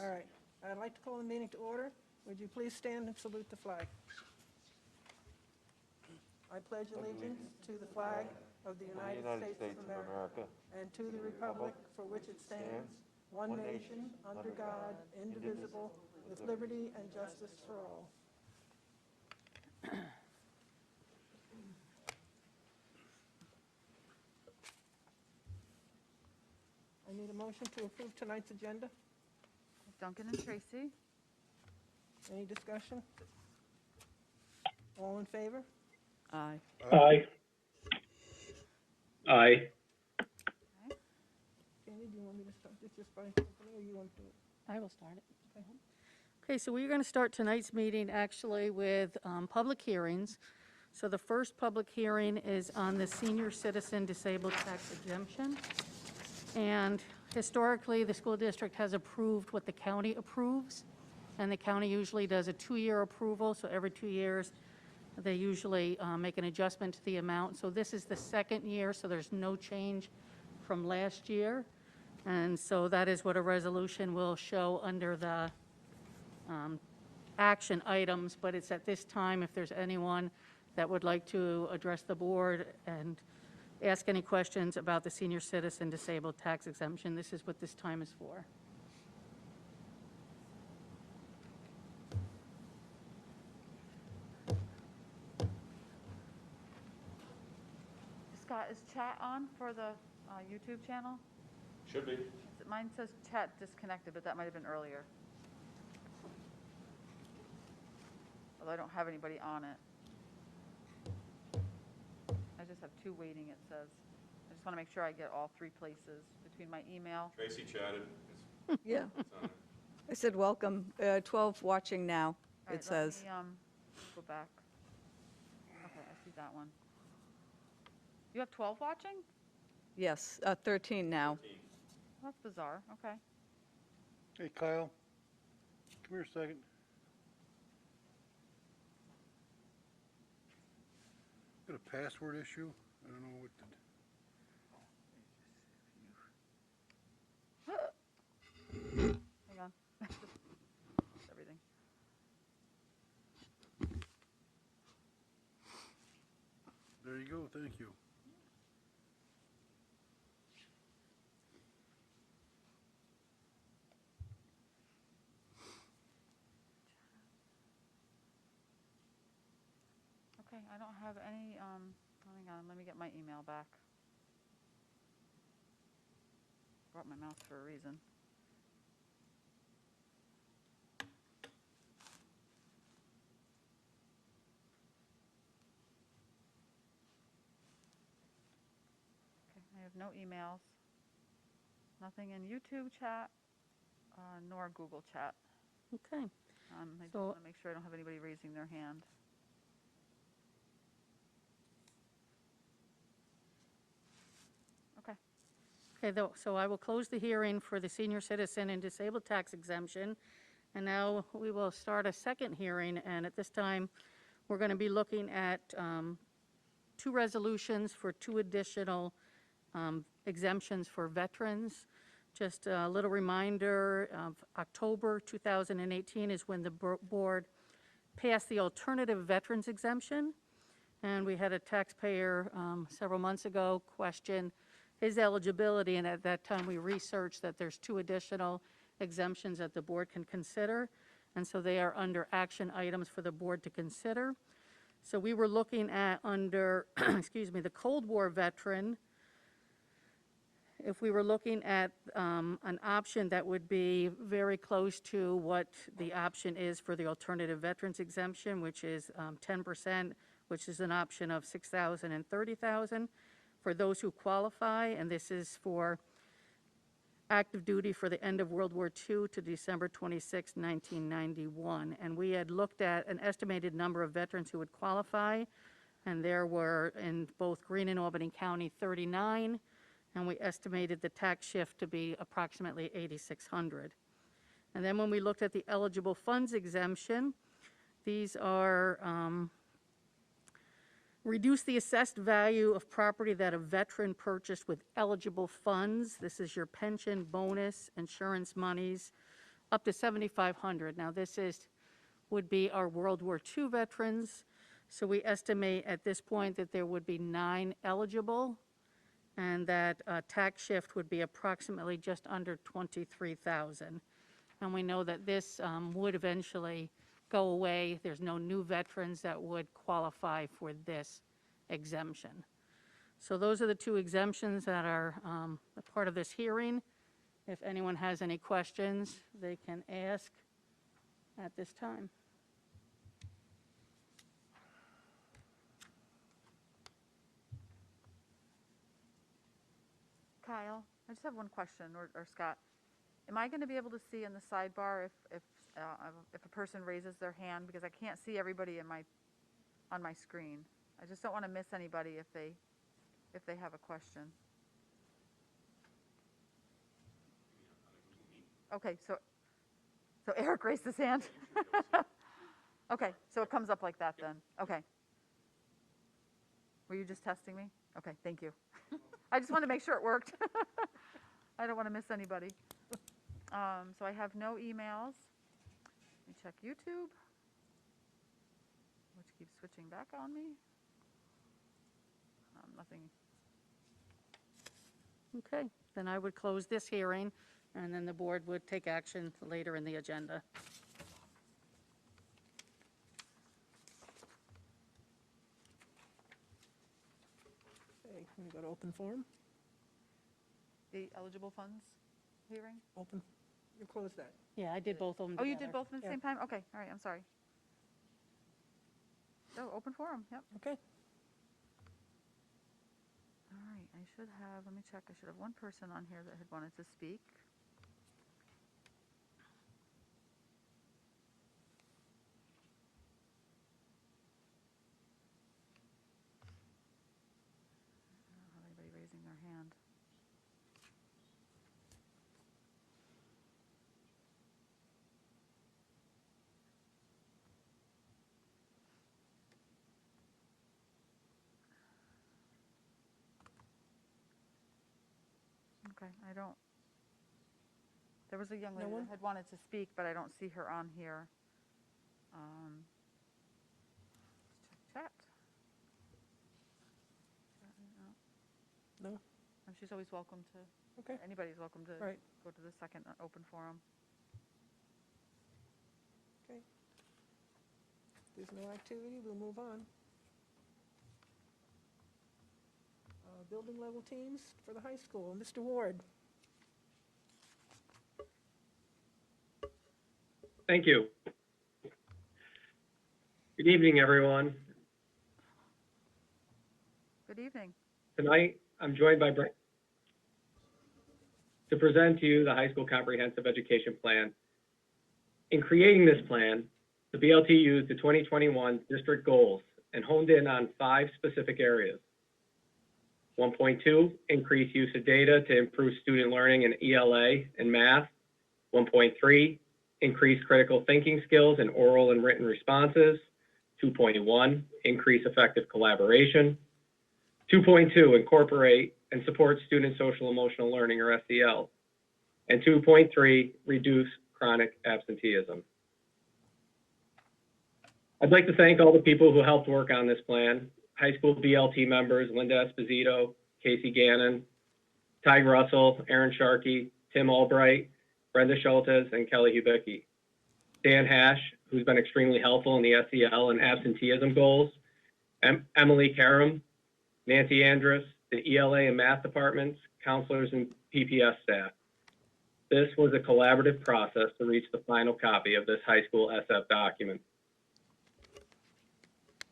All right. I'd like to call the meeting to order. Would you please stand and salute the flag? I pledge allegiance to the flag of the United States of America and to the republic for which it stands, one nation, under God, indivisible, with liberty and justice for all. I need a motion to approve tonight's agenda. Duncan and Tracy. Any discussion? All in favor? Aye. Aye. Aye. Candy, do you want me to start this just by opening, or you want to do it? I will start it. Okay, so we're going to start tonight's meeting actually with public hearings. So the first public hearing is on the senior citizen disabled tax exemption. And historically, the school district has approved what the county approves. And the county usually does a 2-year approval, so every 2 years, they usually make an adjustment to the amount. So this is the second year, so there's no change from last year. And so that is what a resolution will show under the action items, but it's at this time, if there's anyone that would like to address the board and ask any questions about the senior citizen disabled tax exemption, this is what this time is for. Scott, is chat on for the YouTube channel? Should be. Mine says chat disconnected, but that might have been earlier. Although I don't have anybody on it. I just have 2 waiting, it says. I just want to make sure I get all 3 places between my email. Tracy chatted. Yeah, It's on it. I said welcome, 12 watching now, All right, it says. Let me go back. Okay, I see that one. You have 12 watching? Yes, 13 now. That's bizarre, okay. Hey, Kyle, come here a second. Got a password issue? I don't know what to... Hang on. Everything. There you go, thank you. Okay, I don't have any, hang on, let me get my email back. Brought my mouse for a reason. Okay, I have no emails. Nothing in YouTube chat, nor Google chat. Okay. I just So- want to make sure I don't have anybody raising their hand. Okay. Okay, so I will close the hearing for the senior citizen and disabled tax exemption. And now we will start a second hearing, and at this time, we're going to be looking at 2 resolutions for 2 additional exemptions for veterans. Just a little reminder, of October 2018 is when the board passed the alternative veterans exemption. And we had a taxpayer several months ago question his eligibility, and at that time we researched that there's 2 additional exemptions that the board can consider, and so they are under action items for the board to consider. So we were looking at under, excuse me, the Cold War veteran, if we were looking at an option that would be very close to what the option is for the alternative veterans exemption, which is 10%, which is an option of $6,000 and $30,000 for those who qualify, and this is for active duty for the end of World War II to December 26, 1991. And we had looked at an estimated number of veterans who would qualify, and there were in both Greene and Albany County 39, and we estimated the tax shift to be approximately $8,600. And then when we looked at the eligible funds exemption, these are reduce the assessed value of property that a veteran purchased with eligible funds. This is your pension, bonus, insurance monies, up to 7,500. Now, would be our World War II veterans. So we estimate at this point that there would be 9 eligible, and that tax shift would be approximately just under 23,000. And we know that this would eventually go away. There's no new veterans that would qualify for this exemption. So those are the 2 exemptions that are a part of this hearing. If anyone has any questions, they can ask at this time. Kyle, I just have one question, or Scott. Am I going to be able to see in the sidebar if a person raises their hand, because I can't see everybody on my screen? I just don't want to miss anybody if they have a question. Okay, so Eric raised his hand. Okay, so it comes up like that then. Okay. Were you just testing me? Okay, thank you. I just wanted to make sure it worked. I don't want to miss anybody. So I have no emails. Let me check YouTube, which keeps switching back on me. Nothing. Okay, then I would close this hearing, and then the board would take action later in the agenda. Okay, can we go to open forum? The eligible funds hearing? Open, you close that. Yeah, I did both of them Oh, you together. did both at the Yeah. same time? Okay, all right, I'm sorry. Oh, open forum, yep. Okay. All right, I should have, let me check, I should have one person on here that had wanted to speak. I don't have anybody raising their hand. Okay, I don't, there was a young lady one? that had wanted to speak, but I don't see her on here. Let's check chat. No. No? And she's always welcome to, Okay, anybody's welcome to right, go to the second open forum. okay. If there's no activity, we'll move on. Building level teams for the high school. Mr. Ward. Thank you. Good evening, everyone. Good evening. Tonight, I'm joined by Brent to present to you the high school comprehensive education plan. In creating this plan, the BLT used the 2021 district goals and honed in on 5 specific areas. 1.2, increase use of data to improve student learning in ELA and math. 1.3, increase critical thinking skills in oral and written responses. 2.1, increase effective collaboration. 2.2, incorporate and support student social emotional learning, or SEL. And 2.3, reduce chronic absenteeism. I'd like to thank all the people who helped work on this plan. High school BLT members, Linda Esposito, Casey Gannon, Ty Russell, Aaron Sharkey, Tim Albright, Brenda Schultes, and Kelly Hubicki. Dan Hash, who's been extremely helpful in the SEL and absenteeism goals. Emily Karam, Nancy Andrus, the ELA and math departments, counselors, and PPS staff. This was a collaborative process to reach the final copy of this high school SF document.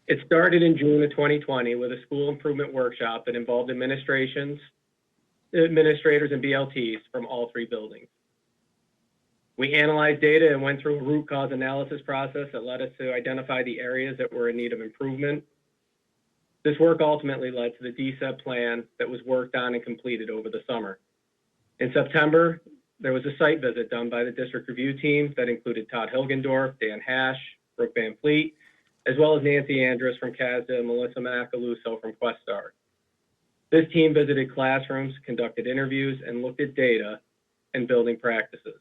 It started in June of 2020 with a school improvement workshop that involved administrators and BLTs from all 3 buildings. We analyzed data and went through a root cause analysis process that led us to identify the areas that were in need of improvement. This work ultimately led to the DSEB plan that was worked on and completed over the summer. In September, there was a site visit done by the district review team that included Todd Hilgendorf, Dan Hash, Brooke Van Fleet, as well as Nancy Andrus from CASDA and Melissa Macaluso from Questar. This team visited classrooms, conducted interviews, and looked at data and building practices.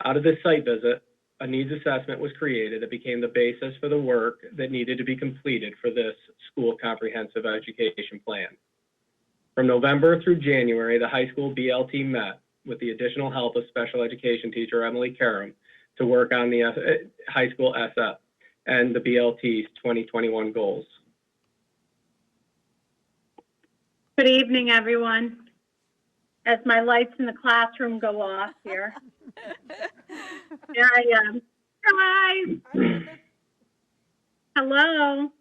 Out of this site visit, a needs assessment was created that became the basis for the work that needed to be completed for this school comprehensive education plan. From November through January, the high school BLT met with the additional help of special education teacher Emily Karam to work on the high school SF and the BLT's 2021 goals. Good evening, everyone. As my lights in the classroom go off here. There I am. Hi. Hello.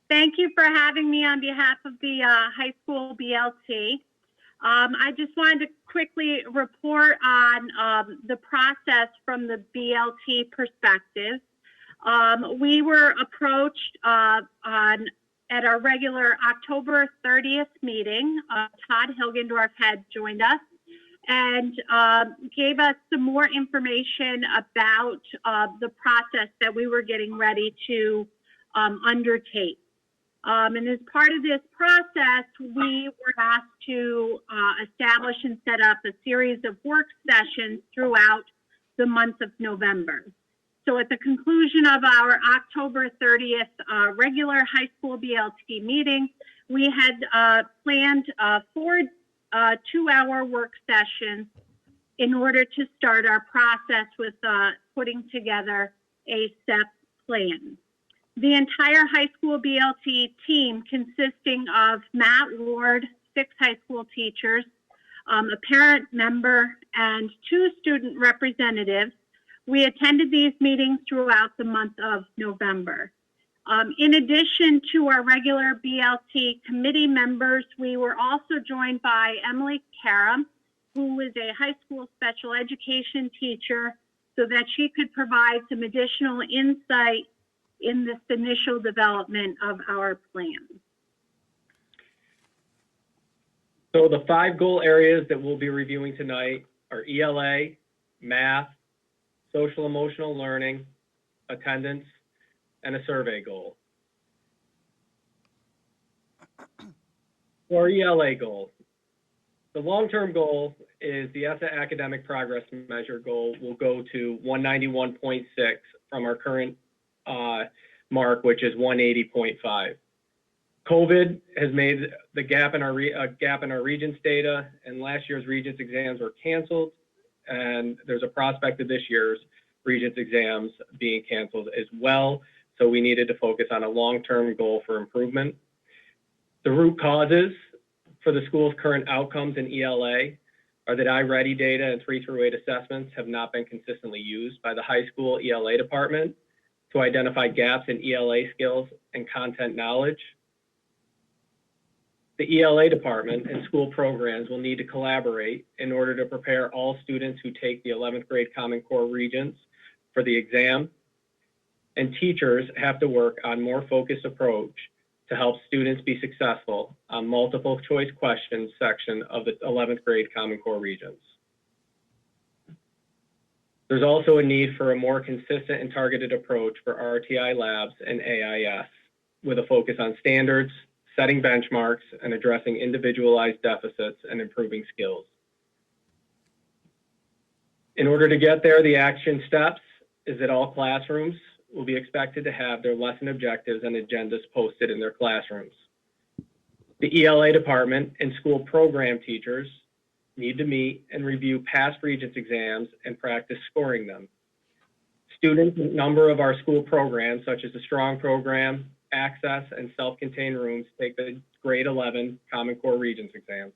Thank you for having me on behalf of the high school BLT. I just wanted to quickly report on the process from the BLT perspective. We were approached at our regular October 30th meeting. Todd Hilgendorf had joined us and gave us some more information about the process that we were getting ready to undertake. And as part of this process, we were asked to establish and set up a series of work sessions throughout the month of November. So at the conclusion of our October 30th regular high school BLT meeting, we had planned 4 2-hour work sessions in order to start our process with putting together a STEP plan. The entire high school BLT team, consisting of Matt Ward, 6 high school teachers, a parent member, and 2 student representatives, we attended these meetings throughout the month of November. In addition to our regular BLT committee members, we were also joined by Emily Karam, who is a high school special education teacher, so that she could provide some additional insight in this initial development of our plan. So the 5 goal areas that we'll be reviewing tonight are ELA, math, social emotional learning, attendance, and a survey goal. For ELA goal, the long-term goal is the ESSA academic progress measure goal will go to 191.6 from our current mark, which is 180.5. COVID has made the gap in our Regents data, and last year's Regents exams were canceled, and there's a prospect of this year's Regents exams being canceled as well. So we needed to focus on a long-term goal for improvement. The root causes for the school's current outcomes in ELA are that iReady data and 3 through 8 assessments have not been consistently used by the high school ELA department to identify gaps in ELA skills and content knowledge. The ELA department and school programs will need to collaborate in order to prepare all students who take the 11th grade Common Core Regents for the exam. And teachers have to work on more focused approach to help students be successful on multiple choice questions section of the 11th grade Common Core Regents. There's also a need for a more consistent and targeted approach for RTI labs and AIS with a focus on standards, setting benchmarks, and addressing individualized deficits and improving skills. In order to get there, the action steps is that all classrooms will be expected to have their lesson objectives and agendas posted in their classrooms. The ELA department and school program teachers need to meet and review past Regents exams and practice scoring them. Students in a number of our school programs, such as the Strong program, Access, and Self-Contained Rooms, take the grade 11 Common Core Regents exams.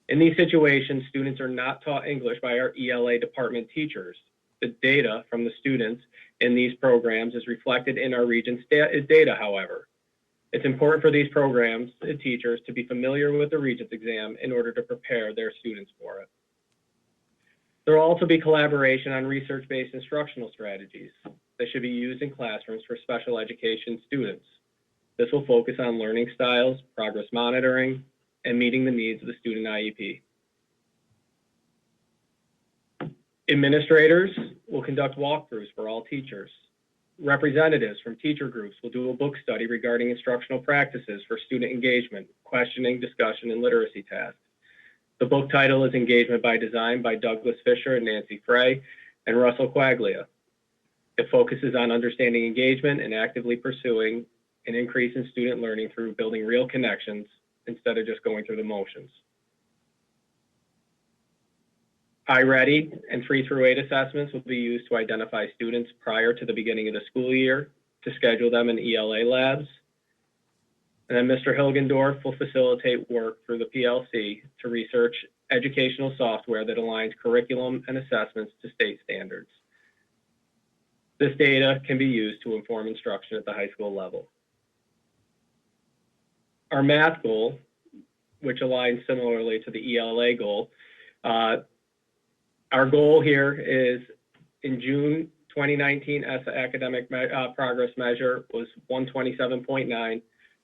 In these situations, students are not taught English by our ELA department teachers. The data from the students in these programs is reflected in our Regents data, however. It's important for these programs and teachers to be familiar with the Regents exam in order to prepare their students for it. There will also be collaboration on research-based instructional strategies that should be used in classrooms for special education students. This will focus on learning styles, progress monitoring, and meeting the needs of the student IEP. Administrators will conduct walkthroughs for all teachers. Representatives from teacher groups will do a book study regarding instructional practices for student engagement, questioning, discussion, and literacy tasks. The book title is Engagement by Design by Douglas Fisher and Nancy Frey and Russell Quaglia. It focuses on understanding engagement and actively pursuing an increase in student learning through building real connections instead of just going through the motions. iReady and 3 through 8 assessments will be used to identify students prior to the beginning of the school year, to schedule them in ELA labs. And then Mr. Hilgendorf will facilitate work through the PLC to research educational software that aligns curriculum and assessments to state standards. This data can be used to inform instruction at the high school level. Our math goal, which aligns similarly to the ELA goal, our goal here is in June 2019, ESSA academic progress measure was 127.9.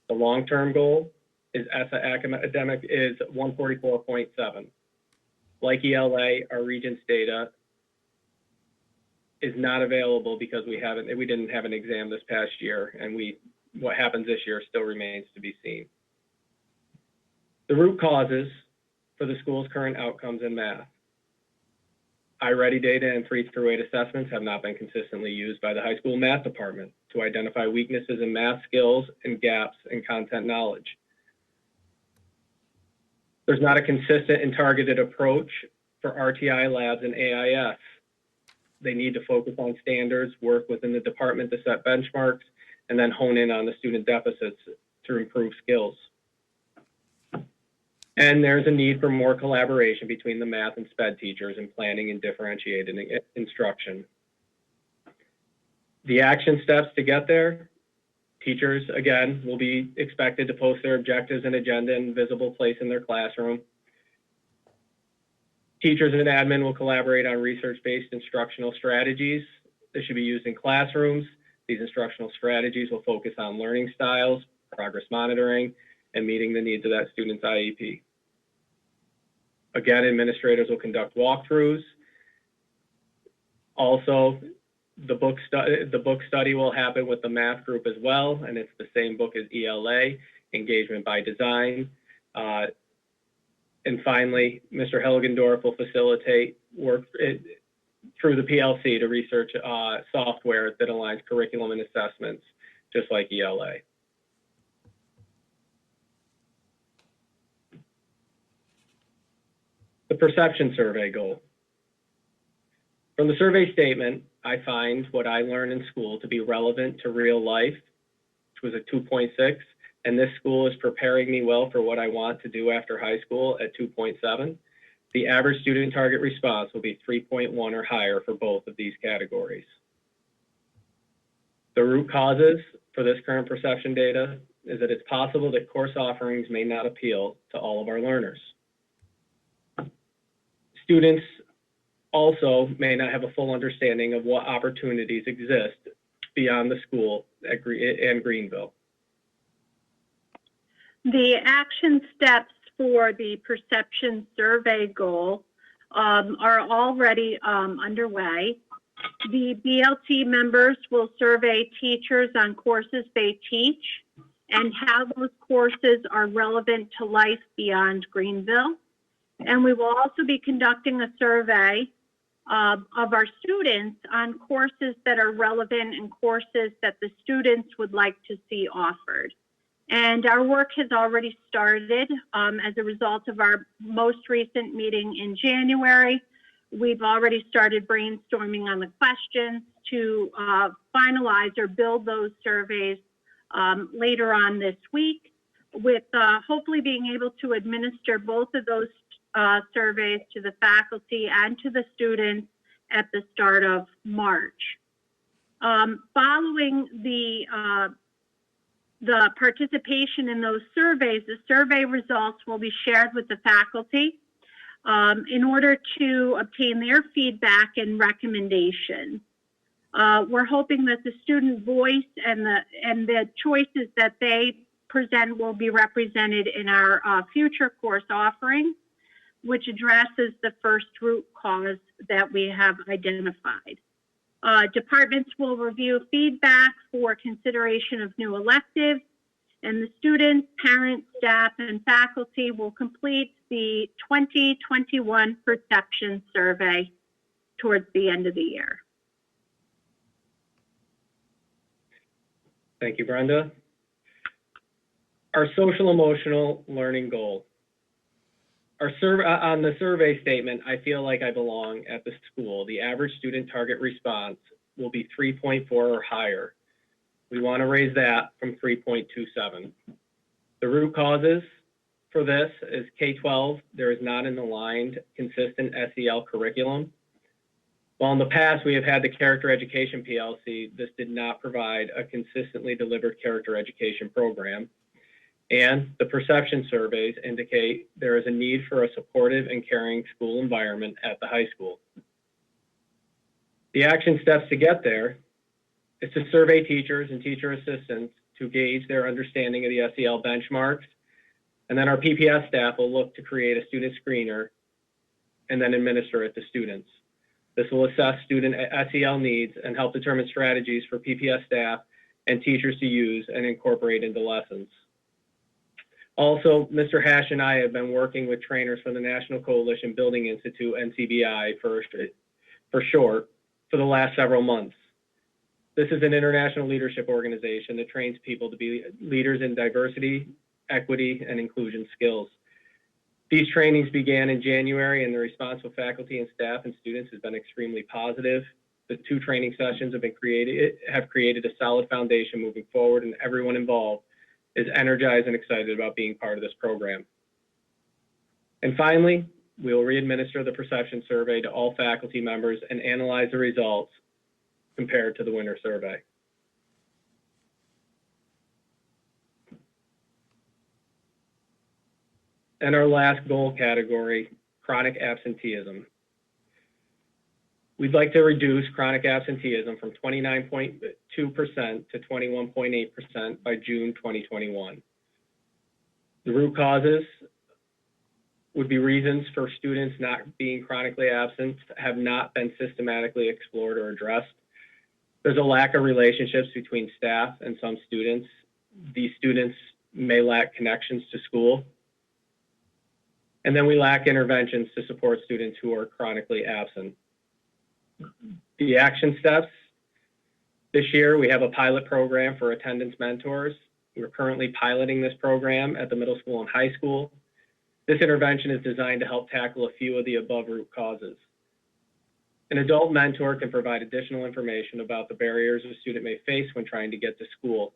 The long-term goal is ESSA academic is 144.7. Like ELA, our Regents data is not available because we didn't have an exam this past year, and what happens this year still remains to be seen. The root causes for the school's current outcomes in math. iReady data and 3 through 8 assessments have not been consistently used by the high school math department to identify weaknesses in math skills and gaps in content knowledge. There's not a consistent and targeted approach for RTI labs and AIS. They need to focus on standards, work within the department to set benchmarks, and then hone in on the student deficits to improve skills. And there's a need for more collaboration between the math and SPED teachers in planning and differentiated instruction. The action steps to get there: teachers, again, will be expected to post their objectives and agenda in a visible place in their classroom. Teachers and admin will collaborate on research-based instructional strategies that should be used in classrooms. These instructional strategies will focus on learning styles, progress monitoring, and meeting the needs of that student's IEP. Again, administrators will conduct walkthroughs. Also, the book study will happen with the math group as well, and it's the same book as ELA, Engagement by Design. And finally, Mr. Hilgendorf will facilitate work through the PLC to research software that aligns curriculum and assessments, just like ELA. The perception survey goal. From the survey statement, I find what I learned in school to be relevant to real life, which was a 2.6, and this school is preparing me well for what I want to do after high school at 2.7. The average student target response will be 3.1 or higher for both of these categories. The root causes for this current perception data is that it's possible that course offerings may not appeal to all of our learners. Students also may not have a full understanding of what opportunities exist beyond the school and Greenville. The action steps for the perception survey goal are already underway. The BLT members will survey teachers on courses they teach and how those courses are relevant to life beyond Greenville. And we will also be conducting a survey of our students on courses that are relevant and courses that the students would like to see offered. And our work has already started as a result of our most recent meeting in January. We've already started brainstorming on the questions to finalize or build those surveys later on this week, with hopefully being able to administer both of those surveys to the faculty and to the students at the start of March. Following the participation in those surveys, the survey results will be shared with the faculty in order to obtain their feedback and recommendations. We're hoping that the student voice and the choices that they present will be represented in our future course offerings, which addresses the first root cause that we have identified. Departments will review feedback for consideration of new electives, and the students, parents, staff, and faculty will complete the 2021 perception survey towards the end of the year. Thank you, Brenda. Our social emotional learning goal. On the survey statement, I feel like I belong at the school. The average student target response will be 3.4 or higher. We want to raise that from 3.27. The root causes for this is K-12. There is not an aligned, consistent SEL curriculum. While in the past we have had the Character Education PLC, this did not provide a consistently delivered character education program. And the perception surveys indicate there is a need for a supportive and caring school environment at the high school. The action steps to get there is to survey teachers and teacher assistants to gauge their understanding of the SEL benchmarks. And then our PPS staff will look to create a student screener and then administer it to students. This will assess student SEL needs and help determine strategies for PPS staff and teachers to use and incorporate into lessons. Also, Mr. Hash and I have been working with trainers from the National Coalition Building Institute, NCBI for short, for the last several months. This is an international leadership organization that trains people to be leaders in diversity, equity, and inclusion skills. These trainings began in January, and the response of faculty and staff and students has been extremely positive. The 2 training sessions have created a solid foundation moving forward, and everyone involved is energized and excited about being part of this program. And finally, we will re-administer the perception survey to all faculty members and analyze the results compared to the winter survey. And our last goal category, chronic absenteeism. We'd like to reduce chronic absenteeism from 29.2% to 21.8% by June 2021. The root causes would be reasons for students not being chronically absent have not been systematically explored or addressed. There's a lack of relationships between staff and some students. These students may lack connections to school. And then we lack interventions to support students who are chronically absent. The action steps. This year, we have a pilot program for attendance mentors. We're currently piloting this program at the middle school and high school. This intervention is designed to help tackle a few of the above root causes. An adult mentor can provide additional information about the barriers a student may face when trying to get to school.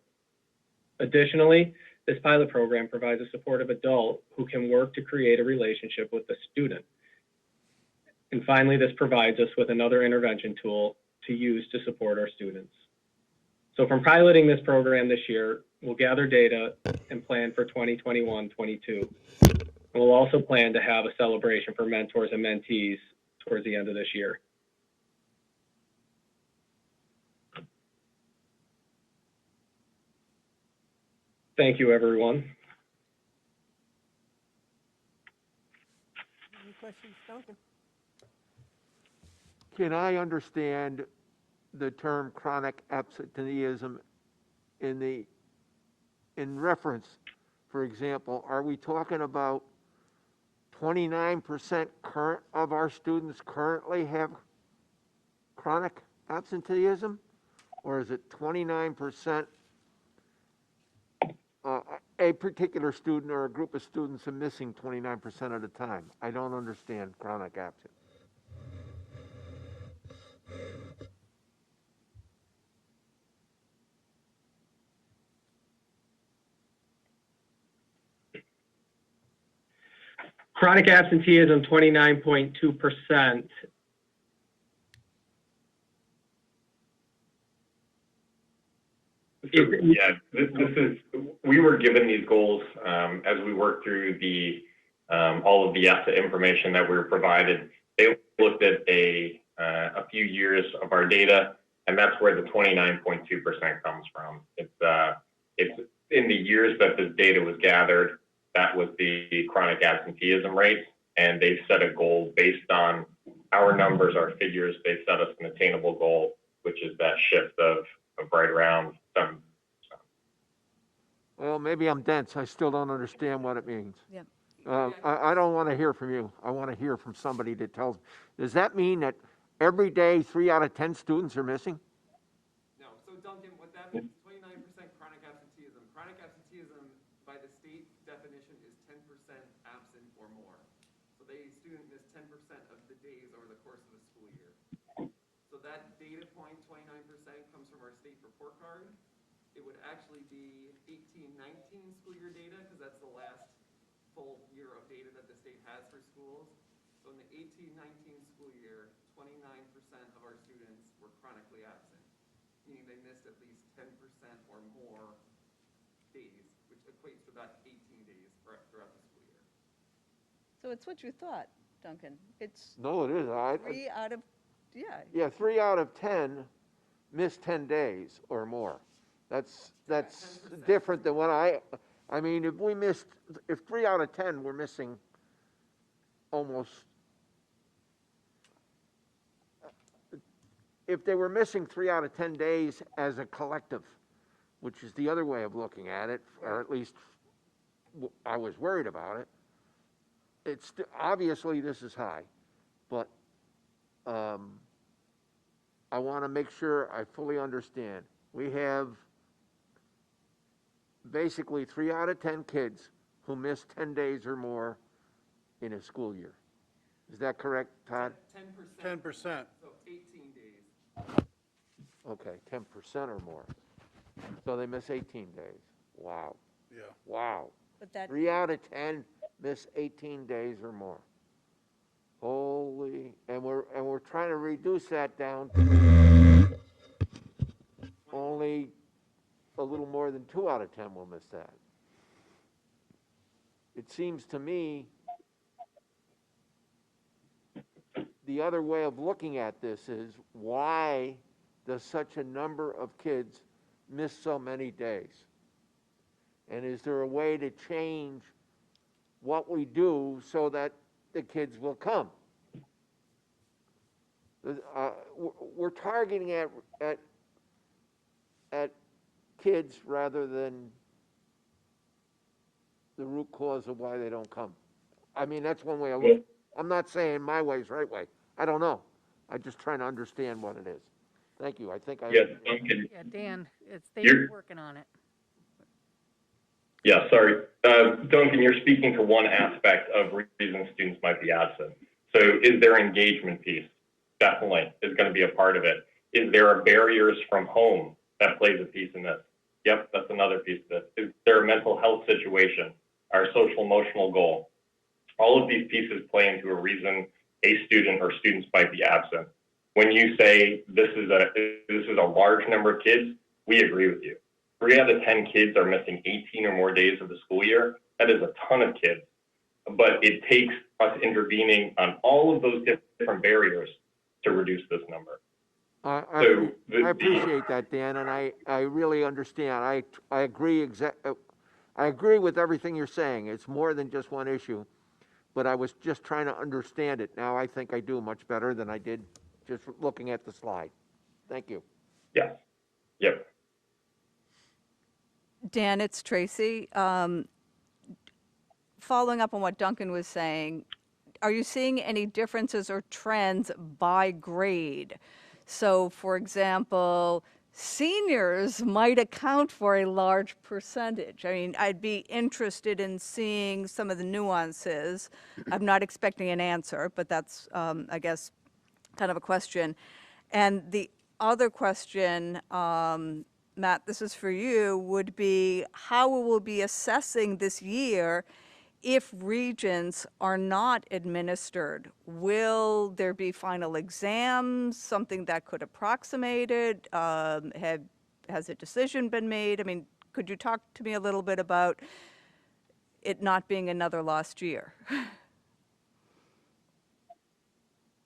Additionally, this pilot program provides a supportive adult who can work to create a relationship with the student. And finally, this provides us with another intervention tool to use to support our students. So from piloting this program this year, we'll gather data and plan for 2021-22. And we'll also plan to have a celebration for mentors and mentees towards the end of this year. Thank you, everyone. Any questions, Duncan? Can I understand the term chronic absenteeism in reference, for example, are we talking about 29% current of our students currently have chronic absenteeism? Or is it 29% a particular student or a group of students are missing 29% of the time? I don't understand chronic absence. Chronic absenteeism, 29.2%. Yeah, this is, we were given these goals as we worked through the all of the ESSA information that we were provided. They looked at a few years of our data, and that's where the 29.2% comes from. It's in the years that this data was gathered, that was the chronic absenteeism rate, and they've set a goal based on our numbers, our figures. They've set us an attainable goal, which is that shift of right around 7%. Well, maybe I'm dense. I still don't understand what it means. Yeah. I don't want to hear from you. I want to hear from somebody that tells me. Does that mean that every day 3 out of 10 students are missing? No, so Duncan, what that means, 29% chronic absenteeism. Chronic absenteeism by the state definition is 10% absent or more. So a student missed 10% of the days over the course of the school year. So that data point, 29%, comes from our state report card. It would actually be 18-19 school year data, because that's the last full year of data that the state has for schools. So in the 18-19 school year, 29% of our students were chronically absent, meaning they missed at least 10% or more days, which equates to about 18 days throughout the school year. So it's what you thought, Duncan. It's No, it isn't. 3 out of, yeah. Yeah, 3 out of 10 miss 10 days or more. That's 10%. different than what I mean, if 3 out of 10 were missing almost, if they were missing 3 out of 10 days as a collective, which is the other way of looking at it, or at least I was worried about it. It's obviously this is high, but I want to make sure I fully understand. We have basically 3 out of 10 kids who miss 10 days or more in a school year. Is that correct, Todd? 10%. 10%. So 18 days. Okay, 10% or more. So they miss 18 days. Wow. Yeah. Wow. But that, 3 out of 10 miss 18 days or more. Holy, and we're trying to reduce that down to only a little more than 2 out of 10 will miss that. It seems to me the other way of looking at this is, why does such a number of kids miss so many days? And is there a way to change what we do so that the kids will come? We're targeting at kids rather than the root cause of why they don't come. I mean, that's one way I look. I'm not saying my way's right way. I don't know. I'm just trying to understand what it is. Thank you. I think I. Yes, Duncan. Yeah, Dan, they're You're- working on it. Yeah, sorry. Duncan, you're speaking to one aspect of reasons students might be absent. So is there engagement piece? Definitely is going to be a part of it. Is there barriers from home that plays a piece in this? Yep, that's another piece of it. Is there a mental health situation? Our social emotional goal? All of these pieces play into a reason a student or students might be absent. When you say this is a large number of kids, we agree with you. 3 out of 10 kids are missing 18 or more days of the school year. That is a ton of kids. But it takes us intervening on all of those different barriers to reduce this number. I appreciate that, Dan, and I really understand. I agree I agree with everything you're saying. It's more than just one issue, but I was just trying to understand it. Now I think I do much better than I did just looking at the slide. Thank you. Yes. Yep. Dan, it's Tracy. Following up on what Duncan was saying, are you seeing any differences or trends by grade? So, for example, seniors might account for a large percentage. I mean, I'd be interested in seeing some of the nuances. I'm not expecting an answer, but that's, I guess, kind of a question. And the other question, Matt, this is for you, would be how we will be assessing this year if regions are not administered. Will there be final exams, something that could approximate it? Has a decision been made? I mean, could you talk to me a little bit about it not being another lost year?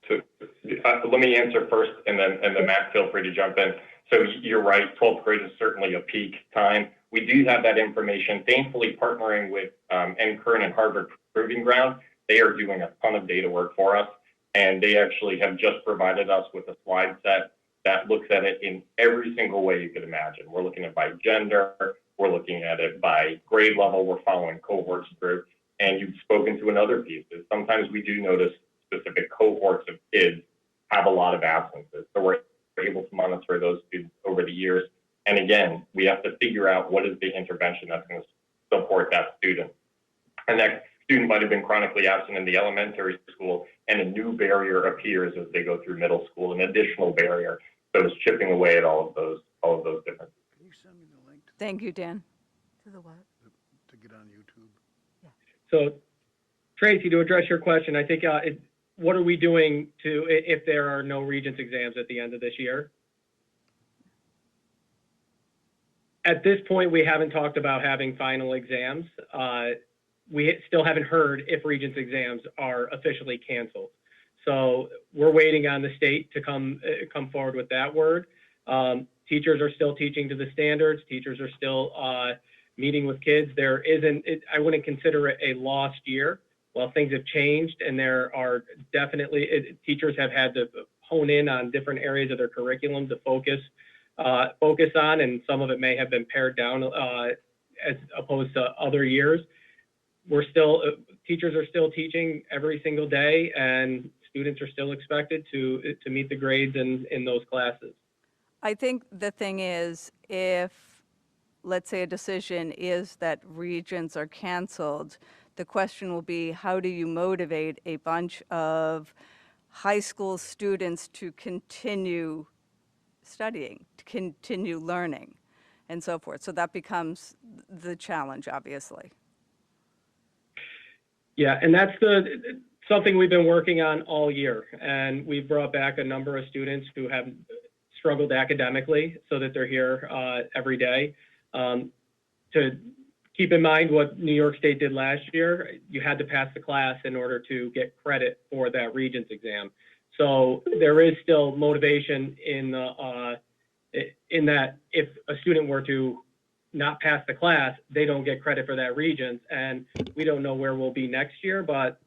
So let me answer first, and then Matt, feel free to jump in. So you're right, 12th grade is certainly a peak time. We do have that information. Thankfully, partnering with Kern and Harvard Proving Ground, they are doing a ton of data work for us, and they actually have just provided us with a slide set that looks at it in every single way you could imagine. We're looking at it by gender, we're looking at it by grade level, we're following cohorts through, And you've spoken to another piece is sometimes we do notice specific cohorts of kids have a lot of absences. So we're able to monitor those students over the years. And again, we have to figure out what is the intervention that's going to support that student. And that student might have been chronically absent in the elementary school, and a new barrier appears as they go through middle school, an additional barrier. So it's chipping away at all of those differences. Can you send me the link Thank you, Dan. To the what? to get on YouTube? So, Tracy, to address your question, I think, what are we doing if there are no Regents exams at the end of this year? At this point, we haven't talked about having final exams. We still haven't heard if Regents exams are officially canceled. So we're waiting on the state to come forward with that word. Teachers are still teaching to the standards. Teachers are still meeting with kids. I wouldn't consider it a lost year. Well, things have changed, and there are definitely, teachers have had to hone in on different areas of their curriculum to focus on, and some of it may have been pared down as opposed to other years. Teachers are still teaching every single day, and students are still expected to meet the grades in those classes. I think the thing is, if, let's say, a decision is that Regents are canceled, the question will be, how do you motivate a bunch of high school students to continue studying, to continue learning, and so forth? So that becomes the challenge, obviously. Yeah, and that's something we've been working on all year. And we've brought back a number of students who have struggled academically so that they're here every day. To keep in mind what New York State did last year, you had to pass the class in order to get credit for that Regents exam. So there is still motivation in that if a student were to not pass the class, they don't get credit for that Regents. And we don't know where we'll be next year, but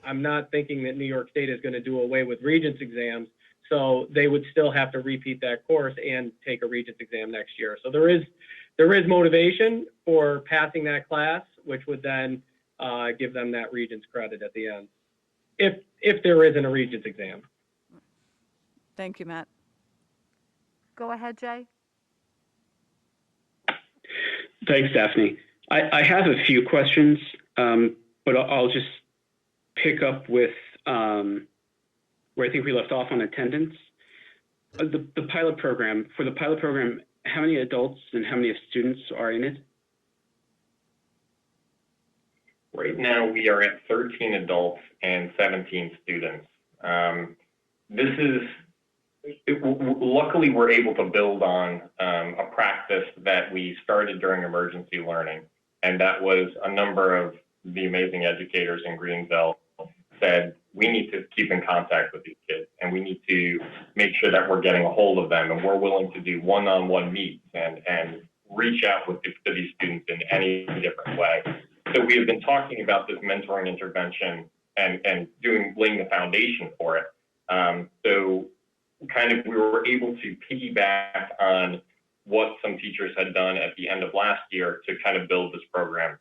I'm not thinking that New York State is going to do away with Regents exams. So they would still have to repeat that course and take a Regents exam next year. So there is motivation for passing that class, which would then give them that Regents credit at the end, if there isn't a Regents exam. Thank you, Matt. Go ahead, Jay. Thanks, Daphne. I have a few questions, but I'll just pick up with where I think we left off on attendance. The pilot program, for the pilot program, how many adults and how many students are in it? Right now, we are at 13 adults and 17 students. Luckily, we're able to build on a practice that we started during emergency learning, and that was a number of the amazing educators in Greenville said, we need to keep in contact with these kids, and we need to make sure that we're getting a hold of them, and we're willing to do one-on-one meets and reach out to these students in any different way. So we have been talking about this mentoring intervention and laying the foundation for it. So kind of we were able to piggyback on what some teachers had done at the end of last year to kind of build this program.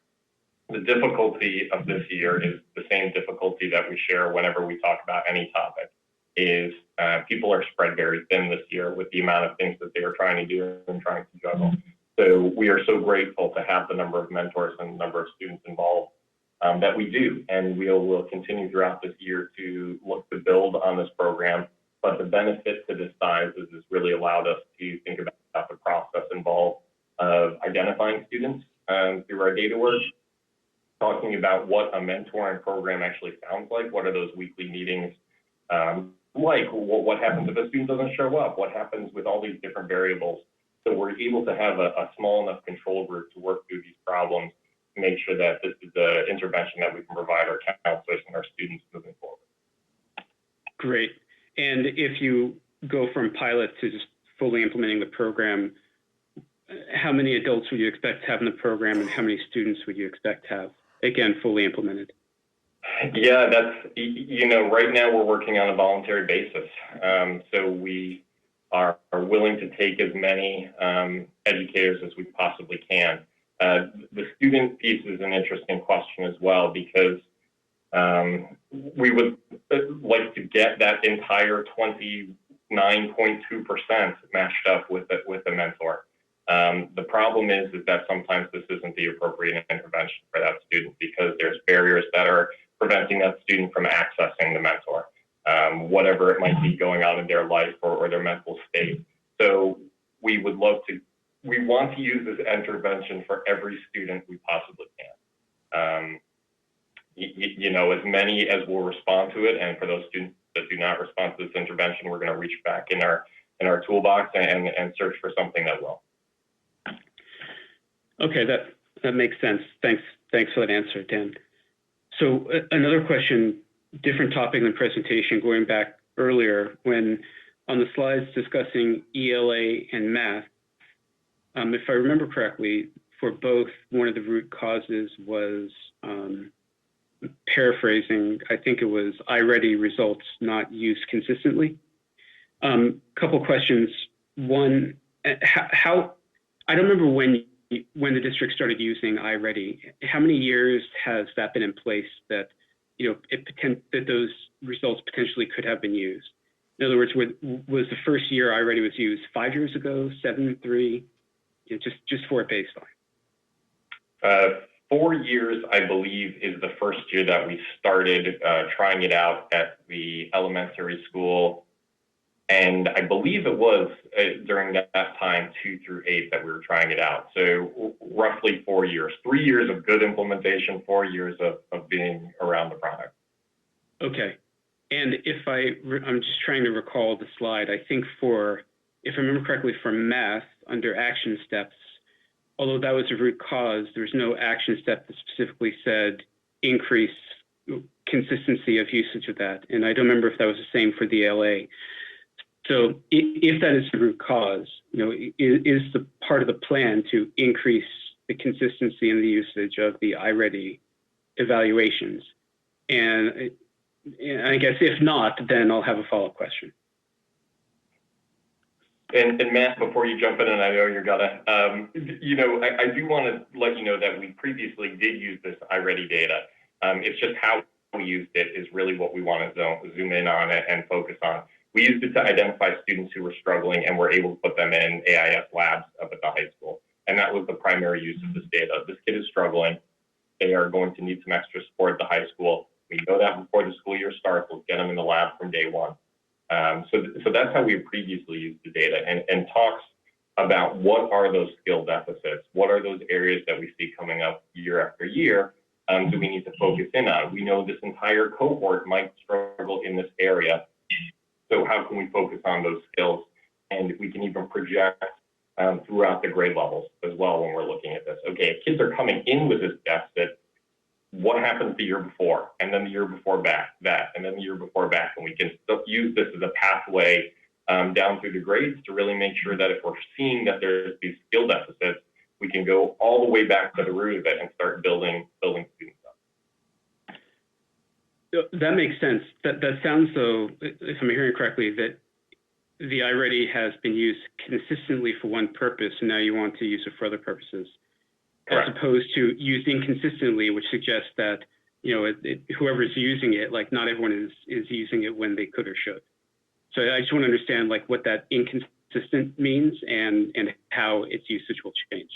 The difficulty of this year is the same difficulty that we share whenever we talk about any topic, is people are spread very thin this year with the amount of things that they are trying to do and trying to juggle. So we are so grateful to have the number of mentors and the number of students involved that we do. And we'll continue throughout this year to look to build on this program. But the benefit to this size is it's really allowed us to think about the process involved of identifying students through our data work, talking about what a mentoring program actually sounds like. What are those weekly meetings like? What happens if a student doesn't show up? What happens with all these different variables? So we're able to have a small enough control group to work through these problems to make sure that this is the intervention that we can provide our counselors and our students moving forward. Great. And if you go from pilot to just fully implementing the program, how many adults would you expect to have in the program, and how many students would you expect to have, again, fully implemented? Yeah, that's, right now we're working on a voluntary basis. So we are willing to take as many educators as we possibly can. The student piece is an interesting question as well, because we would like to get that entire 29.2% matched up with a mentor. The problem is that sometimes this isn't the appropriate intervention for that student because there's barriers that are preventing that student from accessing the mentor, whatever it might be going on in their life or their mental state. So we want to use this intervention for every student we possibly can. You know, as many as will respond to it, and for those students that do not respond to this intervention, we're going to reach back in our toolbox and search for something that will. Okay, that makes sense. Thanks for that answer, Dan. So another question, different topic in the presentation, going back earlier when on the slides discussing ELA and math, if I remember correctly, for both, one of the root causes was, paraphrasing, I think it was iReady results not used consistently. Couple questions. One, how, I don't remember when the district started using iReady. How many years has that been in place that, you know, that those results potentially could have been used? In other words, was the first year iReady was used 5 years ago, 7, 3? You know, just for a baseline. 4 years, I believe, is the first year that we started trying it out at the elementary school. And I believe it was during that time, 2 through 8, that we were trying it out. So roughly 4 years, 3 years of good implementation, 4 years of being around the product. Okay. And if I'm just trying to recall the slide, I think if I remember correctly, for math under action steps, although that was a root cause, there's no action step that specifically said increase consistency of usage of that. And I don't remember if that was the same for the LA. So if that is the root cause, you know, is the part of the plan to increase the consistency in the usage of the iReady evaluations? And I guess if not, then I'll have a follow-up question. And Matt, before you jump in, and I know you're gonna, you know, I do want to let you know that we previously did use this iReady data. It's just how we used it is really what we want to zoom in on it and focus on. We used it to identify students who were struggling and were able to put them in AIS labs up at the high school. And that was the primary use of this data. This kid is struggling. They are going to need some extra support at the high school. We know that before the school year starts, we'll get them in the lab from day one. So that's how we previously used the data, and talks about what are those skill deficits, what are those areas that we see coming up year after year, do we need to focus in on? We know this entire cohort might struggle in this area, so how can we focus on those skills? And we can even project throughout the grade levels as well when we're looking at this. Okay, if kids are coming in with this deficit, what happens the year before, and then the year before that, and then the year before back, and we can still use this as a pathway down through the grades to really make sure that if we're seeing that there's these skill deficits, we can go all the way back to the root of it and start building students up. That makes sense. That sounds so, if I'm hearing correctly, that the iReady has been used consistently for one purpose, and now you want to use it for other purposes. Correct. As opposed to used inconsistently, which suggests that, you know, whoever's using it, like not everyone is using it when they could or should. So I just want to understand like what that inconsistent means and how its usage will change.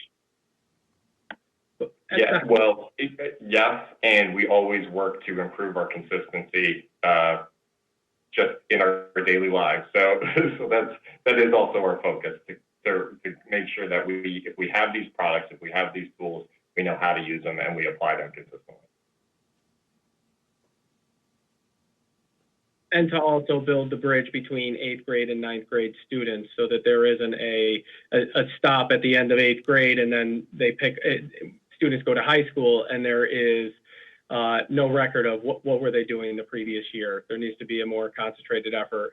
Yeah, well, yes, and we always work to improve our consistency just in our daily lives. So that is also our focus, to make sure that if we have these products, if we have these tools, we know how to use them and we apply them consistently. And to also build the bridge between 8th grade and 9th grade students so that there isn't a stop at the end of 8th grade and then students go to high school and there is no record of what were they doing the previous year. There needs to be a more concentrated effort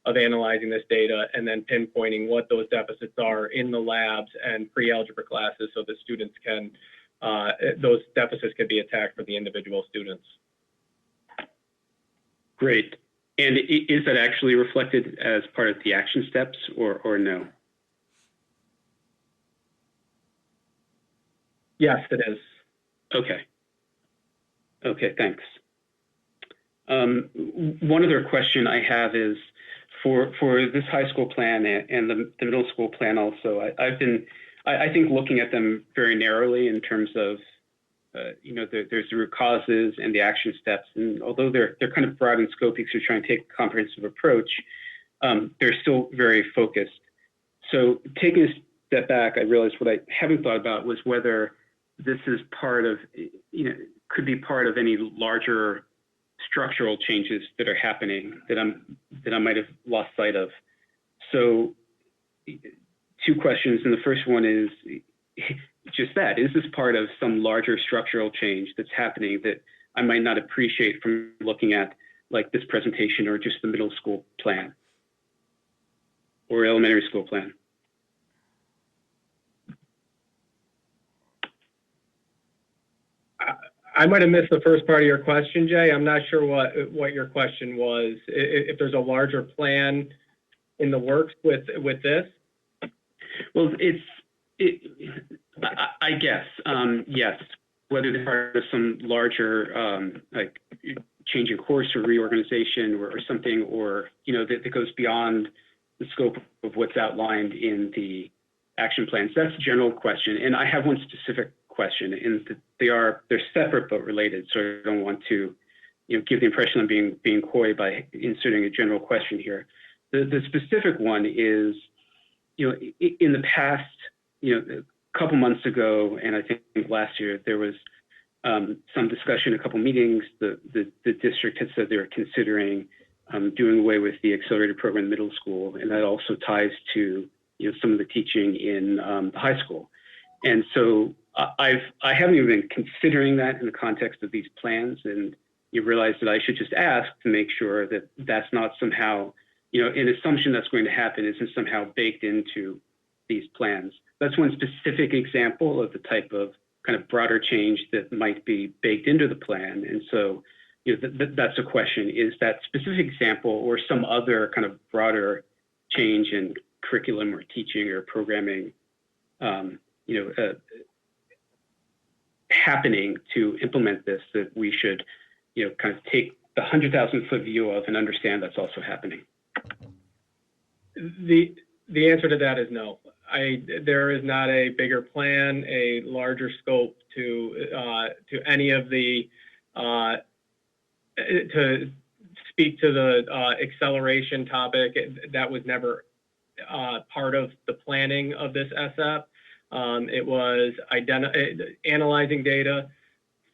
of analyzing this data and then pinpointing what those deficits are in the labs and pre-algebra classes so that students can, those deficits can be attacked for the individual students. Great. And is that actually reflected as part of the action steps or no? Yes, it is. Okay. Okay, thanks. One other question I have is for this high school plan and the middle school plan also, I think looking at them very narrowly in terms of, there's the root causes and the action steps. And although they're kind of broad in scope because you're trying to take a comprehensive approach, they're still very focused. So taking a step back, I realized what I haven't thought about was whether this is part of, could be part of any larger structural changes that are happening that I might have lost sight of. So 2 questions, and the first one is just that: is this part of some larger structural change that's happening that I might not appreciate from looking at like this presentation or just the middle school plan or elementary school plan? I might have missed the first part of your question, Jay. I'm not sure what your question was. If there's a larger plan in the works with this? Well, I guess, yes, whether they're part of some larger, like change in course or reorganization or something, or, that goes beyond the scope of what's outlined in the action plans. That's a general question. And I have one specific question, and they're separate but related. So I don't want to, give the impression of being coy by inserting a general question here. The specific one is, in the past, a couple months ago, and I think last year, there was some discussion, a couple meetings. The district had said they were considering doing away with the accelerated program in middle school, and that also ties to some of the teaching in the high school. And so I haven't even been considering that in the context of these plans, and you realize that I should just ask to make sure that that's not somehow, an assumption that's going to happen isn't somehow baked into these plans. That's one specific example of the type of kind of broader change that might be baked into the plan. And so, that's a question: is that specific example or some other kind of broader change in curriculum or teaching or programming, happening to implement this, that we should, kind of take the 100,000-foot view of and understand that's also happening? The answer to that is no. There is not a bigger plan, a larger scope to any of the to speak to the acceleration topic. That was never part of the planning of this SF. It was analyzing data,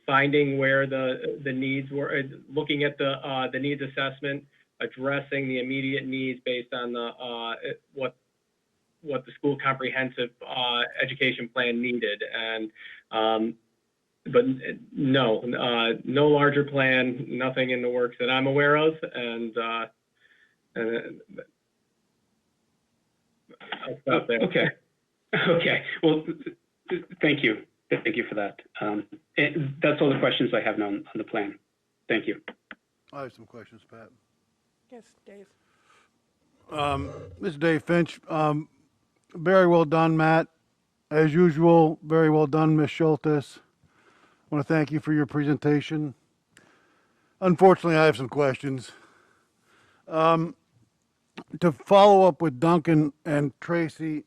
finding where the needs were, looking at the needs assessment, addressing the immediate needs based on what the school comprehensive education plan needed. And but no larger plan, nothing in the works that I'm aware of. And I'll stop there. Okay. Okay. Well, thank you. Thank you for that. And that's all the questions I have now on the plan. Thank you. I have some questions, Pat. Yes, Dave. This is Dave Finch. Very well done, Matt. As usual, very well done, Ms. Schultes. I want to thank you for your presentation. Unfortunately, I have some questions. To follow up with Duncan and Tracy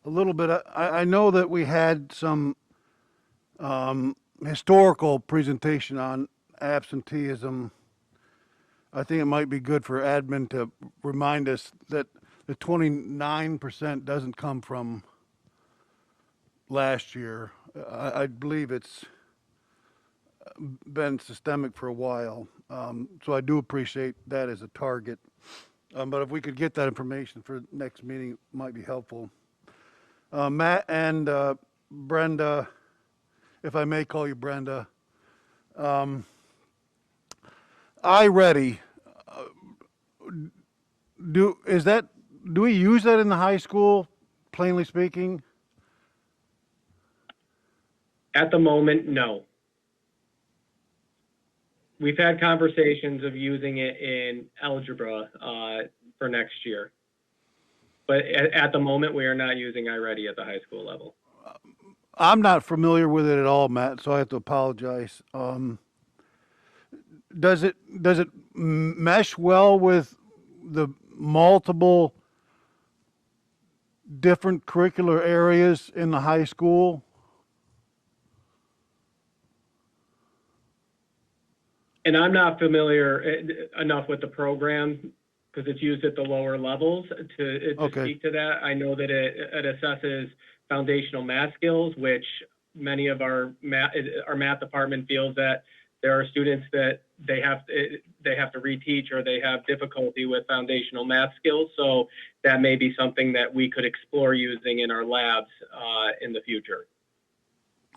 a little bit, I know that we had some historical presentation on absenteeism. I think it might be good for admin to remind us that the 29% doesn't come from last year. I believe it's been systemic for a while. So I do appreciate that as a target. But if we could get that information for next meeting, it might be helpful. Matt and Brenda, if I may call you Brenda, iReady, do we use that in the high school, plainly speaking? At the moment, no. We've had conversations of using it in algebra for next year. But at the moment, we are not using iReady at the high school level. I'm not familiar with it at all, Matt, so I have to apologize. Does it mesh well with the multiple different curricular areas in the high school? And I'm not familiar enough with the program because it's used at the lower levels to Okay. speak to that. I know that it assesses foundational math skills, which many of our math department feels that there are students that they have to reteach or they have difficulty with foundational math skills. So that may be something that we could explore using in our labs in the future.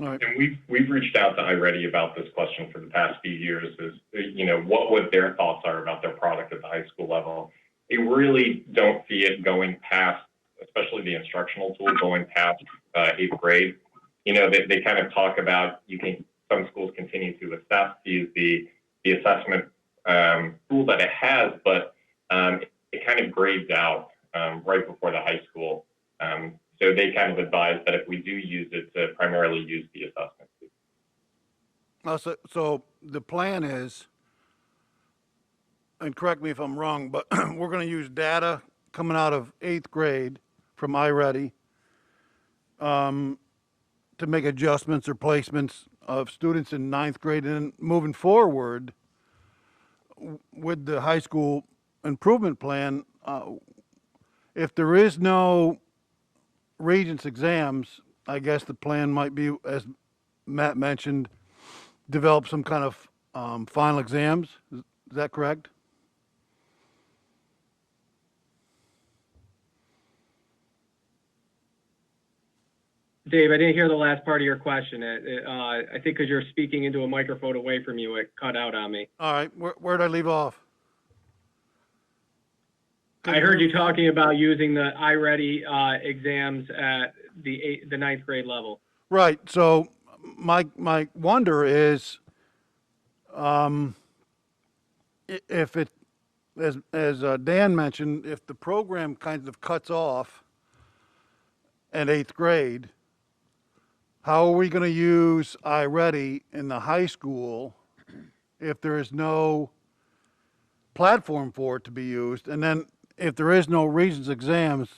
All right. And we've reached out to iReady about this question for the past few years, is, you know, what their thoughts are about their product at the high school level. They really don't see it going past, especially the instructional tool, going past 8th grade. You know, they kind of talk about, some schools continue to assess, use the assessment tool that it has, but it kind of grades out right before the high school. So they kind of advise that if we do use it, to primarily use the assessment tool. So the plan is, and correct me if I'm wrong, but we're going to use data coming out of 8th grade from iReady to make adjustments or placements of students in 9th grade, and moving forward with the high school improvement plan, if there is no Regents exams, I guess the plan might be, as Matt mentioned, develop some kind of final exams. Is that correct? Dave, I didn't hear the last part of your question. I think because you're speaking into a microphone away from you, it cut out on me. All right, where did I leave off? I heard you talking about using the iReady exams at the 9th grade level. Right. So my wonder is, if it, as Dan mentioned, if the program kind of cuts off at 8th grade, how are we going to use iReady in the high school if there is no platform for it to be used? And then if there is no Regents exams,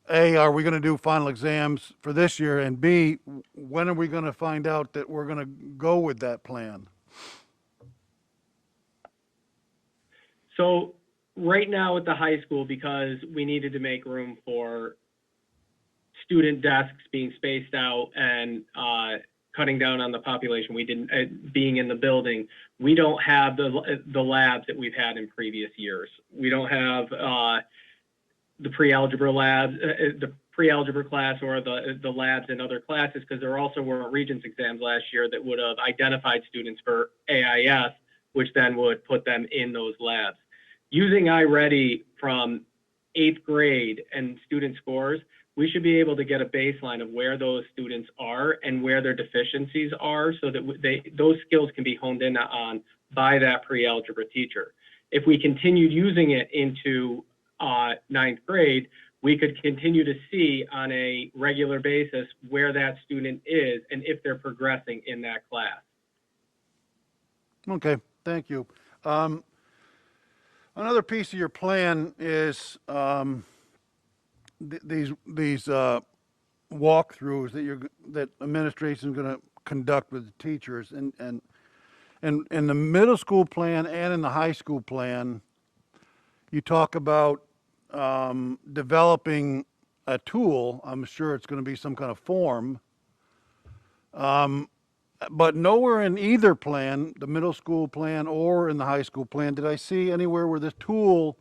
A, are we going to do final exams for this year? And B, when are we going to find out that we're going to go with that plan? So right now at the high school, because we needed to make room for student desks being spaced out and cutting down on the population, we didn't being in the building, we don't have the labs that we've had in previous years. We don't have the pre-algebra labs, the pre-algebra class, or the labs in other classes, because there also were Regents exams last year that would have identified students for AIS, which then would put them in those labs. Using iReady from 8th grade and student scores, we should be able to get a baseline of where those students are and where their deficiencies are, so that those skills can be honed in on by that pre-algebra teacher. If we continued using it into 9th grade, we could continue to see on a regular basis where that student is and if they're progressing in that class. Okay, thank you. Another piece of your plan is these walkthroughs that administration is going to conduct with the teachers, and in the middle school plan and in the high school plan, you talk about developing a tool. I'm sure it's going to be some kind of form, but nowhere in either plan, the middle school plan or in the high school plan, did I see anywhere where this tool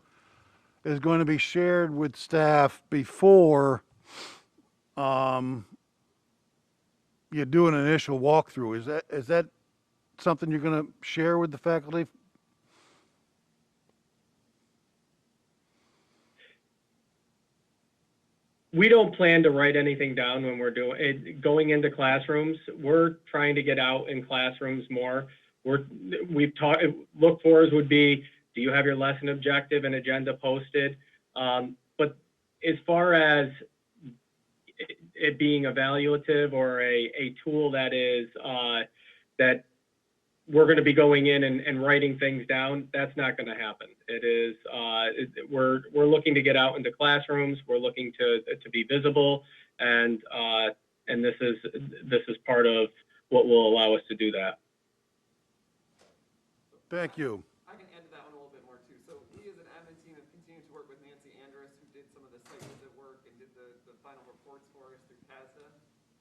is going to be shared with staff before you do an initial walkthrough. Is that something you're going to share with the faculty? We don't plan to write anything down when we're going into classrooms. We're trying to get out in classrooms more. We've talked, look fors would be, do you have your lesson objective and agenda posted? But as far as it being evaluative or a tool that is that we're going to be going in and writing things down. That's not going to happen. It is we're looking to get out into classrooms. We're looking to be visible, and this is part of what will allow us to do that. Thank you. I can add to that one a little bit more too. So we as an admin team have continued to work with Nancy Andrus, who did some of the site visit work and did the final reports for us through CASDA.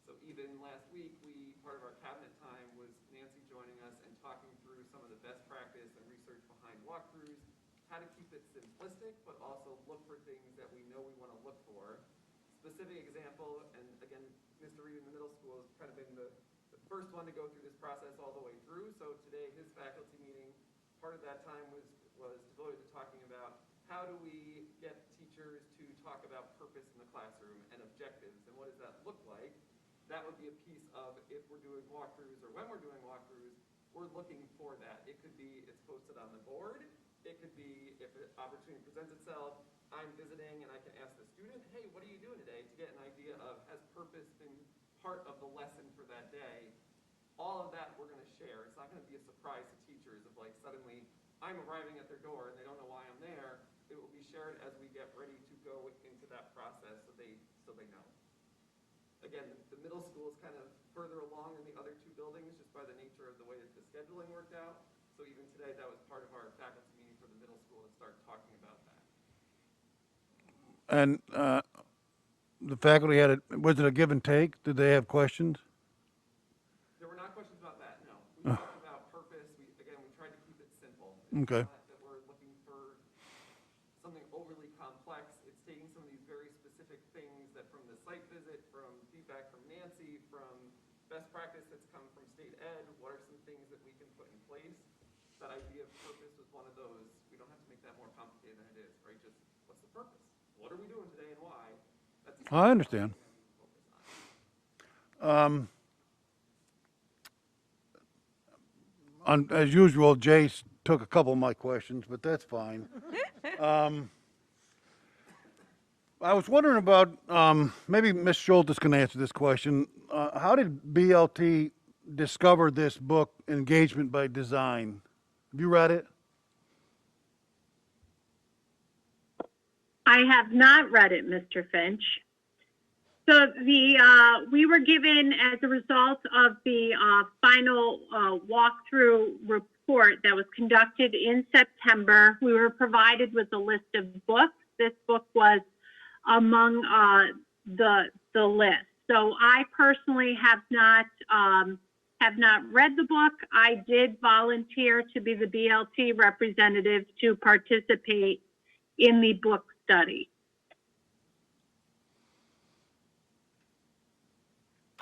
So even last week, part of our cabinet time was Nancy joining us and talking through some of the best practice and research behind walkthroughs, how to keep it simplistic, but also look for things that we know we want to look for. Specific example, and again, Mr. Reed in the middle school has kind of been the first one to go through this process all the way through. So today, his faculty meeting, part of that time was devoted to talking about how do we get teachers to talk about purpose in the classroom and objectives, and what does that look like? That would be a piece of, if we're doing walkthroughs or when we're doing walkthroughs, we're looking for that. It could be it's posted on the board. It could be if an opportunity presents itself, I'm visiting and I can ask the student, hey, what are you doing today, to get an idea of, has purpose been part of the lesson for that day? All of that we're going to share. It's not going to be a surprise to teachers of like suddenly I'm arriving at their door and they don't know why I'm there. It will be shared as we get ready to go into that process so they know. Again, the middle school is kind of further along in the other two buildings just by the nature of the way that the scheduling worked out. So even today, that was part of our faculty meeting for the middle school to start talking about that. And the faculty was it a give and take? Did they have questions? There were not questions about that, no. We talked about purpose. We tried to keep it simple. Okay. It's not that we're looking for something overly complex. It's taking some of these very specific things that from the site visit, from feedback from Nancy, from best practice that's come from state ed, what are some things that we can put in place? That idea of purpose was one of those. We don't have to make that more complicated than it is, right? Just what's the purpose? What are we doing today and why? I understand. As usual, Jace took a couple of my questions, but that's fine. I was wondering about, maybe Ms. Schultes can answer this question. How did BLT discover this book, Engagement by Design? Have you read it? I have not read it, Mr. Finch. So we were given, as a result of the final walkthrough report that was conducted in September, we were provided with a list of books. This book was among the list. So I personally have not read the book. I did volunteer to be the BLT representative to participate in the book study.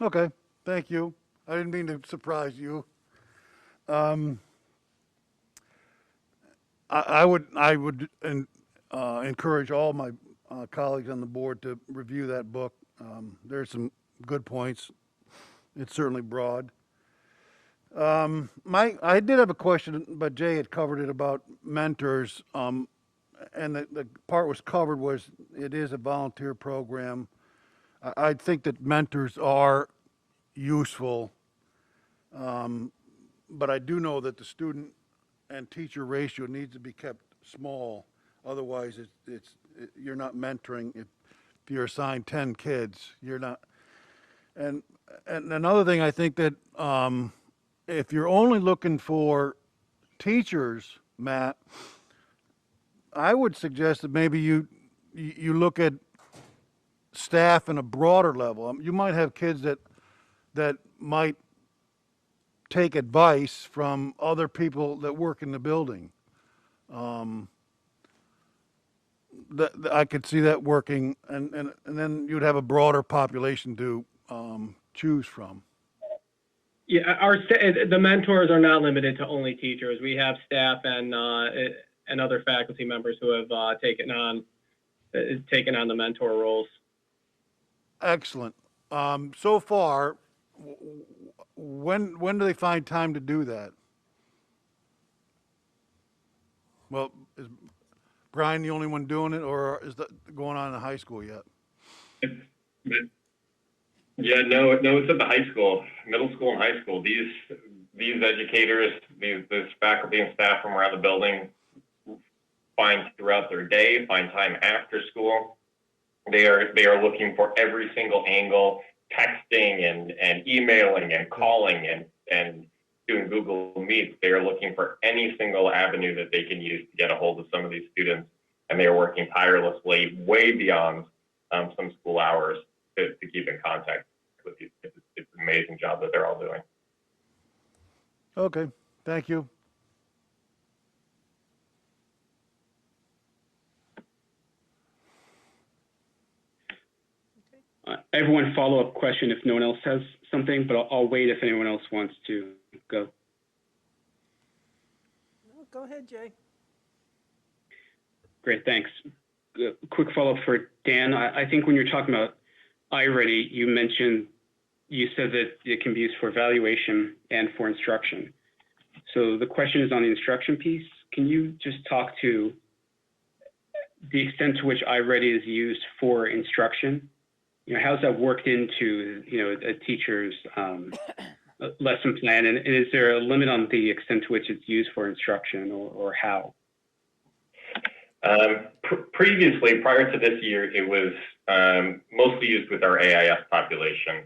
Okay, thank you. I didn't mean to surprise you. I would encourage all my colleagues on the board to review that book. There's some good points. It's certainly broad. I did have a question, but Jay had covered it about mentors. And the part was covered was it is a volunteer program. I think that mentors are useful, but I do know that the student and teacher ratio needs to be kept small. Otherwise, you're not mentoring. If you're assigned 10 kids, you're not. And another thing, I think that if you're only looking for teachers, Matt, I would suggest that maybe you look at staff in a broader level. You might have kids that might take advice from other people that work in the building. I could see that working, and then you'd have a broader population to choose from. Yeah, the mentors are not limited to only teachers. We have staff and other faculty members who have taken on the mentor roles. Excellent. So far, when do they find time to do that? Well, is Brian the only one doing it, or is that going on in high school yet? Yeah, no, it's at the high school, middle school and high school. These educators, this faculty and staff from around the building find throughout their day, find time after school. They are looking for every single angle, texting and emailing and calling and doing Google Meets. They are looking for any single avenue that they can use to get a hold of some of these students, and they are working tirelessly, way beyond some school hours to keep in contact with you. It's an amazing job that they're all doing. Okay, thank you. I have one follow-up question if no one else has something, but I'll wait if anyone else wants to go. No, go ahead, Jay. Great, thanks. Quick follow-up for Dan. I think when you're talking about iReady, you said that it can be used for evaluation and for instruction. So the question is on the instruction piece. Can you just talk to the extent to which iReady is used for instruction? How's that worked into, a teacher's lesson plan? And is there a limit on the extent to which it's used for instruction or how? Previously, prior to this year, it was mostly used with our AIS population.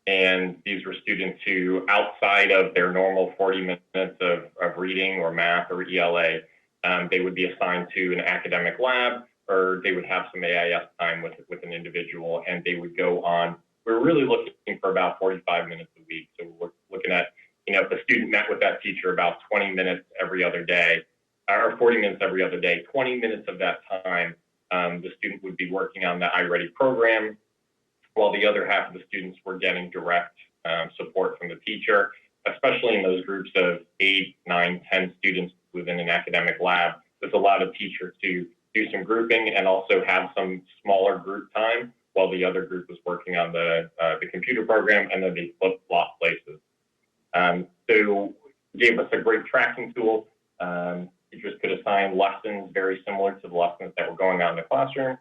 And these were students who, outside of their normal 40 minutes of reading or math or ELA, they would be assigned to an academic lab, or they would have some AIS time with an individual, and they would go on. We're really looking for about 45 minutes a week. So we're looking at, if the student met with that teacher about 20 minutes every other day, or 40 minutes every other day, 20 minutes of that time, the student would be working on the iReady program, while the other half of the students were getting direct support from the teacher, especially in those groups of 8, 9, 10 students within an academic lab. This allowed a teacher to do some grouping and also have some smaller group time while the other group was working on the computer program, and then they flip-flop places. So gave us a great tracking tool. Teachers could assign lessons very similar to the lessons that were going on in the classroom.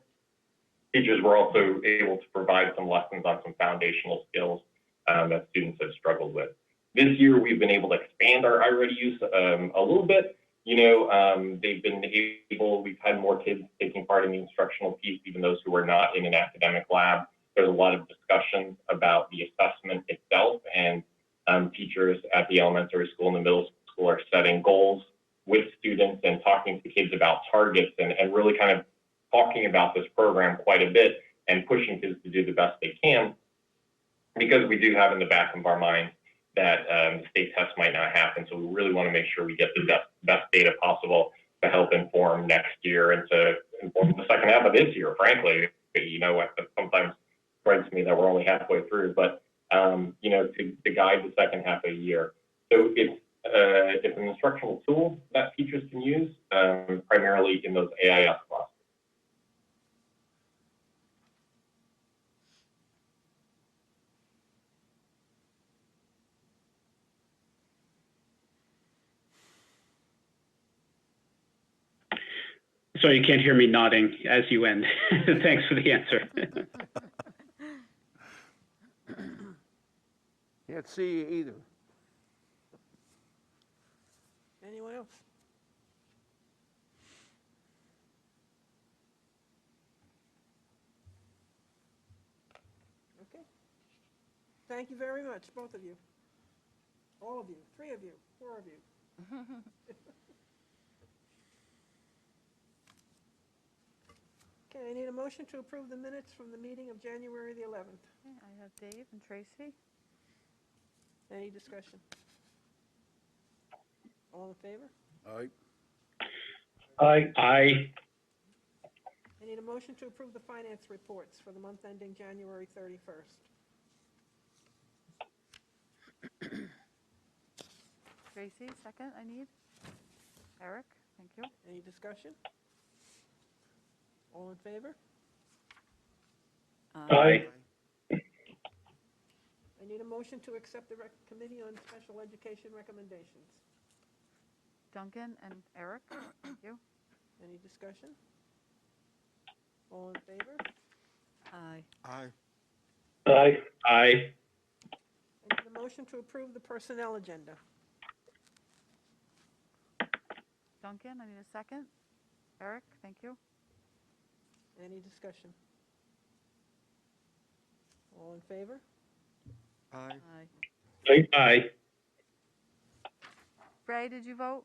Teachers were also able to provide some lessons on some foundational skills that students have struggled with. This year, we've been able to expand our iReady use a little bit. They've been able, we've had more kids taking part in the instructional piece, even those who are not in an academic lab. There's a lot of discussion about the assessment itself, and teachers at the elementary school and the middle school are setting goals with students and talking to kids about targets and really kind of talking about this program quite a bit and pushing kids to do the best they can, because we do have in the back of our mind that the state test might not happen. So we really want to make sure we get the best data possible to help inform next year and to inform the second half of this year, frankly. It sometimes strikes me that we're only halfway through, but, to guide the second half of the year. So it's an instructional tool that teachers can use, primarily in those AIS classes. Sorry, you can't hear me nodding as you end. Thanks for the answer. Can't see you either. Anyone else? Okay. Thank you very much, both of you. All of you, 3 of you, 4 of you. Okay, I need a motion to approve the minutes from the meeting of January the 11th. Okay, I have Dave and Tracy. Any discussion? All in favor? Aye. Aye. I need a motion to approve the finance reports for the month ending January 31st. Tracy, second, I need. Eric, thank you. Any discussion? All in favor? Aye. I need a motion to accept the Committee on Special Education recommendations. Duncan and Eric, thank you. Any discussion? All in favor? Aye. Aye. Aye. I need a motion to approve the personnel agenda. Duncan, I need a second. Eric, thank you. Any discussion? All in favor? Aye. Aye. Ray, did you vote?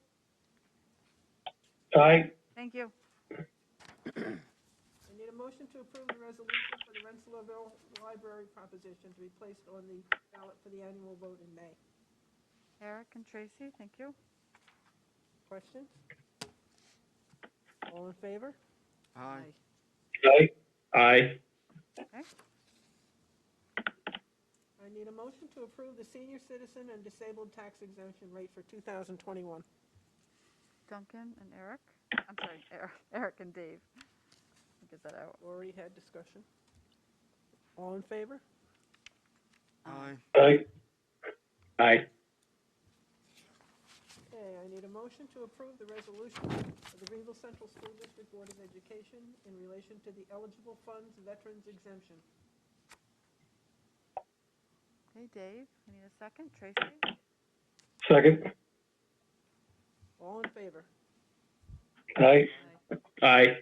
Aye. Thank you. I need a motion to approve the resolution for the Rensselaerville Library proposition to be placed on the ballot for the annual vote in May. Eric and Tracy, thank you. Questions? All in favor? Aye. Aye. Aye. Okay. I need a motion to approve the senior citizen and disabled tax exemption rate for 2021. Duncan and Eric. I'm sorry, Eric and Dave. Get that out. Already had discussion. All in favor? Aye. Aye. Okay, I need a motion to approve the resolution of the Greenville Central School District Board of Education in relation to the eligible funds veterans exemption. Okay, Dave, I need a second. Tracy? Second. All in favor? Aye. Aye.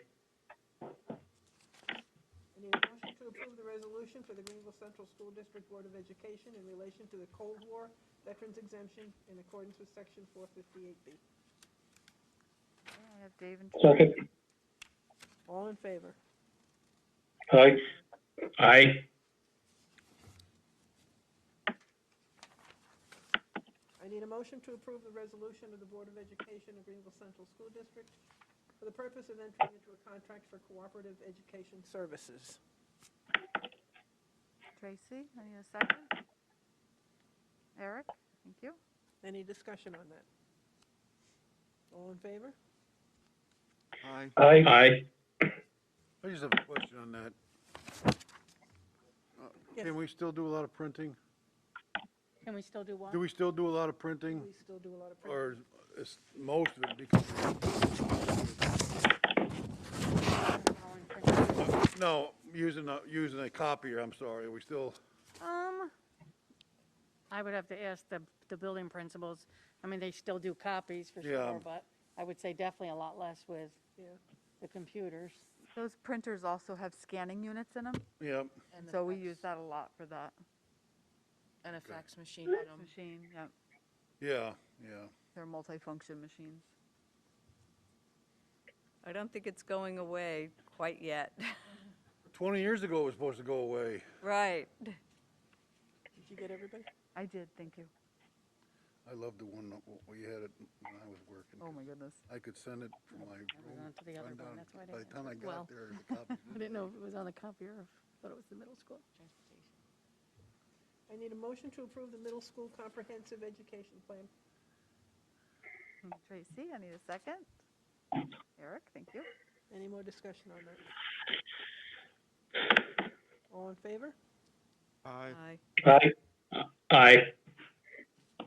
I need a motion to approve the resolution for the Greenville Central School District Board of Education in relation to the Cold War veterans exemption in accordance with section 458B. Okay, I have Dave and Tracy. Second. All in favor? Aye. Aye. I need a motion to approve the resolution of the Board of Education of Greenville Central School District for the purpose of entering into a contract for cooperative education services. Tracy, I need a second. Eric, thank you. Any discussion on that? All in favor? Aye. Aye. I just have a question on that. Yes. Can we still do a lot of printing? Can we still do one? Do we still do a lot of printing? We still do a lot of printing. Or is most of it because, no, using a copier, I'm sorry, are we still, I would have to ask the building principals. I mean, they still do copies for Yeah. sure, but I would say definitely a lot less with Yeah. the computers. Those printers also have scanning units in them, yeah, And the so we fax- use that a lot for that. And a fax machine in 'em. Machine, yeah. yeah. They're multifunction machines. I don't think it's going away quite yet. 20 years ago it was supposed to go away. Right. Did you get everybody? I did, thank you. I loved the one that we had it when I was working. Oh, my goodness. I could send it from my was room. on to the other run one, down- that's why I By the didn't time I answer. Well, got there, the copy. I didn't know if it was on the copier or thought it was the middle school. I need a motion to approve the middle school comprehensive education plan. Tracy, I need a second. Eric, thank you. Any more discussion on that? All in favor? Aye. Aye. Aye.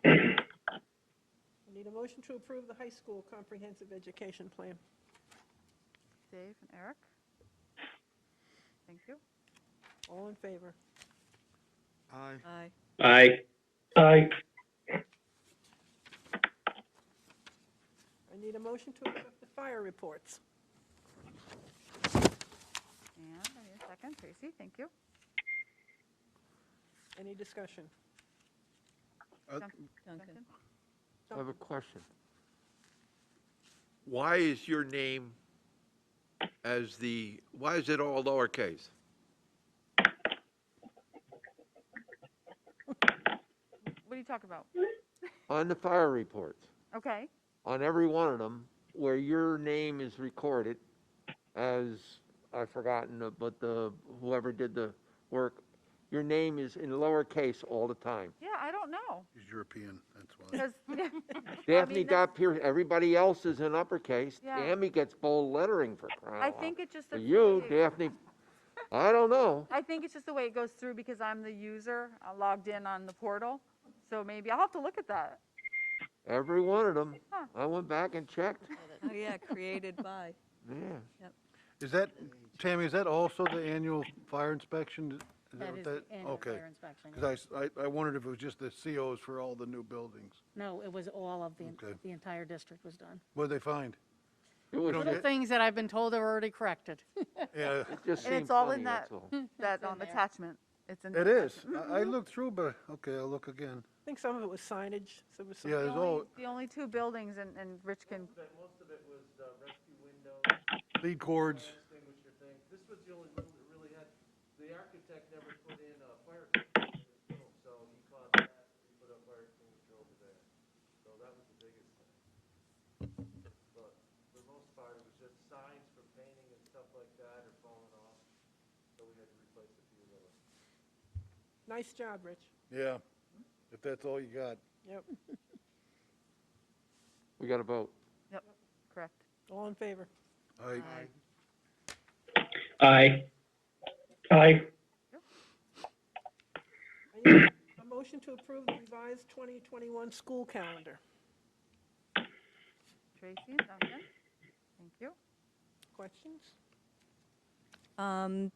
I need a motion to approve the high school comprehensive education plan. Dave and Eric. Thank you. All in favor? Aye. Aye. Aye. I need a motion to accept the fire reports. And I need a second. Tracy, thank you. Any discussion? Duncan? I have a question. Why is your name why is it all lowercase? What are you talking about? On the fire reports, Okay, on every one of them, where your name is recorded as, I've forgotten, but whoever did the work, your name is in lowercase all the time. yeah, I don't know, He's European, that's why. because, Daphne got pierced, everybody else is in uppercase. Yeah. Tammy gets bold lettering for crying I out loud. think it's just. For the you, way- Daphne, I don't know. I think it's just the way it goes through because I'm the user, logged in on the portal, so maybe, I'll have to look at that. Every one of them. Huh. I went back and checked. Oh, yeah, created by. Yeah. Is that, Tammy, is that also the annual fire inspection? That is the annual fire inspection. yeah. Because I wondered if it was just the COs for all the new buildings. No, it was all of Okay. the entire district was done. What'd they find? It was, don't Little get- things that I've been told are already corrected. Yeah, it just And seemed it's all funny, in that, that's all. that in there. attachment. It's in. it the is. attachment. I looked through, but, okay, I'll look again. I think some of it was signage, so it was some. Yeah, The there's only, all the only two buildings, and Rich can, Most of it was rescue windows, lead cords. extinguisher thing. This was the only room that really had, the architect never put in a fire extinguisher in his room, so he caused that, he put a fire extinguisher over there. So that was the biggest thing. But for the most part, it was just signs for painting and stuff like that are falling off, so we had to replace a few of those. Nice job, Rich. Yeah, if that's all you got. Yep. We got a vote. yep, correct. All in favor? I, Aye. Aye. I need a motion to approve the revised 2021 school calendar. Tracy and Duncan, thank you. Questions?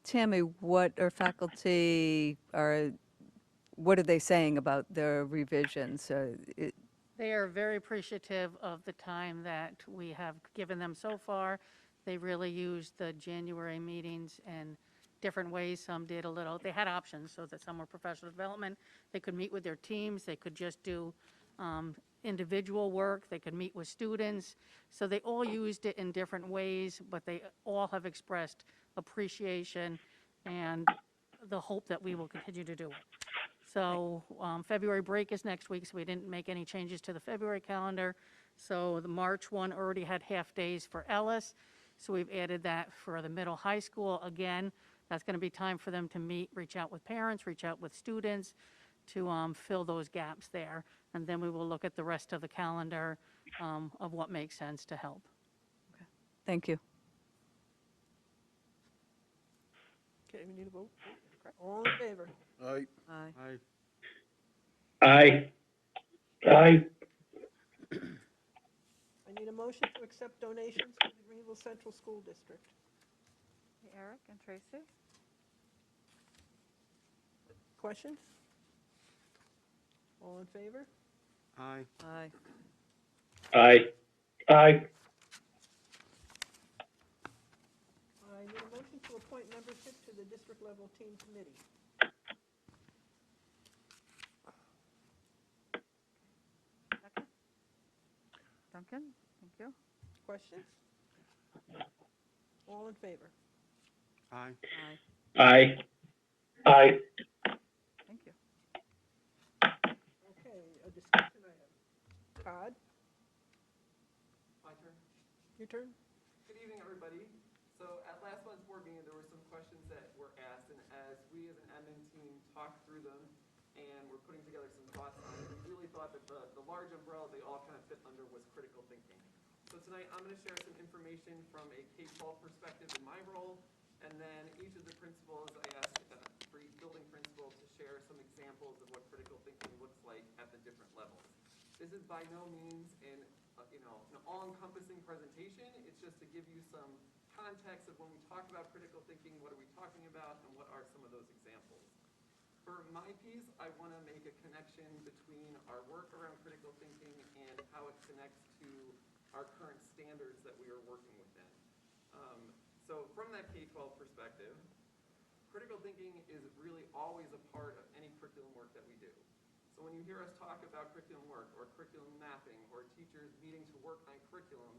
Tammy, what are faculty, what are they saying about the revisions? They are very appreciative of the time that we have given them so far. They really used the January meetings in different ways. Some did a little, they had options so that some were professional development. They could meet with their teams. They could just do individual work. They could meet with students. So they all used it in different ways, but they all have expressed appreciation and the hope that we will continue to do it. So February break is next week, so we didn't make any changes to the February calendar. So the March one already had half-days for Ellis, so we've added that for the middle high school. Again, that's going to be time for them to meet, reach out with parents, reach out with students to fill those gaps there. And then we will look at the rest of the calendar of what makes sense to help. Thank you. Okay, we need a vote. All in favor? I, Aye. Aye. Aye. I need a motion to accept donations from the Greenville Central School District. Eric and Tracy? Questions? All in favor? Aye. Aye. Aye. Aye. I need a motion to appoint membership to the district level team committee. Duncan, thank you. Questions? All in favor? Aye. Aye. Aye. Thank you. Okay, a discussion item. Todd, My turn. your turn? Good evening, everybody. So at last month's board meeting, there were some questions that were asked, and as we as an admin team talked through them and we're putting together some thoughts on it, we really thought that the large umbrella they all kind of fit under was critical thinking. So tonight, I'm going to share some information from a K-12 perspective in my role, and then each of the principals, I asked for each building principal to share some examples of what critical thinking looks like at the different levels. This is by no means an all-encompassing presentation. It's just to give you some context of when we talk about critical thinking, what are we talking about, and what are some of those examples. For my piece, I want to make a connection between our work around critical thinking and how it connects to our current standards that we are working within. So from that K-12 perspective, critical thinking is really always a part of any curriculum work that we do. So when you hear us talk about curriculum work or curriculum mapping or teachers meeting to work on curriculum,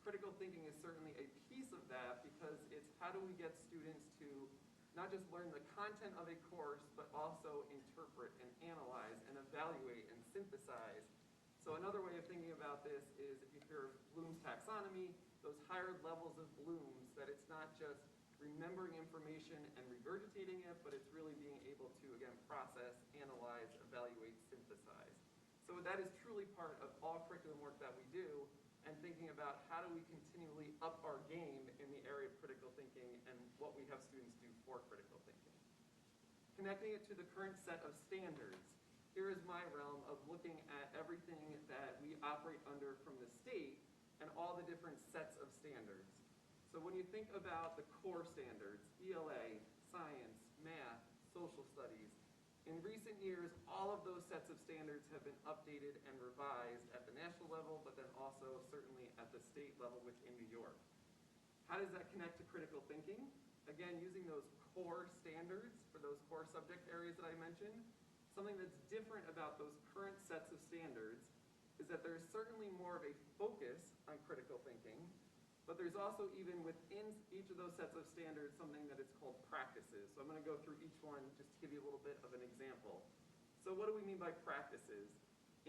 critical thinking is certainly a piece of that because it's how do we get students to not just learn the content of a course, but also interpret and analyze and evaluate and synthesize. So another way of thinking about this is if you hear of Bloom's taxonomy, those higher levels of Bloom's, that it's not just remembering information and regurgitating it, but it's really being able to, again, process, analyze, evaluate, synthesize. So that is truly part of all curriculum work that we do, and thinking about how do we continually up our game in the area of critical thinking and what we have students do for critical thinking. Connecting it to the current set of standards, here is my realm of looking at everything that we operate under from the state and all the different sets of standards. So when you think about the core standards, ELA, science, math, social social studies. In recent years, all of those sets of standards have been updated and revised at the national level, but then also certainly at the state level within New York. How does that connect to critical thinking? Again, using those core standards for those core subject areas that I mentioned, something that's different about those current sets of standards is that there's certainly more of a focus on critical thinking, but there's also even within each of those sets of standards something that is called practices. So I'm going to go through each one just to give you a little bit of an example. So what do we mean by practices?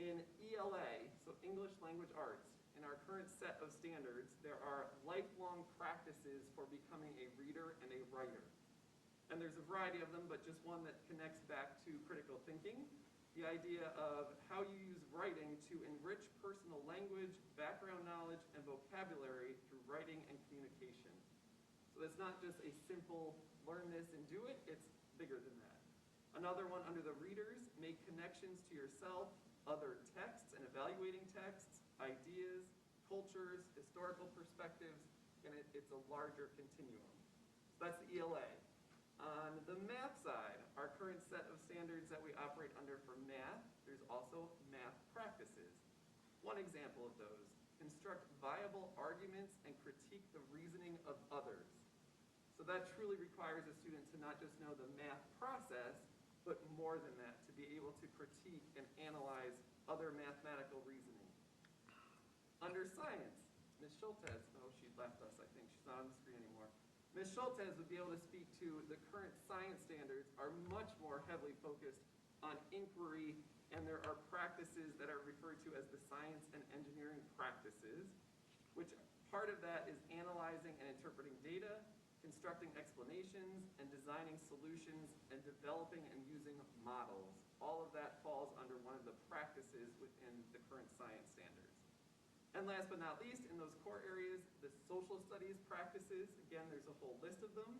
In ELA, so English Language Arts, in our current set of standards, there are lifelong practices for becoming a reader and a writer. And there's a variety of them, but just one that connects back to critical thinking. The idea of how you use writing to enrich personal language, background knowledge, and vocabulary through writing and communication. So it's not just a simple learn this and do it, it's bigger than that. Another one under the readers, make connections to yourself, other texts and evaluating texts, ideas, cultures, historical perspectives, and it's a larger continuum. So that's the ELA. On the math side, our current set of standards that we operate under for math, there's also math practices. One example of those, construct viable arguments and critique the reasoning of others. So that truly requires a student to not just know the math process, but more than that, to be able to critique and analyze other mathematical reasoning. Under science, Ms. Schultes, oh, she left us, I think. She's not on the screen anymore. Ms. Schultes would be able to speak to the current science standards are much more heavily focused on inquiry, and there are practices that are referred to as the science and engineering practices, which part of that is analyzing and interpreting data, constructing explanations, and designing solutions, and developing and using models. All of that falls under one of the practices within the current science standards. And last but not least, in those core areas, the social studies practices, again, there's a whole list of them,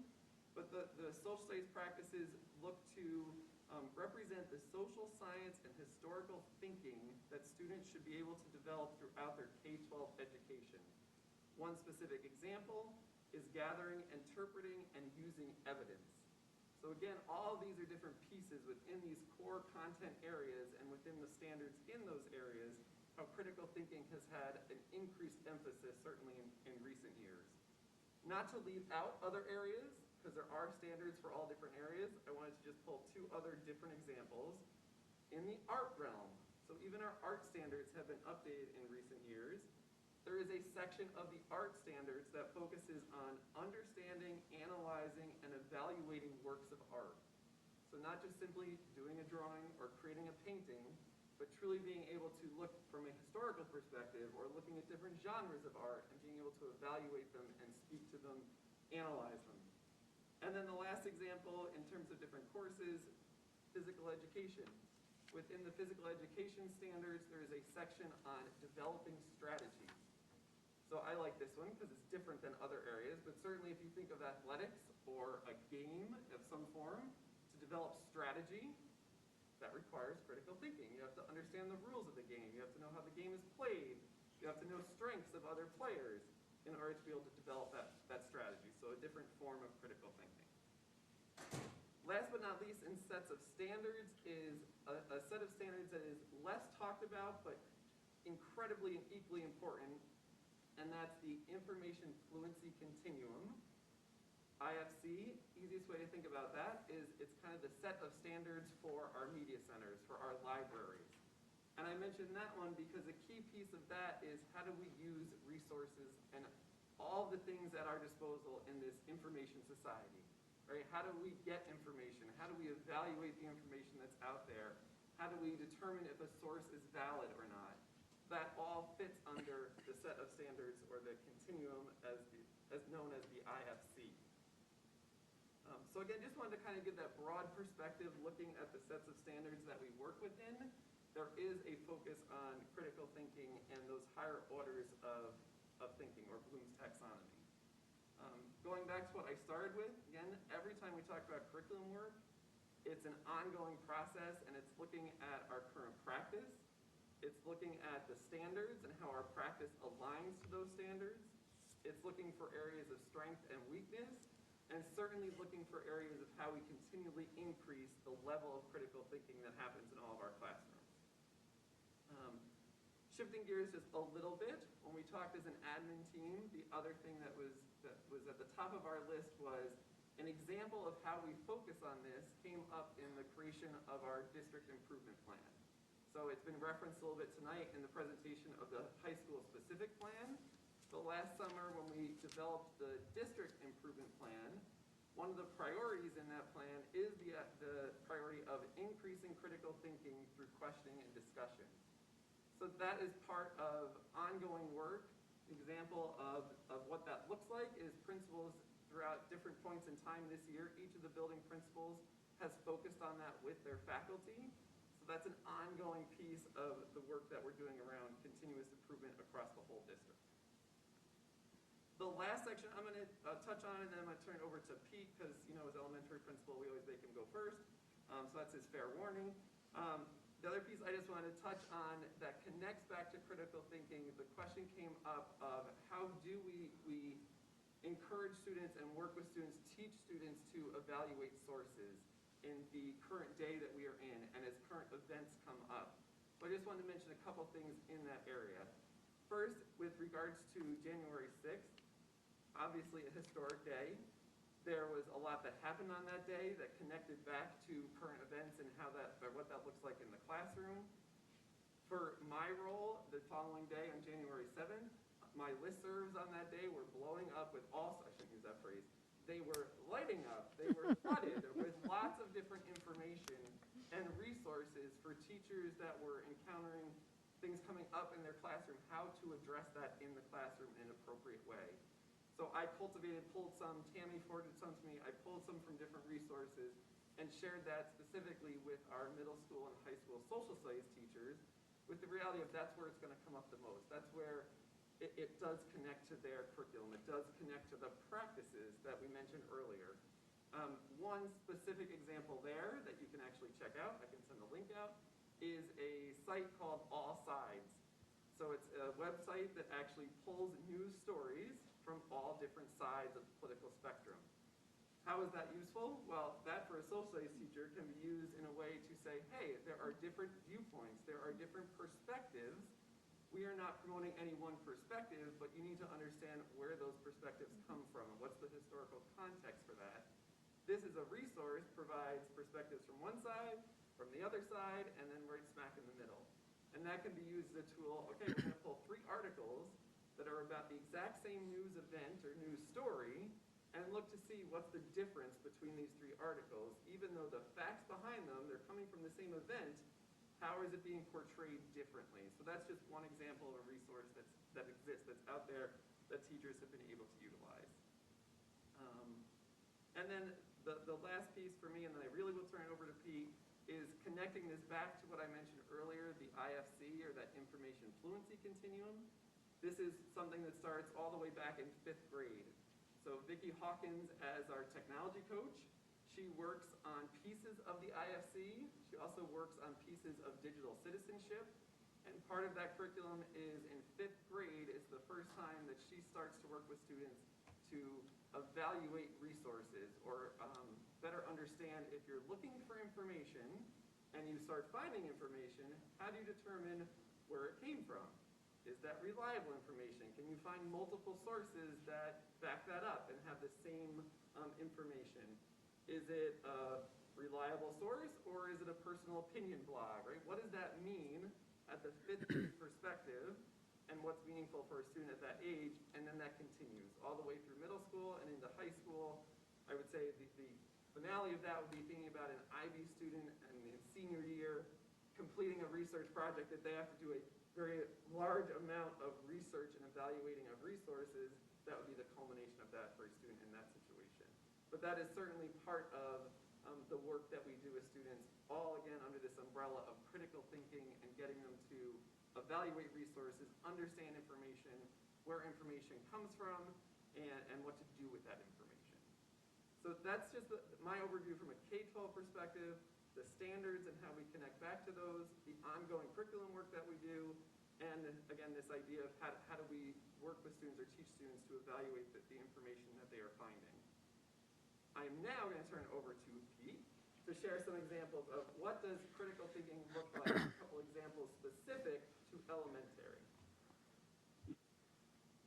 but the social studies practices look to represent the social science and historical thinking that students should be able to develop throughout their K-12 education. One specific example is gathering, interpreting, and using evidence. So again, all of these are different pieces within these core content areas and within the standards in those areas, how critical thinking has had an increased emphasis, certainly in recent years. Not to leave out other areas, because there are standards for all different areas, I wanted to just pull two other different examples. In the art realm, so even our art standards have been updated in recent years, there is a section of the art standards that focuses on understanding, analyzing, and evaluating works of art. So not just simply doing a drawing or creating a painting, but truly being able to look from a historical perspective or looking at different genres of art and being able to evaluate them and speak to them, analyze them. And then the last example in terms of different courses, physical education. Within the physical education standards, there is a section on developing strategies. So I like this one because it's different than other areas, but certainly if you think of athletics or a game of some form, to develop strategy, that requires critical thinking. You have to understand the rules of the game. You have to know how the game is played. You have to know strengths of other players in order to be able to develop that strategy. So a different form of critical thinking. Last but not least, in sets of standards is a set of standards that is less talked about, but incredibly and equally important, and that's the Information Fluency Continuum. IFC, easiest way to think about that is it's kind of the set of standards for our media centers, for our libraries. And I mentioned that one because a key piece of that is how do we use resources and all the things at our disposal in this information society, right? How do we get information? How do we evaluate the information that's out there? How do we determine if a source is valid or not? That all fits under the set of standards or the continuum as known as the IFC. So again, just wanted to kind of give that broad perspective looking at the sets of standards that we work within. There is a focus on critical thinking and those higher orders of thinking, or Bloom's taxonomy. Going back to what I started with, again, every time we talk about curriculum work, it's an ongoing process, and it's looking at our current practice. It's looking at the standards and how our practice aligns to those standards. It's looking for areas of strength and weakness. and certainly looking for areas of how we continually increase the level of critical thinking that happens in all of our classrooms. Shifting gears just a little bit, when we talked as an admin team, the other thing that was at the top of our list was an example of how we focus on this came up in the creation of our district improvement plan. So it's been referenced a little bit tonight in the presentation of the high school specific plan. But last summer when we developed the district improvement plan, one of the priorities in that plan is the priority of increasing critical thinking through questioning and discussion. So that is part of ongoing work. Example of what that looks like is principals throughout different points in time this year. Each of the building principals has focused on that with their faculty. So that's an ongoing piece of the work that we're doing around continuous improvement across the whole district. The last section I'm going to touch on, and then I'm going to turn it over to Pete, because as elementary principal, we always make him go first. So that's his fair warning. The other piece I just wanted to touch on that connects back to critical thinking, the question came up of how do we encourage students and work with students, teach students to evaluate sources in the current day that we are in and as current events come up. So I just wanted to mention a couple things in that area. First, with regards to January 6th, obviously a historic day. There was a lot that happened on that day that connected back to current events and what that looks like in the classroom. For my role, the following day on January 7th, my listservs on that day were blowing up with I shouldn't use that phrase. They were lighting up. They were flooded with lots of different information and resources for teachers that were encountering things coming up in their classroom, how to address that in the classroom in an appropriate way. So I pulled some, Tammy forwarded some to me, I pulled some from different resources and shared that specifically with our middle school and high school social studies teachers, with the reality of that's where it's going to come up the most. That's where it does connect to their curriculum. It does connect to the practices that we mentioned earlier. One specific example there that you can actually check out, I can send a link out, is a site called All Sides. So it's a website that actually pulls news stories from all different sides of the political spectrum. How is that useful? Well, that for a social studies teacher can be used in a way to say, hey, there are different viewpoints, there are different perspectives. We are not promoting any one perspective, but you need to understand where those perspectives come from and what's the historical context for that. This is a resource, provides perspectives from one side, from the other side, and then right smack in the middle. And that can be used as a tool. Okay, we're going to pull 3 articles that are about the exact same news event or news story and look to see what's the difference between these 3 articles. Even though the facts behind them, they're coming from the same event, how is it being portrayed differently? So that's just one example of a resource that exists, that's out there, that teachers have been able to utilize. And then the last piece for me, and then I really will turn it over to Pete, is connecting this back to what I mentioned earlier, the IFC, or that information fluency continuum. This is something that starts all the way back in 5th grade. So Vicki Hawkins, as our technology coach, she works on pieces of the IFC. She also works on pieces of digital citizenship. And part of that curriculum is in 5th grade is the first time that she starts to work with students to evaluate resources or better understand if you're looking for information and you start finding information, how do you determine where it came from? Is that reliable information? Can you find multiple sources that back that up and have the same information? Is it a reliable source or is it a personal opinion blog, right? What does that mean at the 5th grade perspective and what's meaningful for a student at that age? And then that continues all the way through middle school and into high school. I would say the finale of that would be thinking about an IB student and in senior year completing a research project that they have to do a very large amount of research and evaluating of resources. That would be the culmination of that for a student in that situation. But that is certainly part of the work that we do with students, all again under this umbrella of critical thinking and getting them to evaluate resources, understand information, where information comes from, and what to do with that information. So that's just my overview from a K-12 perspective, the standards and how we connect back to those, the ongoing curriculum work that we do, and again, this idea of how do we work with students or teach students to evaluate the information that they are finding. I'm now going to turn it over to Pete to share some examples of what does critical thinking look like, a couple examples specific to elementary.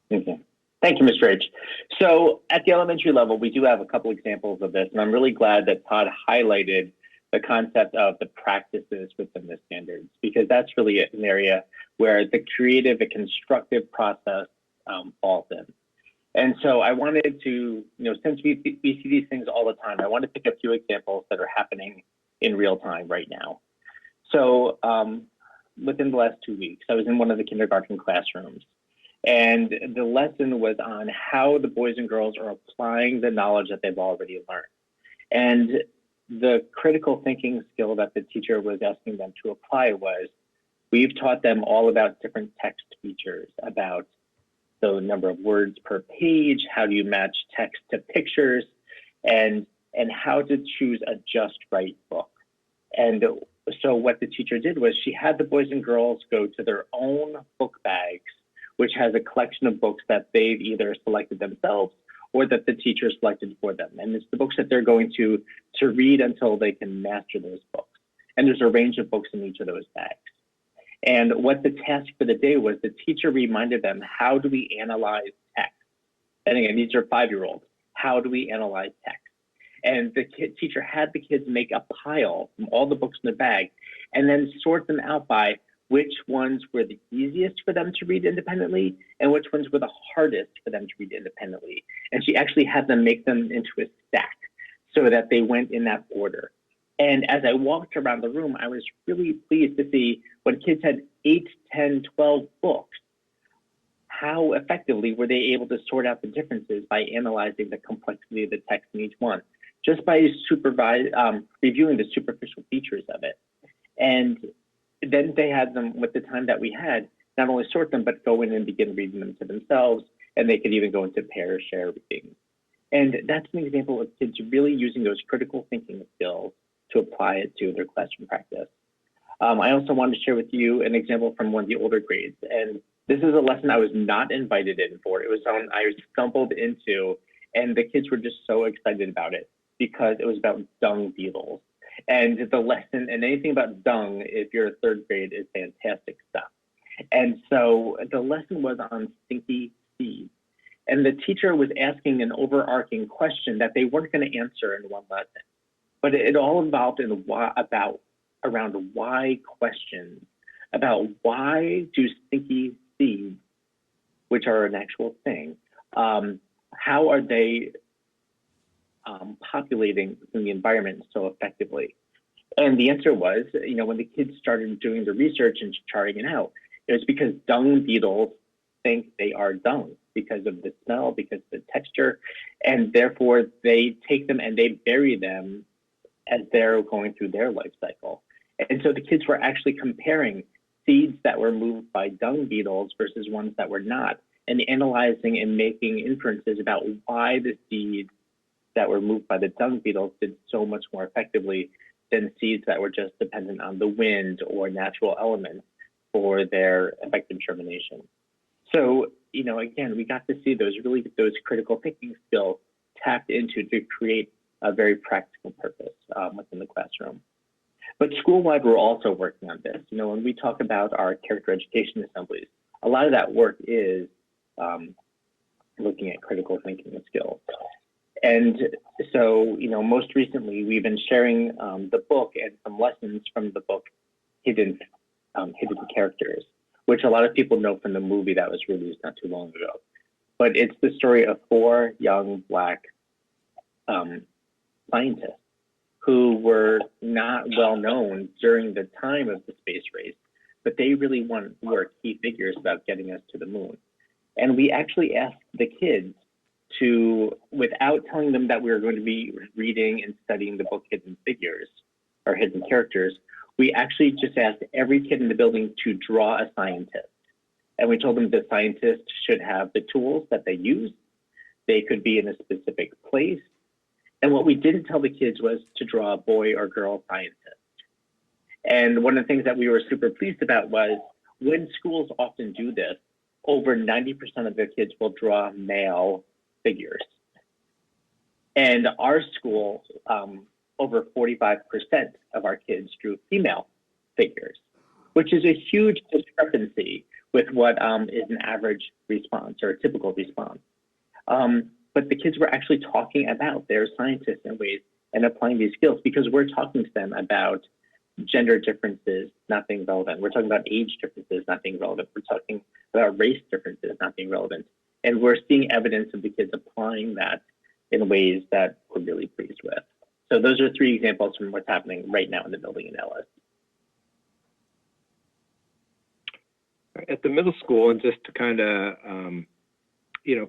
Okay. Thank you, Mr. H. So at the elementary level, we do have a couple examples of this, and I'm really glad that Todd highlighted the concept of the practices within the standards, because that's really an area where the creative and constructive process falls in. And so I wanted to, since we see these things all the time, I want to pick a few examples that are happening in real time right now. So within the last 2 weeks, I was in one of the kindergarten classrooms, and the lesson was on how the boys and girls are applying the knowledge that they've already learned. And the critical thinking skill that the teacher was asking them to apply was, we've taught them all about different text features, about the number of words per page, how do you match text to pictures, and how to choose a just right book. And so what the teacher did was she had the boys and girls go to their own book bags, which has a collection of books that they've either selected themselves or that the teacher selected for them. And it's the books that they're going to read until they can master those books. And there's a range of books in each of those bags. And what the task for the day was, the teacher reminded them, how do we analyze text? And again, these are 5-year-olds. How do we analyze text? And the teacher had the kids make a pile from all the books in the bag and then sort them out by which ones were the easiest for them to read independently and which ones were the hardest for them to read independently. And she actually had them make them into a stack so that they went in that order. And as I walked around the room, I was really pleased to see when kids had 8, 10, 12 books, how effectively were they able to sort out the differences by analyzing the complexity of the text in each one, just by reviewing the superficial features of it. And then they had them, with the time that we had, not only sort them, but go in and begin reading them to themselves, and they could even go into pair share readings. And that's an example of kids really using those critical thinking skills to apply it to their classroom practice. I also wanted to share with you an example from one of the older grades. And this is a lesson I was not invited in for. It was one I stumbled into, and the kids were just so excited about it because it was about dung beetles. And the lesson, and anything about dung, if you're a 3rd grade, is fantastic stuff. And so the lesson was on stinky seeds. And the teacher was asking an overarching question that they weren't going to answer in one lesson. But it all involved in around why questions, about why do stinky seeds, which are an actual thing, how are they populating in the environment so effectively? And the answer was, when the kids started doing the research and charting it out, it was because dung beetles think they are dung because of the smell, because of the texture, and therefore they take them and they bury them as they're going through their life cycle. And so the kids were actually comparing seeds that were moved by dung beetles versus ones that were not, and analyzing and making inferences about why the seeds that were moved by the dung beetles did so much more effectively than seeds that were just dependent on the wind or natural elements for their effective germination. So, again, we got to see those critical thinking skills tapped into to create a very practical purpose within the classroom. But school-wide, we're also working on this. When we talk about our character education assemblies, a lot of that work is looking at critical thinking skills. And so, most recently, we've been sharing the book and some lessons from the book, Hidden Characters, which a lot of people know from the movie that was released not too long ago. But it's the story of 4 young Black scientists who were not well known during the time of the space race, but they really were key figures about getting us to the moon. And we actually asked the kids to, without telling them that we were going to be reading and studying the book Hidden Characters, we actually just asked every kid in the building to draw a scientist. And we told them the scientist should have the tools that they use. They could be in a specific place. And what we didn't tell the kids was to draw a boy or girl scientist. And one of the things that we were super pleased about was when schools often do this, over 90% of their kids will draw male figures. And our school, over 45% of our kids drew female figures, which is a huge discrepancy with what is an average response or a typical response. But the kids were actually talking about their scientists in ways and applying these skills because we're talking to them about gender differences not being relevant. We're talking about age differences not being relevant. We're talking about race differences not being relevant. And we're seeing evidence of the kids applying that in ways that we're really pleased with. So those are 3 examples from what's happening right now in the building in Ellis. At the middle school, and just to kind of,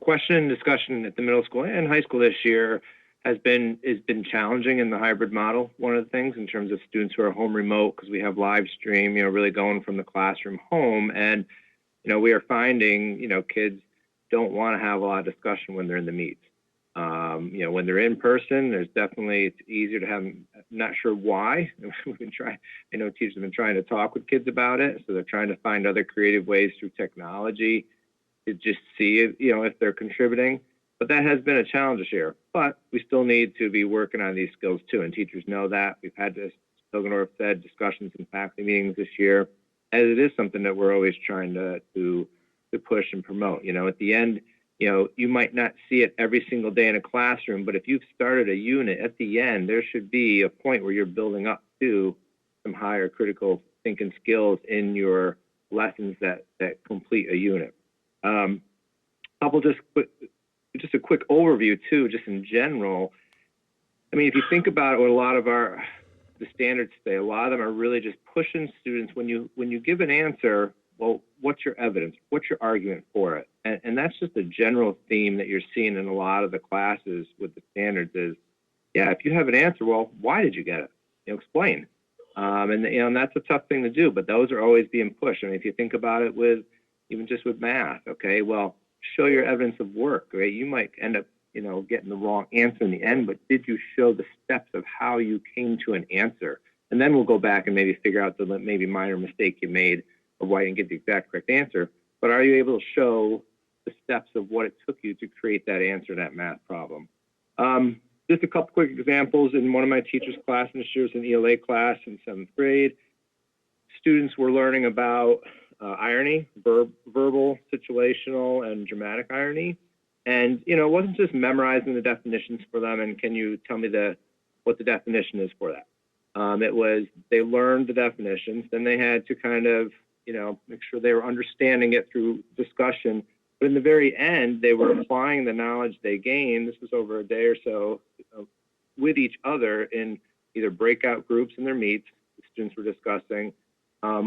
question and discussion at the middle school and high school this year has been challenging in the hybrid model. One of the things in terms of students who are home remote, because we have live stream, really going from the classroom home. And, we are finding, kids don't want to have a lot of discussion when they're in the meets. When they're in person, it's easier to have, I'm not sure why. We've been trying, I know teachers have been trying to talk with kids about it. So they're trying to find other creative ways through technology to just see, if they're contributing. But that has been a challenge this year. But we still need to be working on these skills too. And teachers know that. We've had this, Hilgendorf said, discussions in faculty meetings this year, as it is something that we're always trying to push and promote. At the end, you might not see it every single day in a classroom, but if you've started a unit, at the end, there should be a point where you're building up to some higher critical thinking skills in your lessons that complete a unit. Just a quick overview too, just in general. I mean, if you think about what a lot of the standards say, a lot of them are really just pushing students when you give an answer, well, what's your evidence? What's your argument for it? And that's just a general theme that you're seeing in a lot of the classes with the standards is, yeah, if you have an answer, well, why did you get it? Explain. And that's a tough thing to do, but those are always being pushed. I mean, if you think about it even just with math, okay, well, show your evidence of work, right? You might end up, getting the wrong answer in the end, but did you show the steps of how you came to an answer? And then we'll go back and maybe figure out the maybe minor mistake you made of why you didn't get the exact correct answer. But are you able to show the steps of what it took you to create that answer, that math problem? Just a couple quick examples. In one of my teacher's classes this year, was an ELA class in 7th grade. Students were learning about irony, verbal, situational, and dramatic irony. And, it wasn't just memorizing the definitions for them, and can you tell me what the definition is for that? It was, they learned the definitions, then they had to kind of, make sure they were understanding it through discussion. But in the very end, they were applying the knowledge they gained. This was over a day or so with each other in either breakout groups in their meets. The students were discussing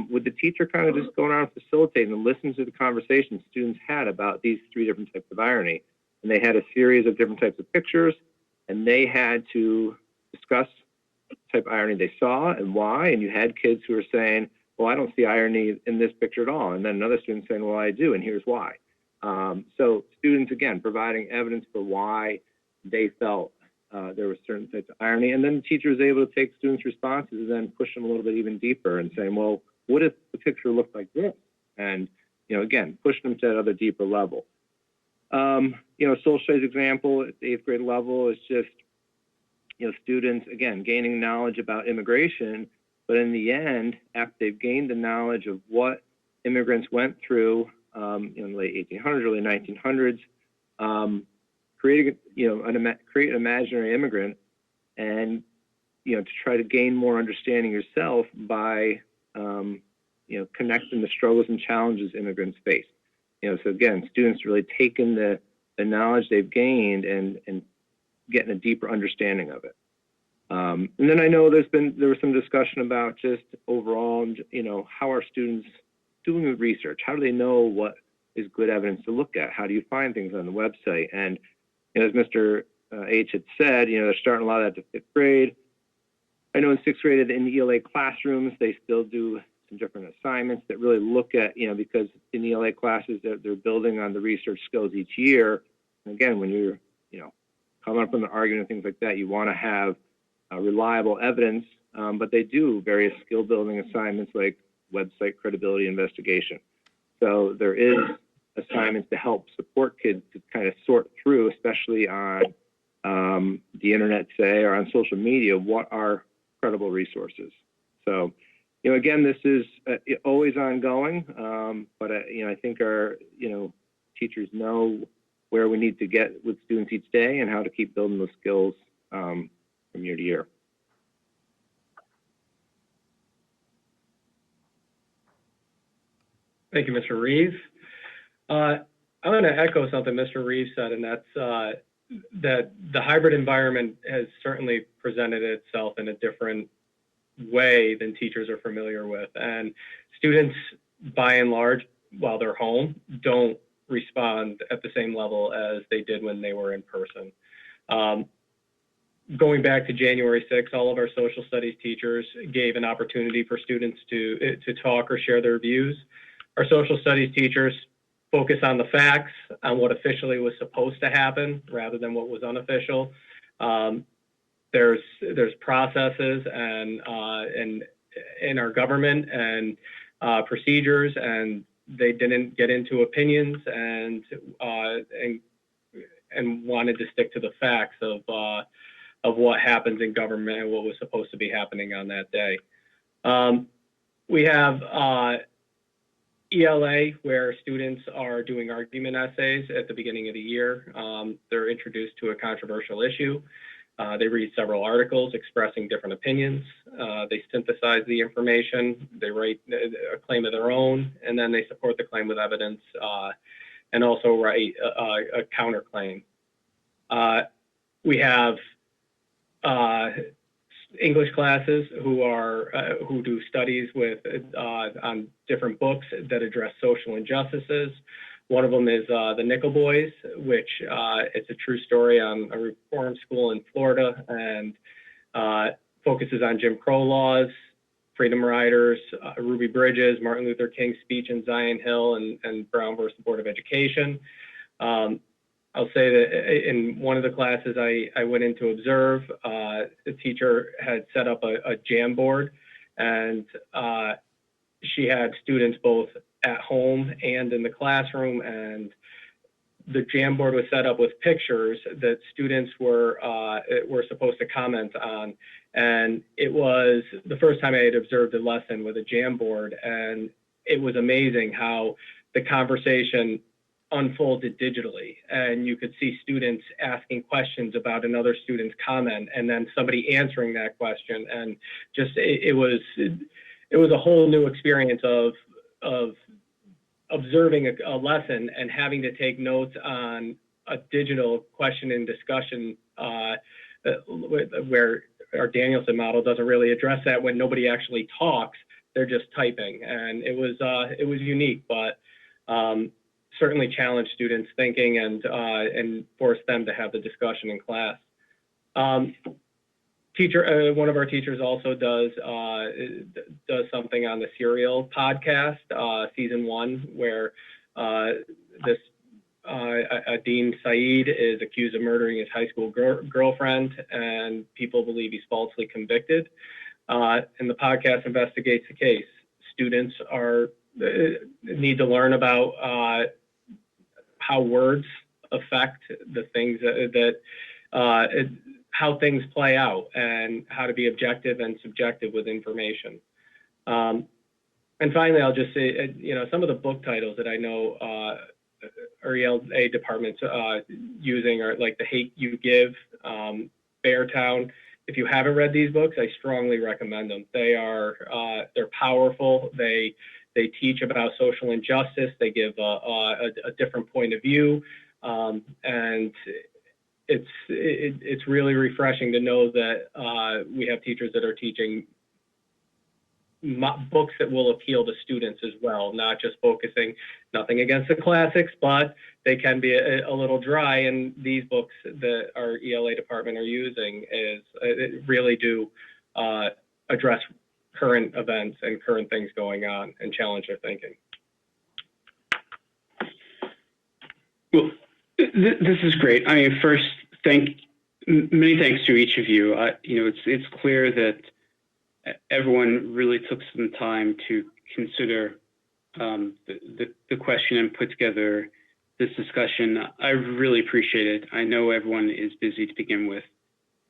with the teacher kind of just going around facilitating and listening to the conversations students had about these 3 different types of irony. And they had a series of different types of pictures, and they had to discuss the type of irony they saw and why. And you had kids who were saying, well, I don't see irony in this picture at all. And then another student saying, well, I do, and here's why. So students, again, providing evidence for why they felt there was certain types of irony. And then the teacher was able to take students' responses and then push them a little bit even deeper and saying, well, what if the picture looked like this? And, again, push them to that other deeper level. Social studies example at the 8th grade level is just, students, again, gaining knowledge about immigration. But in the end, after they've gained the knowledge of what immigrants went through in the late 1800s, early 1900s, create an imaginary immigrant and, to try to gain more understanding yourself by, connecting the struggles and challenges immigrants face. So again, students really taking the knowledge they've gained and getting a deeper understanding of it. And then I know there was some discussion about just overall, how are students doing with research? How do they know what is good evidence to look at? How do you find things on the website? And as Mr. H had said, they're starting a lot of that to 5th grade. I know in 6th grade in the ELA classrooms, they still do some different assignments that really look at, because in the ELA classes, they're building on the research skills each year. And again, when you're, coming up with an argument and things like that, you want to have reliable evidence, but they do various skill building assignments like website credibility investigation. So there is assignments to help support kids to kind of sort through, especially on the internet say or on social media, what are credible resources? So, again, this is always ongoing, but I think our teachers know where we need to get with students each day and how to keep building those skills from year to year. Thank you, Mr. Reeve. I'm going to echo something Mr. Reeve said, and that's that the hybrid environment has certainly presented itself in a different way than teachers are familiar with. And students, by and large, while they're home, don't respond at the same level as they did when they were in person. Going back to January 6th, all of our social studies teachers gave an opportunity for students to talk or share their views. Our social studies teachers focus on the facts, on what officially was supposed to happen rather than what was unofficial. There's processes and in our government and procedures, and they didn't get into opinions and wanted to stick to the facts of what happens in government and what was supposed to be happening on that day. We have ELA, where students are doing argument essays at the beginning of the year. They're introduced to a controversial issue. They read several articles expressing different opinions. They synthesize the information. They write a claim of their own, and then they support the claim with evidence and also write a counterclaim. We have English classes who do studies with on different books that address social injustices. One of them is the Nickel Boys, which it's a true story on a reform school in Florida and focuses on Jim Crow laws, Freedom Riders, Ruby Bridges, Martin Luther King's speech in Zion Hill, and Brown versus Board of Education. I'll say that in one of the classes I went in to observe, the teacher had set up a Jamboard, and she had students both at home and in the classroom, and the Jamboard was set up with pictures that students were supposed to comment on. And it was the first time I had observed a lesson with a Jamboard, and it was amazing how the conversation unfolded digitally, and you could see students asking questions about another student's comment and then somebody answering that question, and just it was a whole new experience of observing a lesson and having to take notes on a digital question and discussion where our Danielson model doesn't really address that. When nobody actually talks, they're just typing, and it was unique, but certainly challenge students' thinking and force them to have the discussion in class. One of our teachers also does something on the Serial podcast, season 1, where Adine Saeed is accused of murdering his high school girlfriend, and people believe he's falsely convicted. And the podcast investigates the case. Students need to learn about how words affect the things how things play out, and how to be objective and subjective with information. And finally, I'll just say, some of the book titles that I know our ELA departments using are like The Hate You Give, Beartown. If you haven't read these books, I strongly recommend them. They're powerful. They teach about social injustice. They give a different point of view, and it's really refreshing to know that we have teachers that are teaching books that will appeal to students as well, not just focusing, nothing against the classics, but they can be a little dry. And these books that our ELA department are using really do address current events and current things going on and challenge their thinking. Well, this is great. I mean, first, many thanks to each of you. It's clear that everyone really took some time to consider the question and put together this discussion. I really appreciate it. I know everyone is busy to begin with,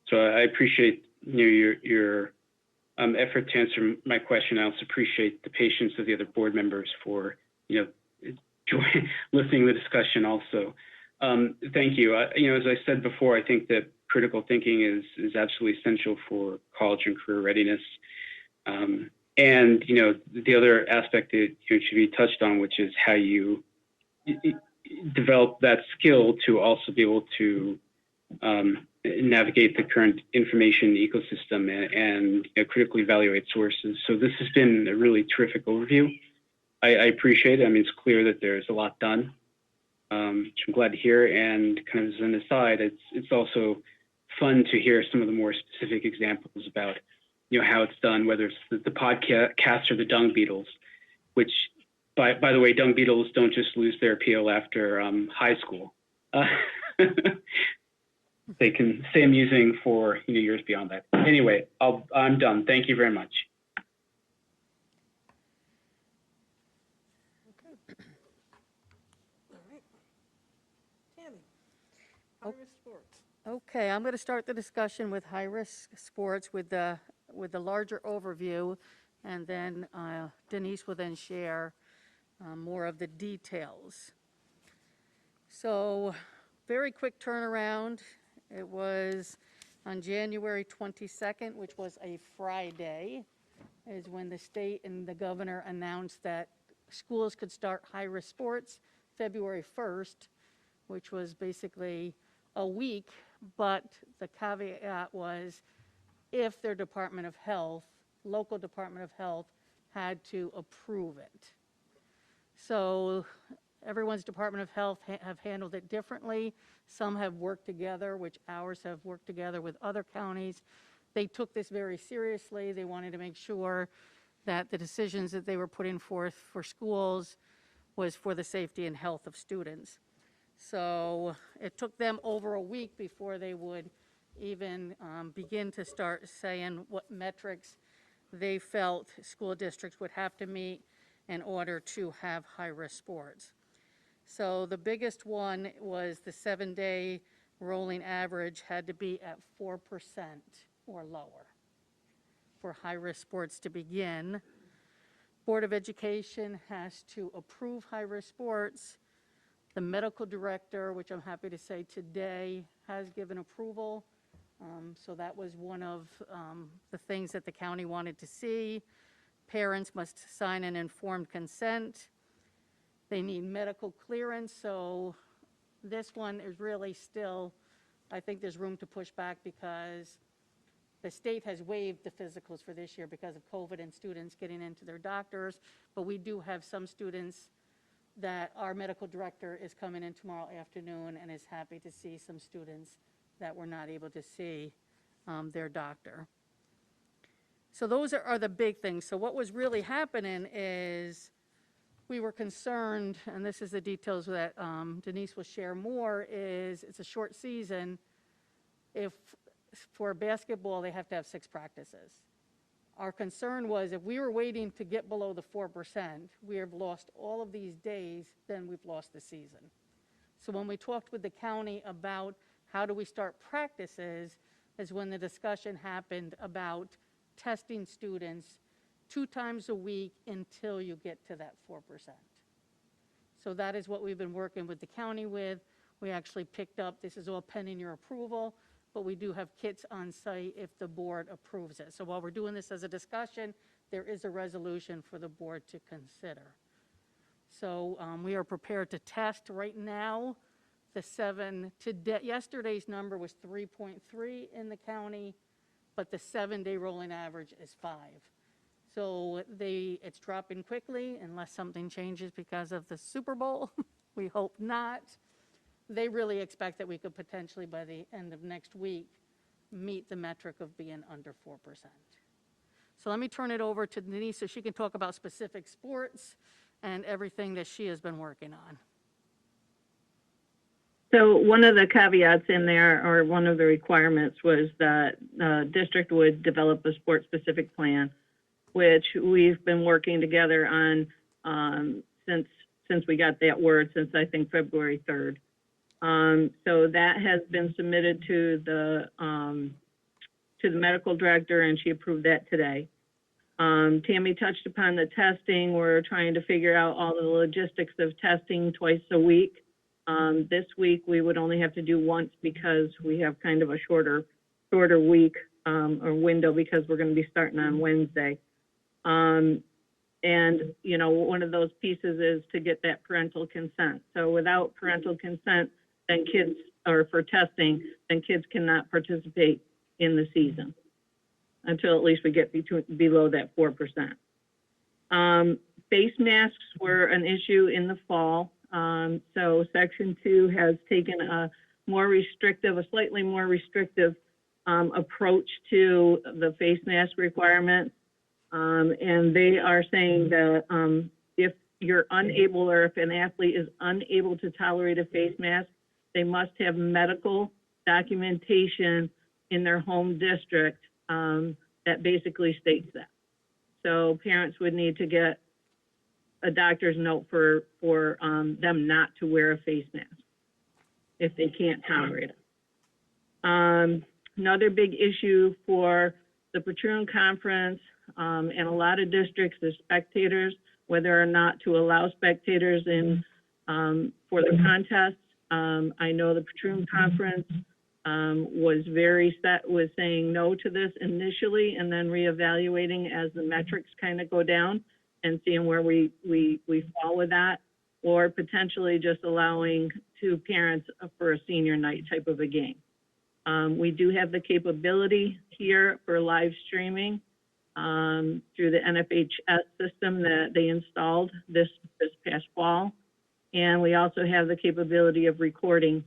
so I appreciate your effort to answer my question. I also appreciate the patience of the other board members for listening to the discussion also. Thank you. As I said before, I think that critical thinking is absolutely essential for college and career readiness. And the other aspect that should be touched on, which is how you develop that skill to also be able to navigate the current information ecosystem and critically evaluate sources. So this has been a really terrific overview. I appreciate it. I mean, it's clear that there's a lot done, which I'm glad to hear. And kind of as an aside, it's also fun to hear some of the more specific examples about how it's done, whether it's the podcast or the dung beetles, which, by the way, dung beetles don't just lose their appeal after high school. They can stay amusing for years beyond that. Anyway, I'm done. Thank you very much. Okay. All right. Tammy, high-risk sports. Okay, I'm going to start the discussion with high-risk sports with the larger overview, and then Denise will then share more of the details. So, very quick turnaround. It was on January 22nd, which was a Friday, is when the state and the governor announced that schools could start high-risk sports February 1st, which was basically a week, but the caveat was if their Department of Health, local Department of Health, had to approve it. So everyone's Department of Health have handled it differently. Some have worked together, which ours have worked together with other counties. They took this very seriously. They wanted to make sure that the decisions that they were putting forth for schools was for the safety and health of students. So it took them over a week before they would even begin to start saying what metrics they felt school districts would have to meet in order to have high-risk sports. So the biggest one was the 7-day rolling average had to be at 4% or lower for high-risk sports to begin. Board of Education has to approve high-risk sports. The medical director, which I'm happy to say today, has given approval. So that was one of the things that the county wanted to see. Parents must sign an informed consent. They need medical clearance, so this one is really still, I think there's room to push back because the state has waived the physicals for this year because of COVID and students getting into their doctors, but we do have some students that our medical director is coming in tomorrow afternoon and is happy to see some students that were not able to see their doctor. So those are the big things. So what was really happening is we were concerned, and this is the details that Denise will share more, is it's a short season. If for basketball, they have to have 6 practices. Our concern was if we were waiting to get below the 4%, we have lost all of these days, then we've lost the season. So when we talked with the county about how do we start practices is when the discussion happened about testing students 2 times a week until you get to that 4%. So that is what we've been working with the county with. We actually picked up, this is all pending your approval, but we do have kits on site if the board approves it. So while we're doing this as a discussion, there is a resolution for the board to consider. So we are prepared to test right now. Yesterday's number was 3.3 in the county, but the 7-day rolling average is 5. So it's dropping quickly unless something changes because of the Super Bowl. We hope not. They really expect that we could potentially, by the end of next week, meet the metric of being under 4%. So let me turn it over to Denise so she can talk about specific sports and everything that she has been working on. So one of the caveats in there, or one of the requirements, was that the district would develop a sport-specific plan, which we've been working together on since since we got that word, since I think February 3rd. So that has been submitted to the medical director, and she approved that today. Tammy touched upon the testing. We're trying to figure out all the logistics of testing twice a week. This week we would only have to do once because we have kind of a shorter week or window because we're going to be starting on Wednesday. And, you know, one of those pieces is to get that parental consent. So without parental consent, then kids, or for testing, then kids cannot participate in the season until at least we get below that 4%. Face masks were an issue in the fall. So Section 2 has taken a slightly more restrictive approach to the face mask requirement. And they are saying that if you're unable, or if an athlete is unable to tolerate a face mask, they must have medical documentation in their home district that basically states that. So parents would need to get a doctor's note for them not to wear a face mask if they can't tolerate it. Another big issue for the Patroon Conference and a lot of districts is spectators, whether or not to allow spectators in for the contest. I know the Patroon Conference was very set with saying no to this initially and then reevaluating as the metrics kind of go down and seeing where we fall with that, or potentially just allowing two parents for a senior night type of a game. We do have the capability here for live streaming through the NFHS system that they installed this past fall. And we also have the capability of recording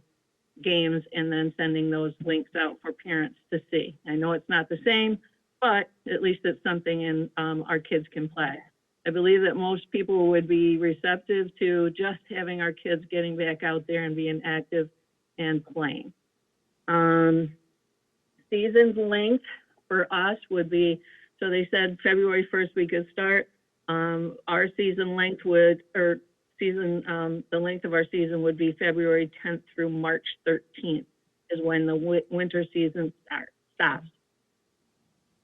games and then sending those links out for parents to see. I know it's not the same, but at least it's something our kids can play. I believe that most people would be receptive to just having our kids getting back out there and being active and playing. Season's length for us would be, so they said February 1st we could start. Our season length would, the length of our season would be February 10th through March 13th is when the winter season stops.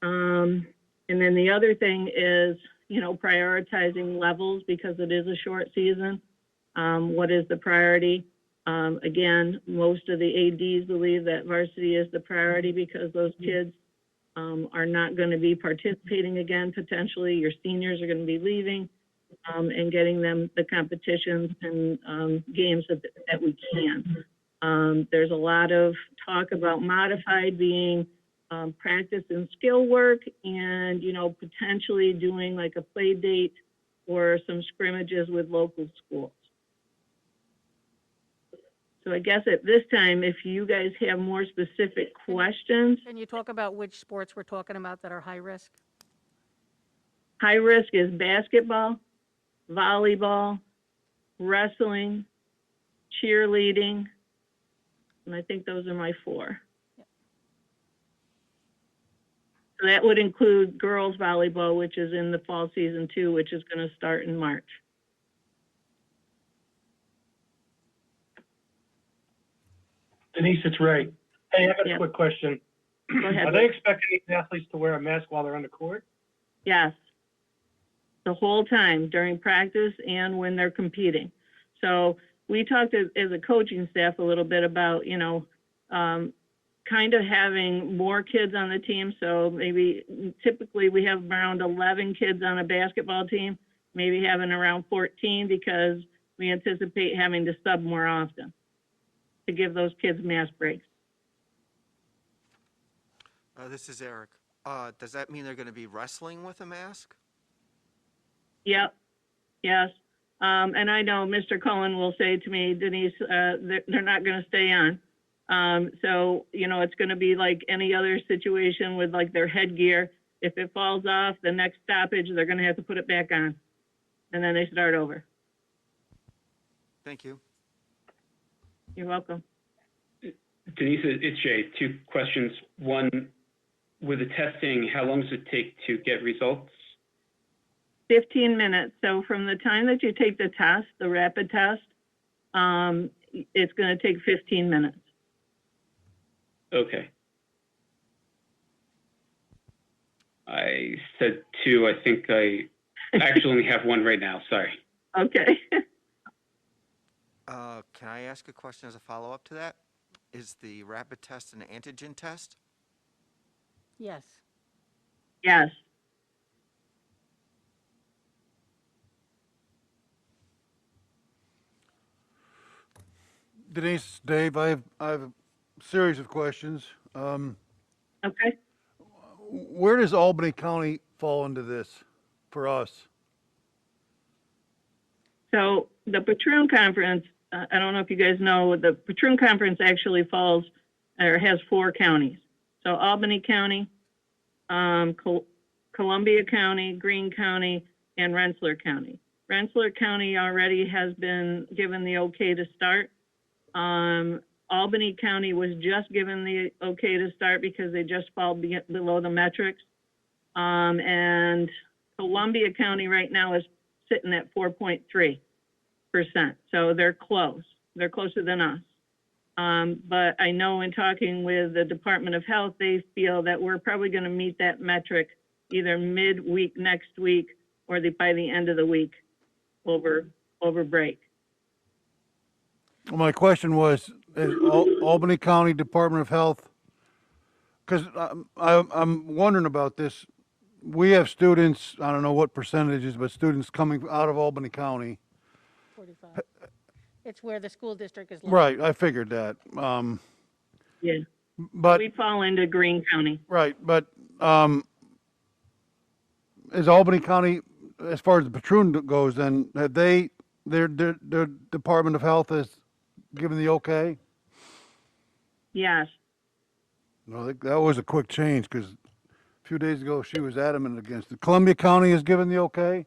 And then the other thing is, you know, prioritizing levels because it is a short season. What is the priority? Again, most of the ADs believe that varsity is the priority because those kids are not going to be participating again, potentially. Your seniors are going to be leaving and getting them the competitions and games that we can. There's a lot of talk about modified being practice and skill work and, you know, potentially doing like a play date or some scrimmages with local schools. So I guess at this time, if you guys have more specific questions. Can you talk about which sports we're talking about that are high risk? High risk is basketball, volleyball, wrestling, cheerleading, and I think those are my four. Yep. So that would include girls volleyball, which is in the fall season too, which is going to start in March. Denise, it's Ray. Hey, I got a quick question. Go ahead. Are they expecting these athletes to wear a mask while they're on the court? Yes. The whole time during practice and when they're competing. So we talked as a coaching staff a little bit about, you know, kind of having more kids on the team. So maybe typically we have around 11 kids on a basketball team, maybe having around 14 because we anticipate having to sub more often to give those kids mask breaks. This is Eric. Does that mean they're going to be wrestling with a mask? Yep. Yes. And I know Mr. Cullen will say to me, Denise, they're not going to stay on. So, you know, it's going to be like any other situation with like their headgear. If it falls off, the next stoppage, they're going to have to put it back on. And then they start over. Thank you. You're welcome. Denise, it's Jay. Two questions. One, with the testing, how long does it take to get results? 15 minutes. So from the time that you take the test, the rapid test, it's going to take 15 minutes. Okay. I said 2. I think I actually only have 1 right now. Sorry. Okay. Can I ask a question as a follow-up to that? Is the rapid test an antigen test? Yes. Yes. Denise, Dave, I have a series of questions. Okay. Where does Albany County fall into this for us? So the Patroon Conference, I don't know if you guys know, the Patroon Conference actually falls or has 4 counties. So Albany County, Columbia County, Greene County, and Rensselaer County. Rensselaer County already has been given the okay to start. Albany County was just given the okay to start because they just fall below the metrics. And Columbia County right now is sitting at 4.3%. So they're close. They're closer than us. But I know in talking with the Department of Health, they feel that we're probably going to meet that metric either midweek next week or by the end of the week over break. Well, my question was, is Albany County Department of Health, because I'm wondering about this. We have students, I don't know what percentages, but students coming out of Albany County. 45. It's where the school district is located. Right, I figured that. Yeah. But we fall into Greene County. Right, but is Albany County, as far as the Patroon goes, then have their Department of Health has given the okay? Yes. No, that was a quick change because a few days ago she was adamant against it. Columbia County has given the okay?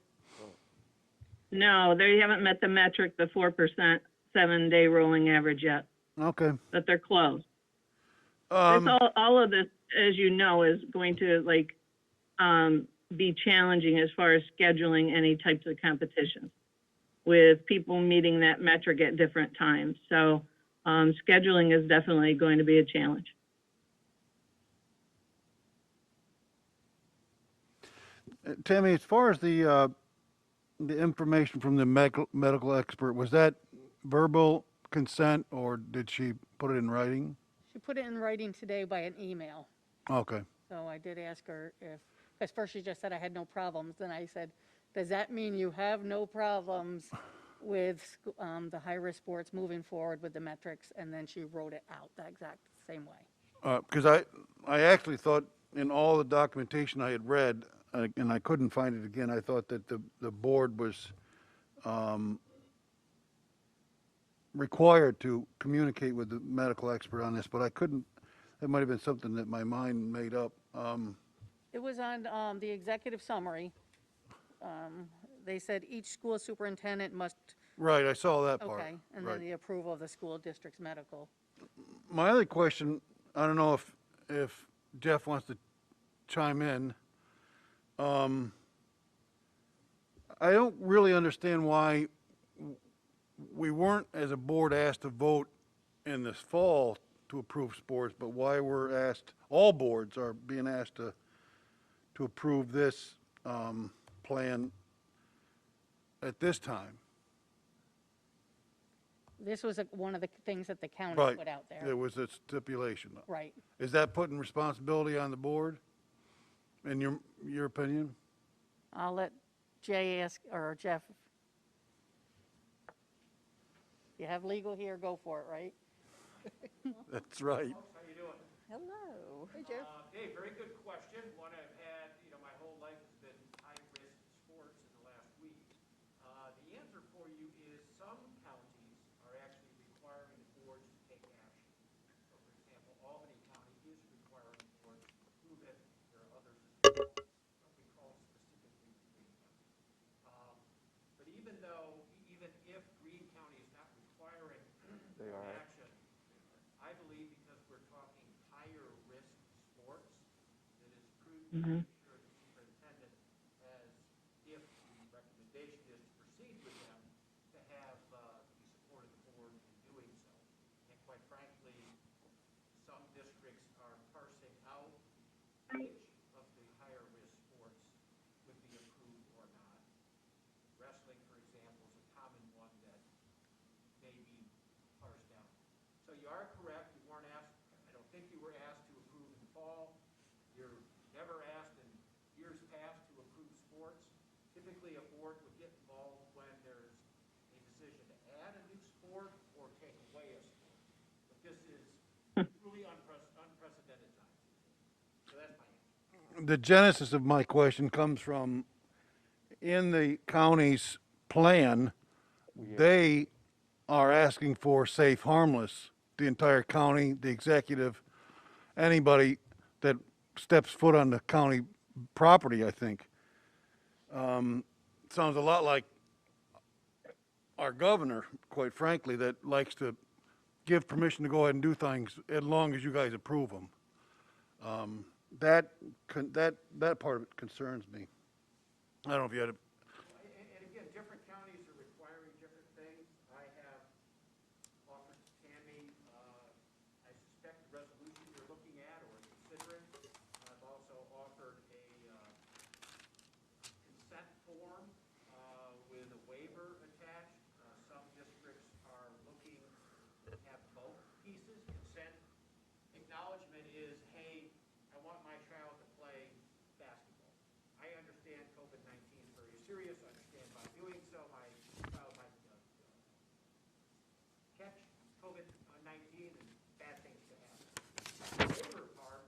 No, they haven't met the metric, the 4% 7-day rolling average yet. Okay. But they're close. All of this, as you know, is going to be challenging as far as scheduling any types of competitions with people meeting that metric at different times. So scheduling is definitely going to be a challenge. Tammy, as far as the information from the medical expert, was that verbal consent or did she put it in writing? She put it in writing today by an email. Okay. So I did ask her because first she just said I had no problems. Then I said, does that mean you have no problems with the high-risk sports moving forward with the metrics? And then she wrote it out the exact same way. Because I actually thought in all the documentation I had read, and I couldn't find it again, I thought that the board was required to communicate with the medical expert on this, but I couldn't, that might have been something that my mind made up. It was on the executive summary. They said each school superintendent must. Right, I saw that part. Okay, and right. then the approval of the school district's medical. My other question, I don't know if Jeff wants to chime in. I don't really understand why we weren't, as a board, asked to vote in this fall to approve sports, but why we're asked, all boards are being asked to approve this plan at this time. This was one of the things that the county Right. put out there. There was a stipulation. Right. Is that putting responsibility on the board, in your opinion? I'll let Jay ask, or Jeff. You have legal here, go for it, right? That's right. How you doing? Hello. Hey, Jeff. Hey, very good question. One I've had, my whole life has been high-risk sports in the last week. The answer for you is some counties are actually requiring boards to take action. So, for example, Albany County is requiring boards to prove it. There are others as well. I don't recall specifically Greene County. But even if Greene County is not requiring action, I believe because we're talking higher risk sports, that it's prudent to make sure the superintendent has, if we recommendation is to proceed with them, to have the support of the board in doing so. And quite frankly, some districts are parsing out which of the higher risk sports would be approved or not. Wrestling, for example, is a common one that may be parsed down. So you are correct, you weren't asked, I don't think you were asked to approve in fall. You're never asked in years past to approve sports. Typically, a board would get involved when there's a decision to add a new sport or take away a sport. But this is truly unprecedented times. So that's my answer. The genesis of my question comes from, in the county's plan, they are asking for safe, harmless. The entire county, the executive, anybody that steps foot on the county property, I think. Sounds a lot like our governor, quite frankly, that likes to give permission to go ahead and do things as long as you guys approve them. That part of it concerns me. I don't know if you had a. And again, different counties are requiring different things. I have offered to Tammy, I suspect the resolution you're looking at or considering. I've also offered a consent form with a waiver attached. Some districts are looking to have both pieces. Consent acknowledgement is, hey, I want my child to play basketball. I understand COVID-19 is very serious. I understand by doing so, my child might catch COVID-19 and bad things can happen. The waiver part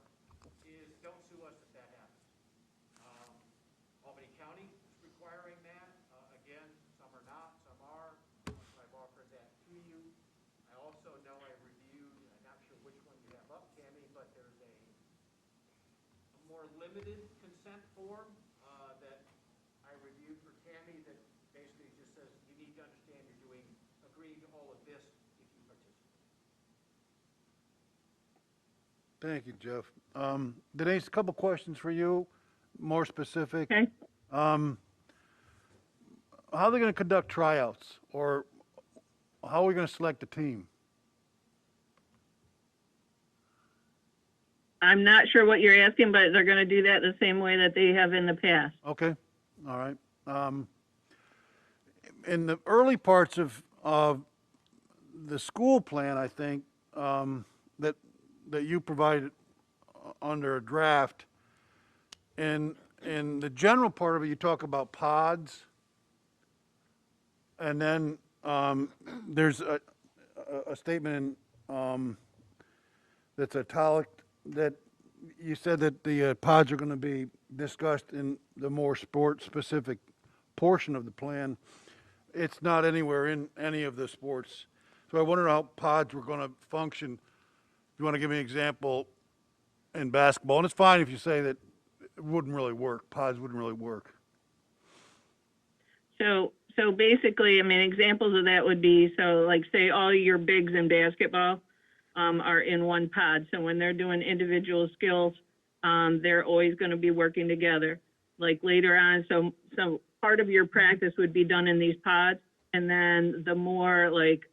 is don't sue us if that happens. Albany County is requiring that. Again, some are not, some are. I've offered that to you. I also know I reviewed, I'm not sure which one you have up, Tammy, but there's a more limited consent form that I reviewed for Tammy that basically just says you need to understand you're agreeing to all of this if you participate. Thank you, Jeff. Denise, a couple questions for you, more specific. Okay. How are they going to conduct tryouts, or how are we going to select a team? I'm not sure what you're asking, but they're going to do that the same way that they have in the past. Okay, all right. In the early parts of the school plan, I think, that you provided under a draft, in the general part of it, you talk about pods, and then there's a statement in, that's italic, that you said that the pods are going to be discussed in the more sport-specific portion of the plan. It's not anywhere in any of the sports. So I wonder how pods were going to function. If you want to give me an example in basketball, and it's fine if you say that it wouldn't really work. Pods wouldn't really work. So basically, I mean, examples of that would be, so like say all your bigs in basketball are in one pod. So when they're doing individual skills, they're always going to be working together. Like later on, so part of your practice would be done in these pods, and then the more like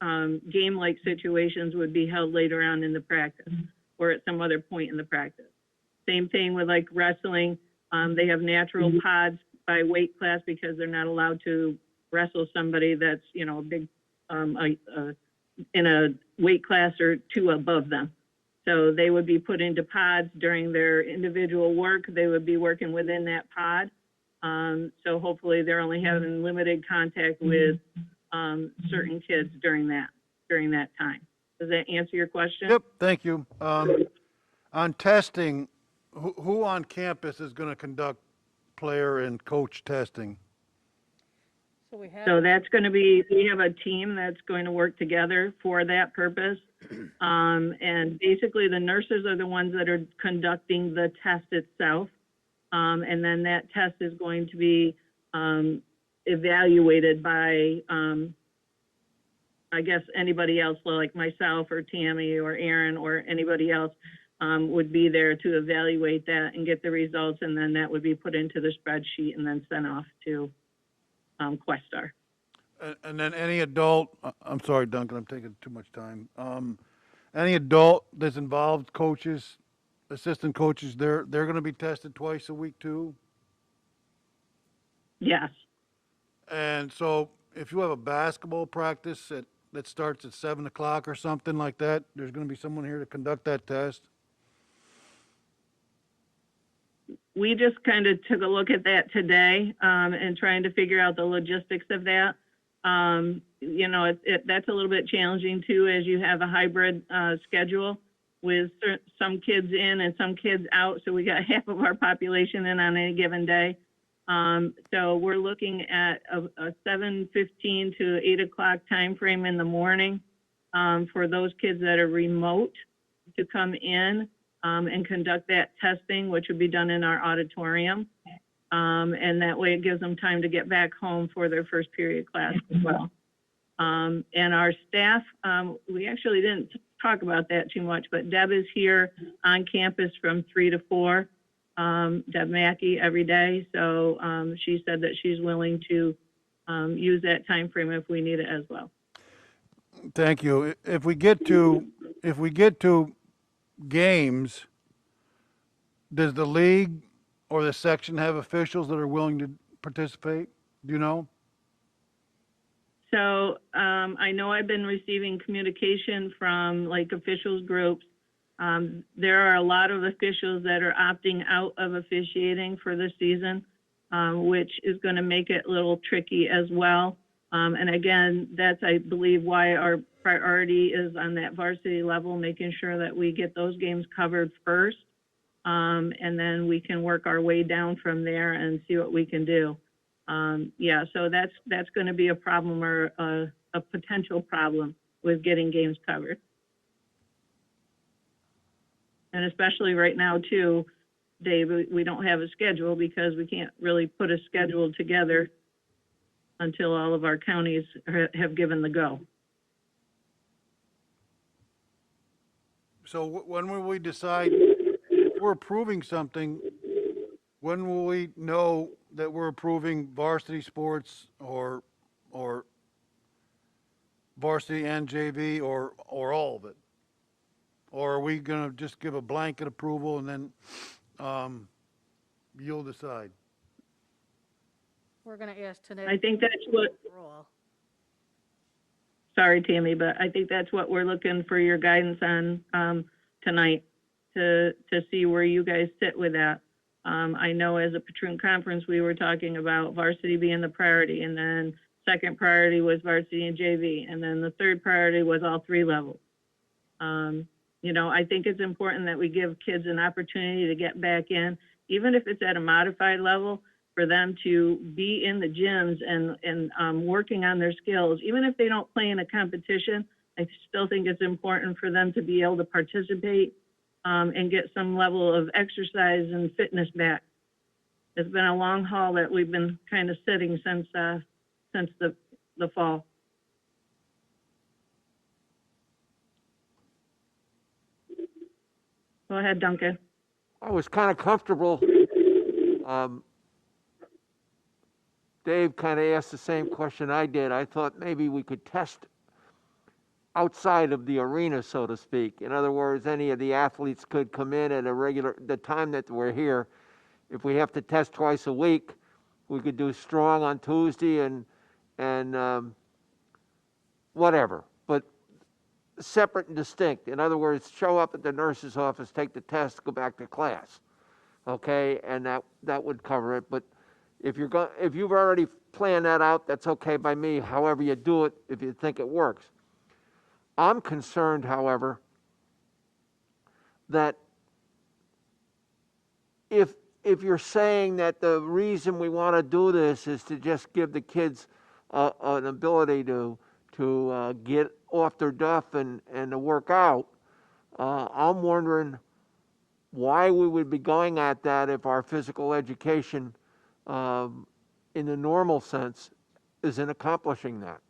game-like situations would be held later on in the practice or at some other point in the practice. Same thing with like wrestling. They have natural pods by weight class because they're not allowed to wrestle somebody that's, you know, a big, in a weight class or two above them. So they would be put into pods during their individual work. They would be working within that pod. So hopefully they're only having limited contact with certain kids during that time. Does that answer your question? Yep, thank you. On testing, who on campus is going to conduct player and coach testing? So that's going to be, we have a team that's going to work together for that purpose. And basically the nurses are the ones that are conducting the test itself. And then that test is going to be evaluated by, I guess, anybody else, like myself or Tammy or Aaron or anybody else would be there to evaluate that and get the results. And then that would be put into the spreadsheet and then sent off to Questar. And then any adult, I'm sorry, Duncan, I'm taking too much time. Any adult that's involved, coaches, assistant coaches, they're going to be tested twice a week too? Yes. And so if you have a basketball practice that starts at 7 o'clock or something like that, there's going to be someone here to conduct that test? We just kind of took a look at that today and trying to figure out the logistics of that. You know, that's a little bit challenging too, as you have a hybrid schedule with some kids in and some kids out. So we got half of our population in on any given day. So we're looking at a 7:15 to 8 o'clock time frame in the morning for those kids that are remote to come in and conduct that testing, which would be done in our auditorium. And that way it gives them time to get back home for their first period class as well. And our staff, we actually didn't talk about that too much, but Deb is here on campus from 3 to 4. Deb Mackey every day. So she said that she's willing to use that time frame if we need it as well. Thank you. If we get to games, does the league or the section have officials that are willing to participate? Do you know? So I know I've been receiving communication from like officials groups. There are a lot of officials that are opting out of officiating for this season, which is going to make it a little tricky as well. And again, that's, I believe, why our priority is on that varsity level, making sure that we get those games covered first. And then we can work our way down from there and see what we can do. Yeah, so that's going to be a problem or a potential problem with getting games covered. And especially right now too, Dave, we don't have a schedule because we can't really put a schedule together until all of our counties have given the go. So when will we decide if we're approving something? When will we know that we're approving varsity sports or varsity and JV or all of it? Or are we going to just give a blanket approval and then you'll decide? We're going to ask today. I think that's what, sorry, Tammy, but I think that's what we're looking for your guidance on tonight to see where you guys sit with that. I know as a Patroon Conference, we were talking about varsity being the priority, and then second priority was varsity and JV, and then the third priority was all three levels. You know, I think it's important that we give kids an opportunity to get back in, even if it's at a modified level, for them to be in the gyms and working on their skills. Even if they don't play in a competition, I still think it's important for them to be able to participate and get some level of exercise and fitness back. It's been a long haul that we've been kind of sitting since the fall. Go ahead, Duncan. I was kind of comfortable. Dave kind of asked the same question I did. I thought maybe we could test outside of the arena, so to speak. In other words, any of the athletes could come in at the time that we're here. If we have to test twice a week, we could do strong on Tuesday and whatever, but separate and distinct. In other words, show up at the nurse's office, take the test, go back to class. Okay, and that would cover it. But if you've already planned that out, that's okay by me. However you do it, if you think it works. I'm concerned, however, that if you're saying that the reason we want to do this is to just give the kids an ability to get off their duff and to work out, I'm wondering why we would be going at that if our physical education in the normal sense isn't accomplishing that.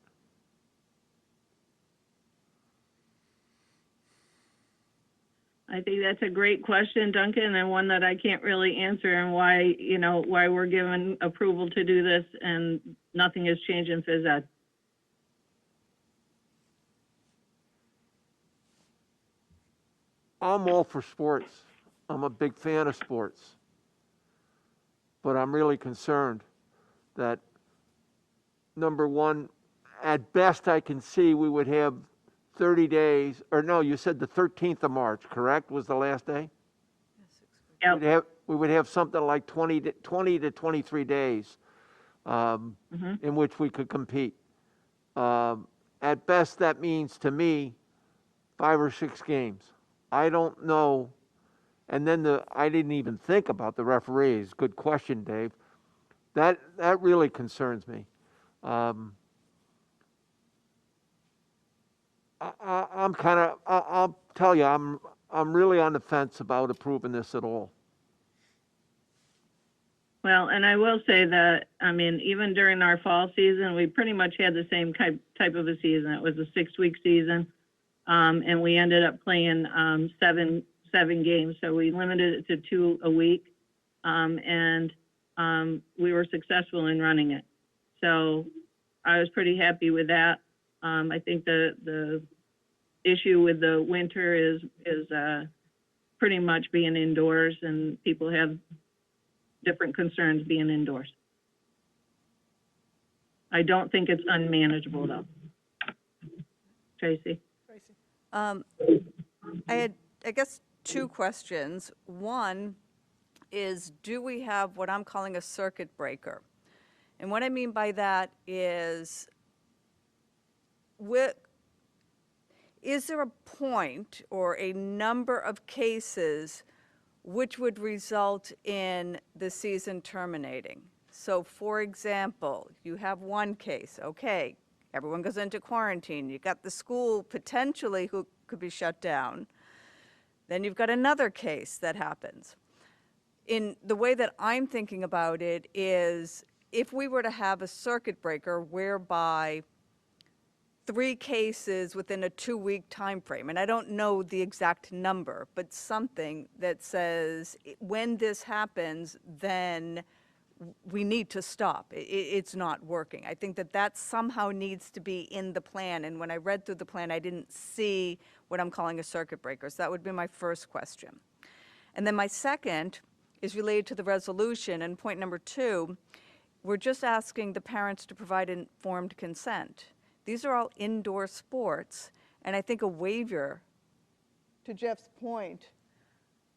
I think that's a great question, Duncan, and one that I can't really answer, and why, why we're given approval to do this and nothing has changed in phys ed. I'm all for sports. I'm a big fan of sports. But I'm really concerned that, number one, at best I can see we would have 30 days, or no, you said the 13th of March, correct, was the last day? Yep. We would have something like 20 to 23 days in which we could compete. At best, that means to me 5 or 6 games. I don't know. And then I didn't even think about the referees. Good question, Dave. That really concerns me. I'll tell you, I'm really on the fence about approving this at all. Well, and I will say that, even during our fall season, we pretty much had the same type of a season. It was a 6-week season, and we ended up playing 7 games. So we limited it to 2 a week, and we were successful in running it. So I was pretty happy with that. I think the issue with the winter is pretty much being indoors, and people have different concerns being indoors. I don't think it's unmanageable though. Tracy? I had, I guess, 2 questions. One is, do we have what I'm calling a circuit breaker? And what I mean by that is, is there a point or a number of cases which would result in the season terminating? So, for example, you have one case, okay, everyone goes into quarantine, you got the school potentially who could be shut down. Then you've got another case that happens. In the way that I'm thinking about it is, if we were to have a circuit breaker whereby 3 cases within a 2-week time frame, and I don't know the exact number, but something that says when this happens, then we need to stop. It's not working. I think that somehow needs to be in the plan, and when I read through the plan, I didn't see what I'm calling a circuit breaker. So that would be my first question. And then my second is related to the resolution, and point number 2, we're just asking the parents to provide informed consent. These are all indoor sports, and I think a waiver, to Jeff's point,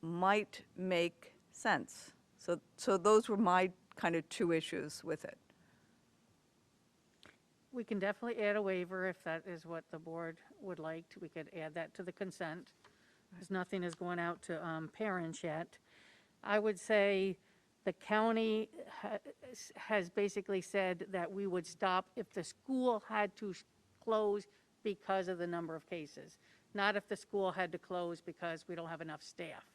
might make sense. So those were my kind of 2 issues with it. We can definitely add a waiver if that is what the board would like. We could add that to the consent, because nothing is going out to parents yet. I would say the county has basically said that we would stop if the school had to close because of the number of cases, not if the school had to close because we don't have enough staff.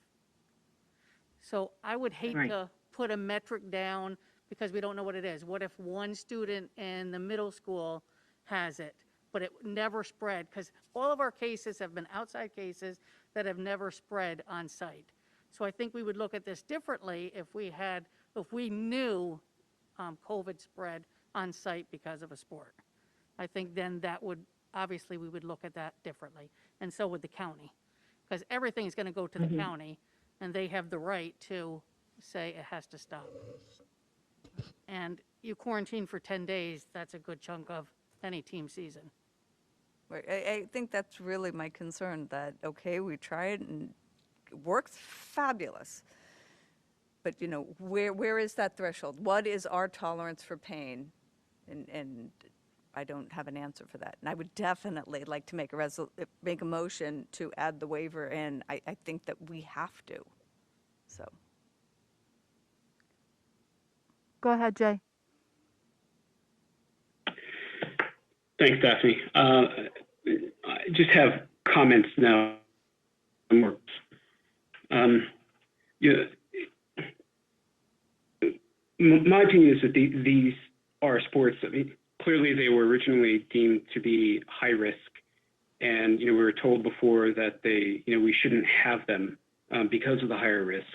So I would hate to put a metric down because we don't know what it is. What if one student in the middle school has it, but it never spread? Because all of our cases have been outside cases that have never spread on site. So I think we would look at this differently if we knew COVID spread on site because of a sport. I think then that would, obviously we would look at that differently. And so would the county, because everything is going to go to the county, and they have the right to say it has to stop. And you quarantine for 10 days, that's a good chunk of any team season. Right. I think that's really my concern, that, okay, we try it and it works fabulous. But, where is that threshold? What is our tolerance for pain? And I don't have an answer for that. And I would definitely like to make a motion to add the waiver in. I think that we have to, so. Go ahead, Jay. Thanks, Daphne. I just have comments now. My opinion is that these are sports. I mean, clearly they were originally deemed to be high risk, And, we were told before that we shouldn't have them because of the higher risk.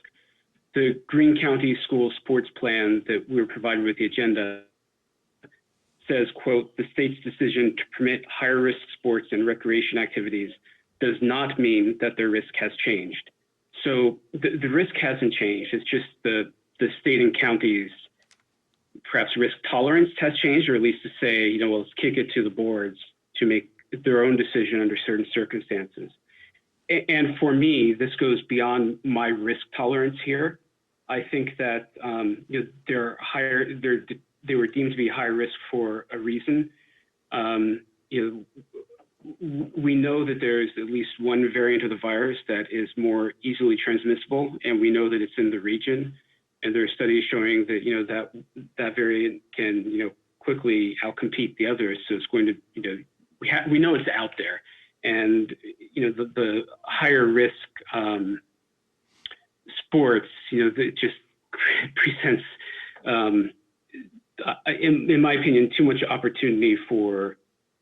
The Greene County School Sports Plan that we were provided with the agenda says, quote, the state's decision to permit higher risk sports and recreation activities does not mean that their risk has changed. So the risk hasn't changed. It's just the state and counties perhaps risk tolerance has changed, or at least to say, well, let's kick it to the boards to make their own decision under certain circumstances. And for me, this goes beyond my risk tolerance here. I think that they were deemed to be high risk for a reason. We know that there's at least one variant of the virus that is more easily transmissible, and we know that it's in the region. And there are studies showing that that variant can quickly outcompete the others. So it's going to we know it's out there, and the higher risk sports that just presents in my opinion too much opportunity for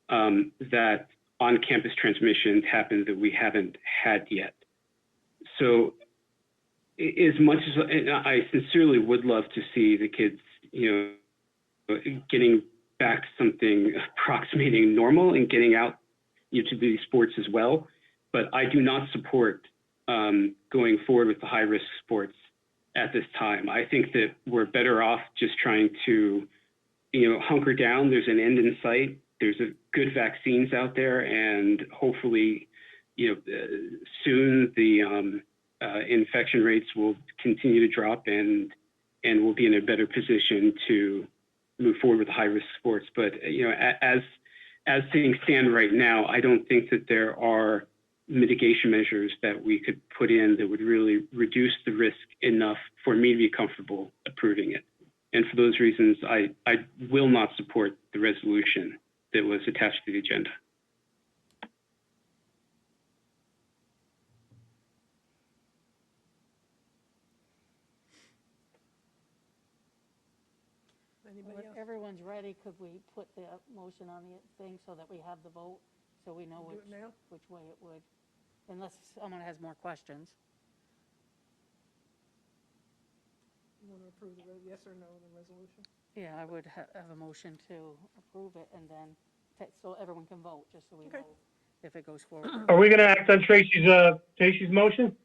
that on-campus transmission to happen that we haven't had yet. So as much as I sincerely would love to see the kids getting back to something approximating normal and getting out to these sports as well, but I do not support going forward with the high-risk sports at this time. I think that we're better off just trying to hunker down. There's an end in sight. There's a good vaccines out there, and hopefully soon the infection rates will continue to drop, and we'll be in a better position to move forward with high-risk sports. But as things stand right now, I don't think that there are mitigation measures that we could put in that would really reduce the risk enough for me to be comfortable approving it. And for those reasons, I will not support the resolution that was attached to the agenda. Anybody else? If everyone's ready, could we put the motion on the thing so that we have the vote, so we know Do it now? which way it would, unless someone has more questions. You want to approve the yes or no the resolution? Yeah, I would have a motion to approve it, and then, so everyone can vote, just so we know if it goes forward. Are we gonna act on Tracy's motion?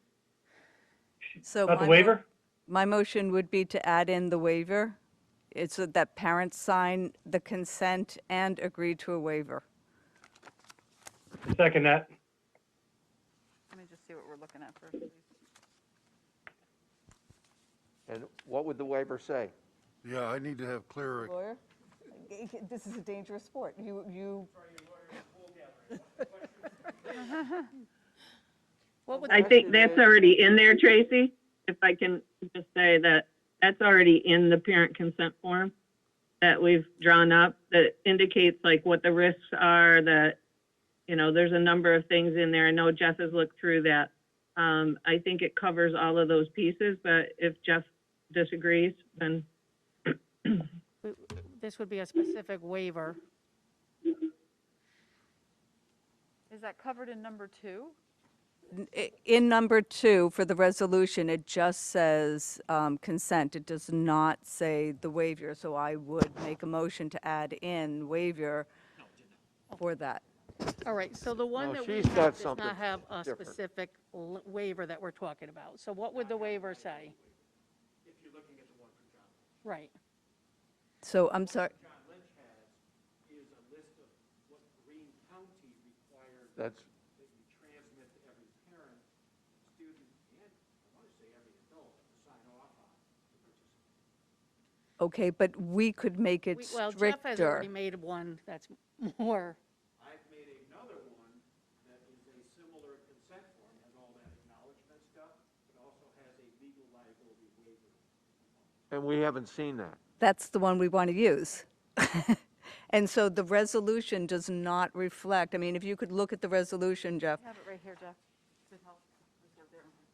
So About the waiver? My motion would be to add in the waiver. It's that parents sign the consent and agree to a waiver. Second that. Let me just see what we're looking at first, please. And what would the waiver say? Yeah, I need to have clearer. Lawyer? This is a dangerous sport. I think that's already in there, Tracy. If I can just say that that's already in the parent consent form that we've drawn up that indicates like what the risks are, that, there's a number of things in there. I know Jeff has looked through that. I think it covers all of those pieces, but if Jeff disagrees, then. This would be a specific waiver. Is that covered in number 2? In number 2 for the resolution, it just says consent. It does not say the waiver. So I would make a motion to add in waiver for that. All right, so the one No, that we she's have got does something not have a different. specific waiver that we're talking about. So what would the waiver say? If you're looking at the one for John. Right. So I'm sorry. John Lynch has is a list of what Greene County requires That's that you transmit to every parent, student, and I want to say every adult to sign off on to participate. Okay, but we could make it Well, stricter. Jeff has already made one that's more. I've made another one that is a similar consent form, has all that acknowledgement stuff, but also has a legal liability waiver. and we haven't seen that. That's the one we want to use. And so the resolution does not reflect, if you could look at the resolution, Jeff. I have it right here, Jeff. Good help.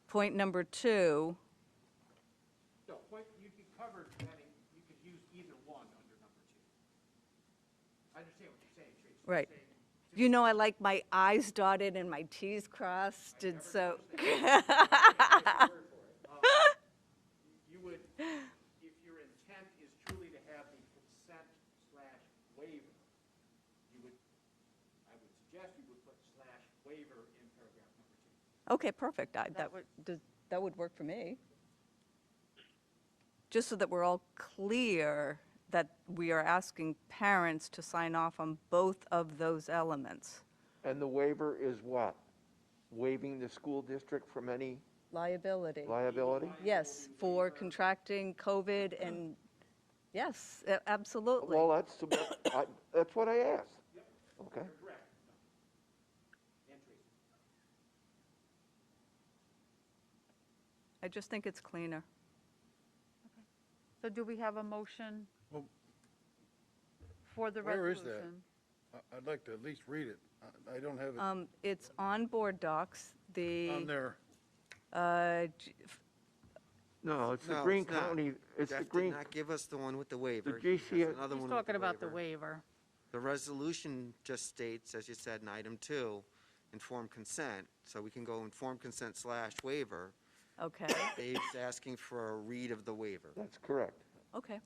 Point number 2, So you'd be covered having, you could use either one under number 2. I understand what you're saying, Tracy. Right. You're saying You know, I like my I's dotted and my T's crossed, and so. You would, if your intent is truly to have the consent/waiver, I would suggest you would put /waiver in paragraph number 2. Okay, perfect. That would work for me. Just so that we're all clear that we are asking parents to sign off on both of those elements. And the waiver is what? Waiving the school district from any Liability. liability? Yes, for contracting COVID and, yes, absolutely. Well, that's what I asked. Okay. I just think it's cleaner. So do we have a motion Well, for the where is resolution? that? I'd like to at least read it. I don't have it It's on board docs, on there. No, it's the No, Green it's not. County, it's the Jeff Green, did not give us the one with the waiver. The He has GCA another He's one with talking about the waiver. The resolution just states, as you said in item 2, informed consent. So we can go informed consent /waiver. Okay, Dave's asking for a read of the waiver. that's correct. okay.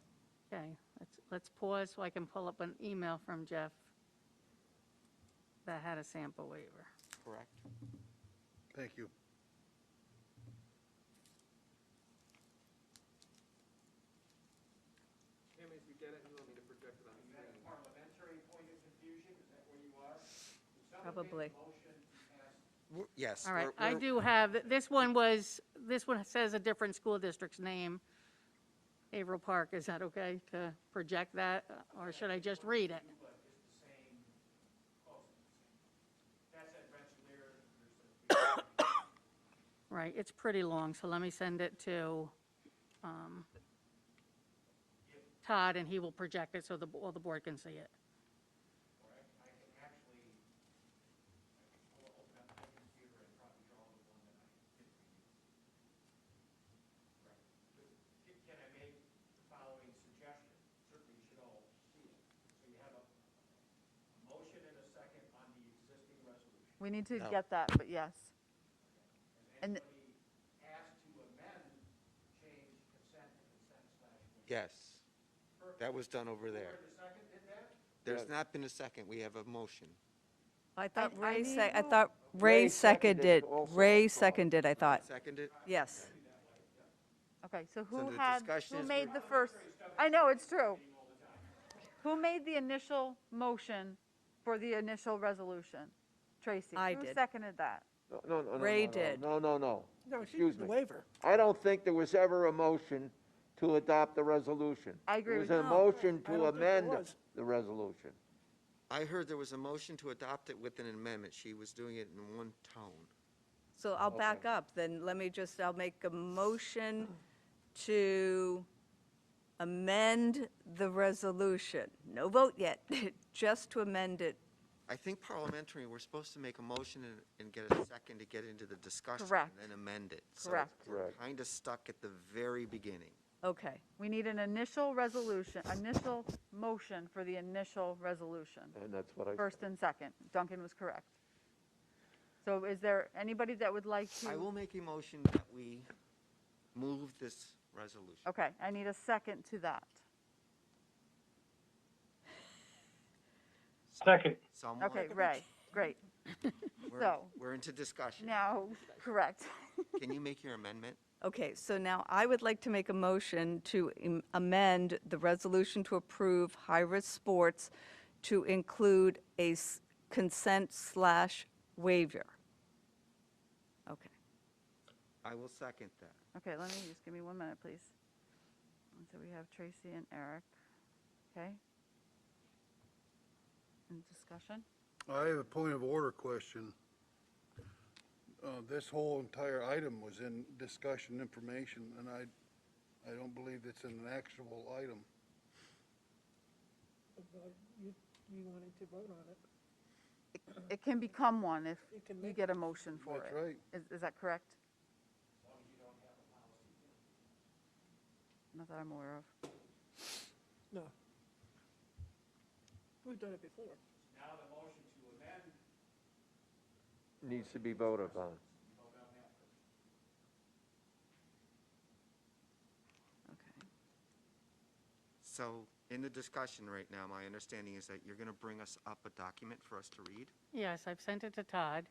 Okay, let's pause so I can pull up an email from Jeff that had a sample waiver. Correct. Thank you. Tim, as you get it, you want me to project it on the screen? Parliamentary point of confusion, is that where you are? Probably. Yes. All right, we're- I do have, this one says a different school district's name. Haverhill Park, is that okay to project that, or should I just read it? Right, it's pretty long, so let me send it to Todd, and he will project it so all the board can see it. Can I make the following suggestion? Certainly you should all see it. So you have a motion and a second on the existing resolution. We need to No. get that, but yes. And Anybody asked to amend, change consent to consent/waiver? Yes. That was done over there. The second did that? There's not been a second. We have a motion. I thought I Ray need I vote. thought Ray Ray seconded seconded, also. Ray seconded, I thought. Seconded? Yes. Okay, so the discussion who is made the first? I know, it's true. Who made the initial motion for the initial resolution? Tracy? I Who did. seconded that? No. Ray did. No. No, she Excuse did the me. waiver. I don't think there was ever a motion to adopt the resolution. I agree There with was a you. motion I to don't think there amend was. the resolution. I heard there was a motion to adopt it with an amendment. She was doing it in one tone. So I'll back up, then I'll make a motion to amend the resolution. No vote yet, just to amend it. I think parliamentary, we're supposed to make a motion and get a second to get into the discussion. Correct. And then amend it. Correct. So we're kind of stuck at the very beginning. Okay, We need an initial motion for the initial resolution, And that's what I. first and second. Duncan was correct. So is there anybody that would like to? I will make a motion that we move this resolution. Okay, I need a second to that. Second. Someone? Okay, Ray, great. We're- so- We're into discussion. Now, correct. Can you make your amendment? okay, so now I would like to make a motion to amend the resolution to approve high-risk sports to include a consent/waiver. Okay. I will second that. Okay, just give me 1 minute, please. So we have Tracy and Eric, okay? In discussion? I have a point of order question. This whole entire item was in discussion information, and I don't believe it's an actual item. You wanted to vote on it. It can become one if You can you make get a motion for it. That's right. Is that correct? Not that I'm aware of. No. We've done it before. Now the motion to amend Needs to be voted on. So in the discussion right now, my understanding is that you're going to bring us up a document for us to read? Yes, I've sent it to Todd.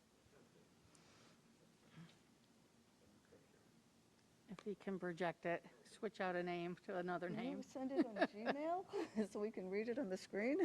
If he can project it, switch out a name to another Can you name. send it on Gmail so we can read it on the screen?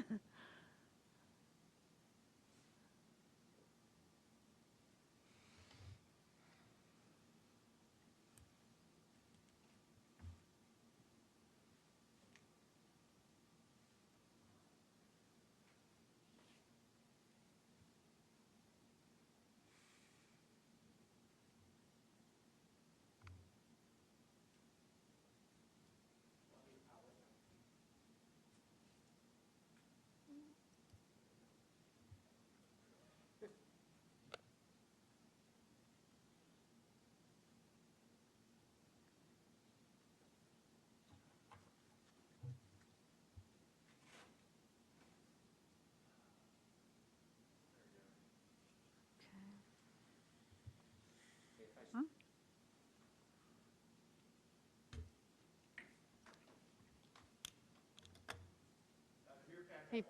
Hey.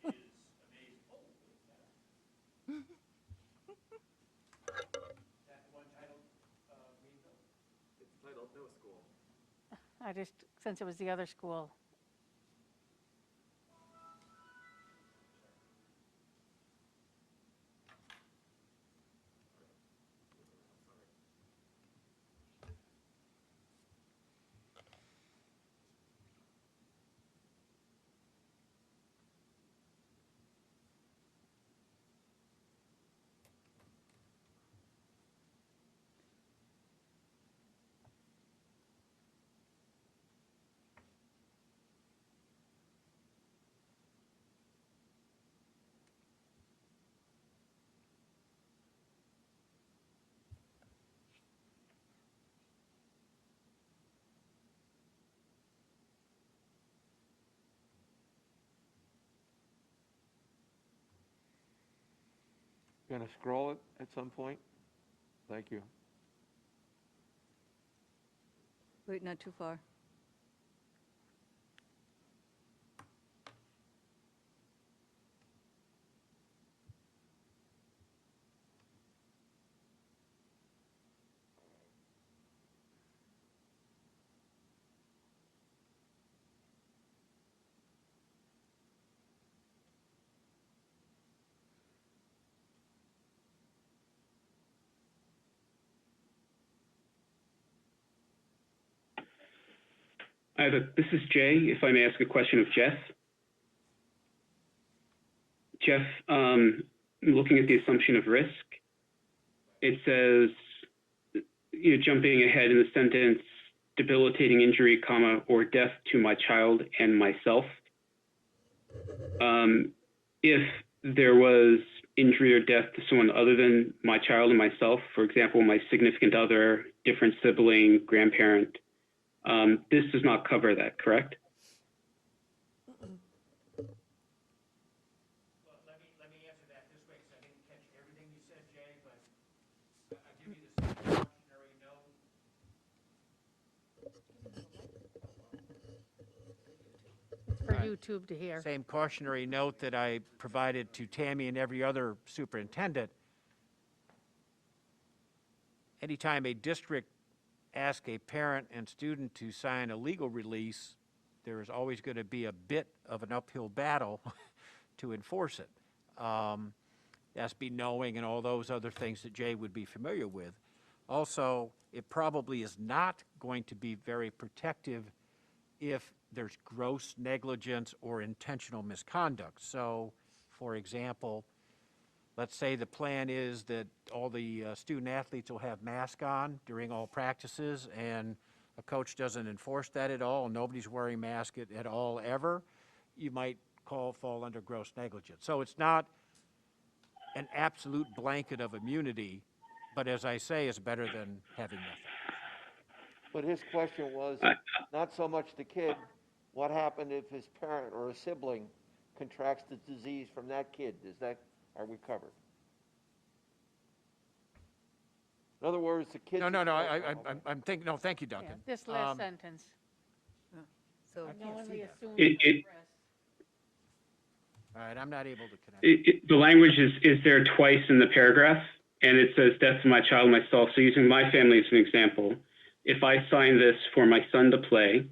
It's titled No School. I just, since it was the other school. Gonna scroll it at some point? Thank you. Wait, not too far. This is Jay, if I may ask a question of Jeff. Jeff, looking at the assumption of risk, it says, jumping ahead in the sentence, debilitating injury, comma, or death to my child and myself. If there was injury or death to someone other than my child and myself, for example, my significant other, different sibling, grandparent, this does not cover that, correct? Well, let me answer that this way, because I didn't catch everything you said, Jay, but I'll give you the same cautionary note. It's for YouTube to hear. Same cautionary note that I provided to Tammy and every other superintendent. Anytime a district asks a parent and student to sign a legal release, there is always going to be a bit of an uphill battle to enforce it. SB knowing and all those other things that Jay would be familiar with. Also, it probably is not going to be very protective if there's gross negligence or intentional misconduct. So, for example, let's say the plan is that all the student athletes will have masks on during all practices, and a coach doesn't enforce that at all, and nobody's wearing masks at all ever. You might fall under gross negligence. So it's not an absolute blanket of immunity, but as I say, it's better than having nothing. But his question was not so much the kid, what happened if his parent or a sibling contracts the disease from that kid, are we covered? In other words, the kids. No, I'm thinking, no, thank you, Duncan. This last sentence. So Knowingly assumes It- the it- risk. All right, I'm not able to connect. The language is there twice in the paragraph, and it says death to my child, myself. So using my family as an example, if I sign this for my son to play,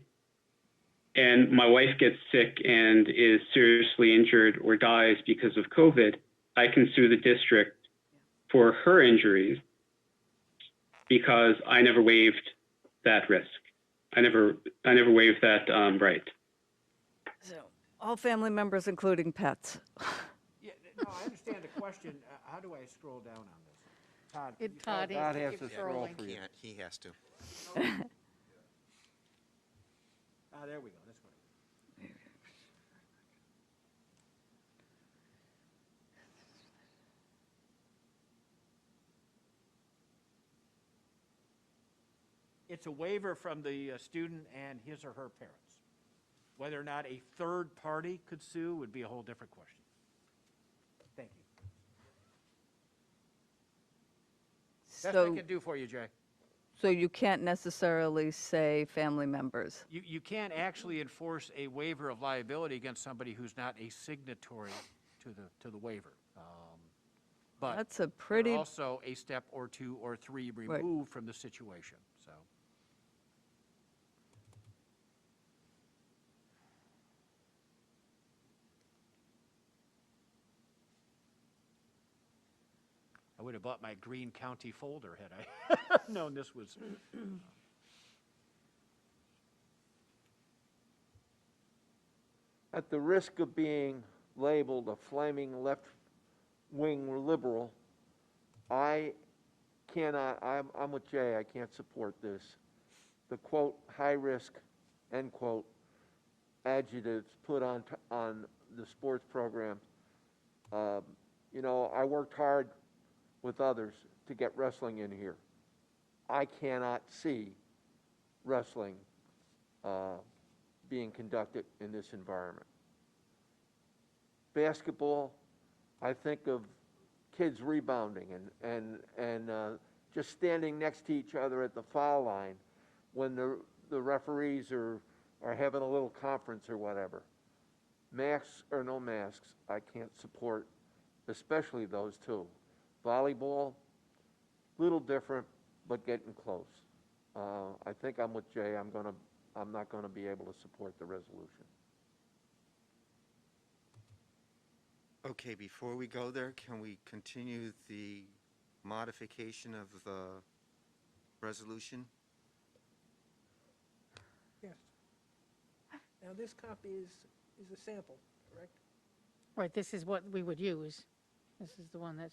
and my wife gets sick and is seriously injured or dies because of COVID, I can sue the district for her injuries because I never waived that risk. I never waived that right. So, all family members, including pets. Yeah, no, I understand the question. How do I scroll down on this? Todd? Todd Todd has has to to keep scroll scrolling. for you. He has to. There we go. This one. It's a waiver from the student and his or her parents. Whether or not a third party could sue would be a whole different question. Thank you. Best I can do for you, Jay. So you can't necessarily say family members. You can't actually enforce a waiver of liability against somebody who's not a signatory to the waiver. But That's a pretty. they're also a step or two or three removed from the situation. So I would have bought my Greene County folder had I known this was. At the risk of being labeled a flaming left-wing liberal, I'm with Jay, I can't support this. The quote, high risk, end quote, adjectives put on the sports program. I worked hard with others to get wrestling in here. I cannot see wrestling being conducted in this environment. Basketball, I think of kids rebounding and just standing next to each other at the foul line when the referees are having a little conference or whatever. Masks or no masks, I can't support, especially those two. Volleyball, little different, but getting close. I think I'm with Jay. I'm not going to be able to support the resolution. Okay, before we go there, can we continue the modification of the resolution? Yes. Now, this copy is a sample, correct? Right, this is what we would use. This is the one that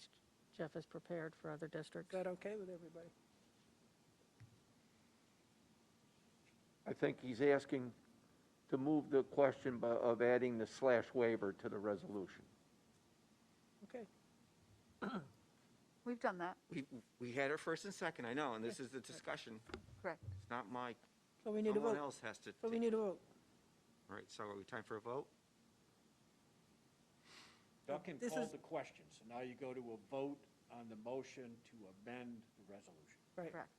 Jeff has prepared for other districts. Is that okay with everybody? I think he's asking to move the question of adding the slash waiver to the resolution. Okay. We've done that. We had our first and second, I know, and this is the discussion. Correct. It's not my, So we need a vote. someone else has to. So we need a vote. All right, so are we time for a vote? Duncan This called is- the question, so now you go to a vote on the motion to amend the resolution. Right. Correct.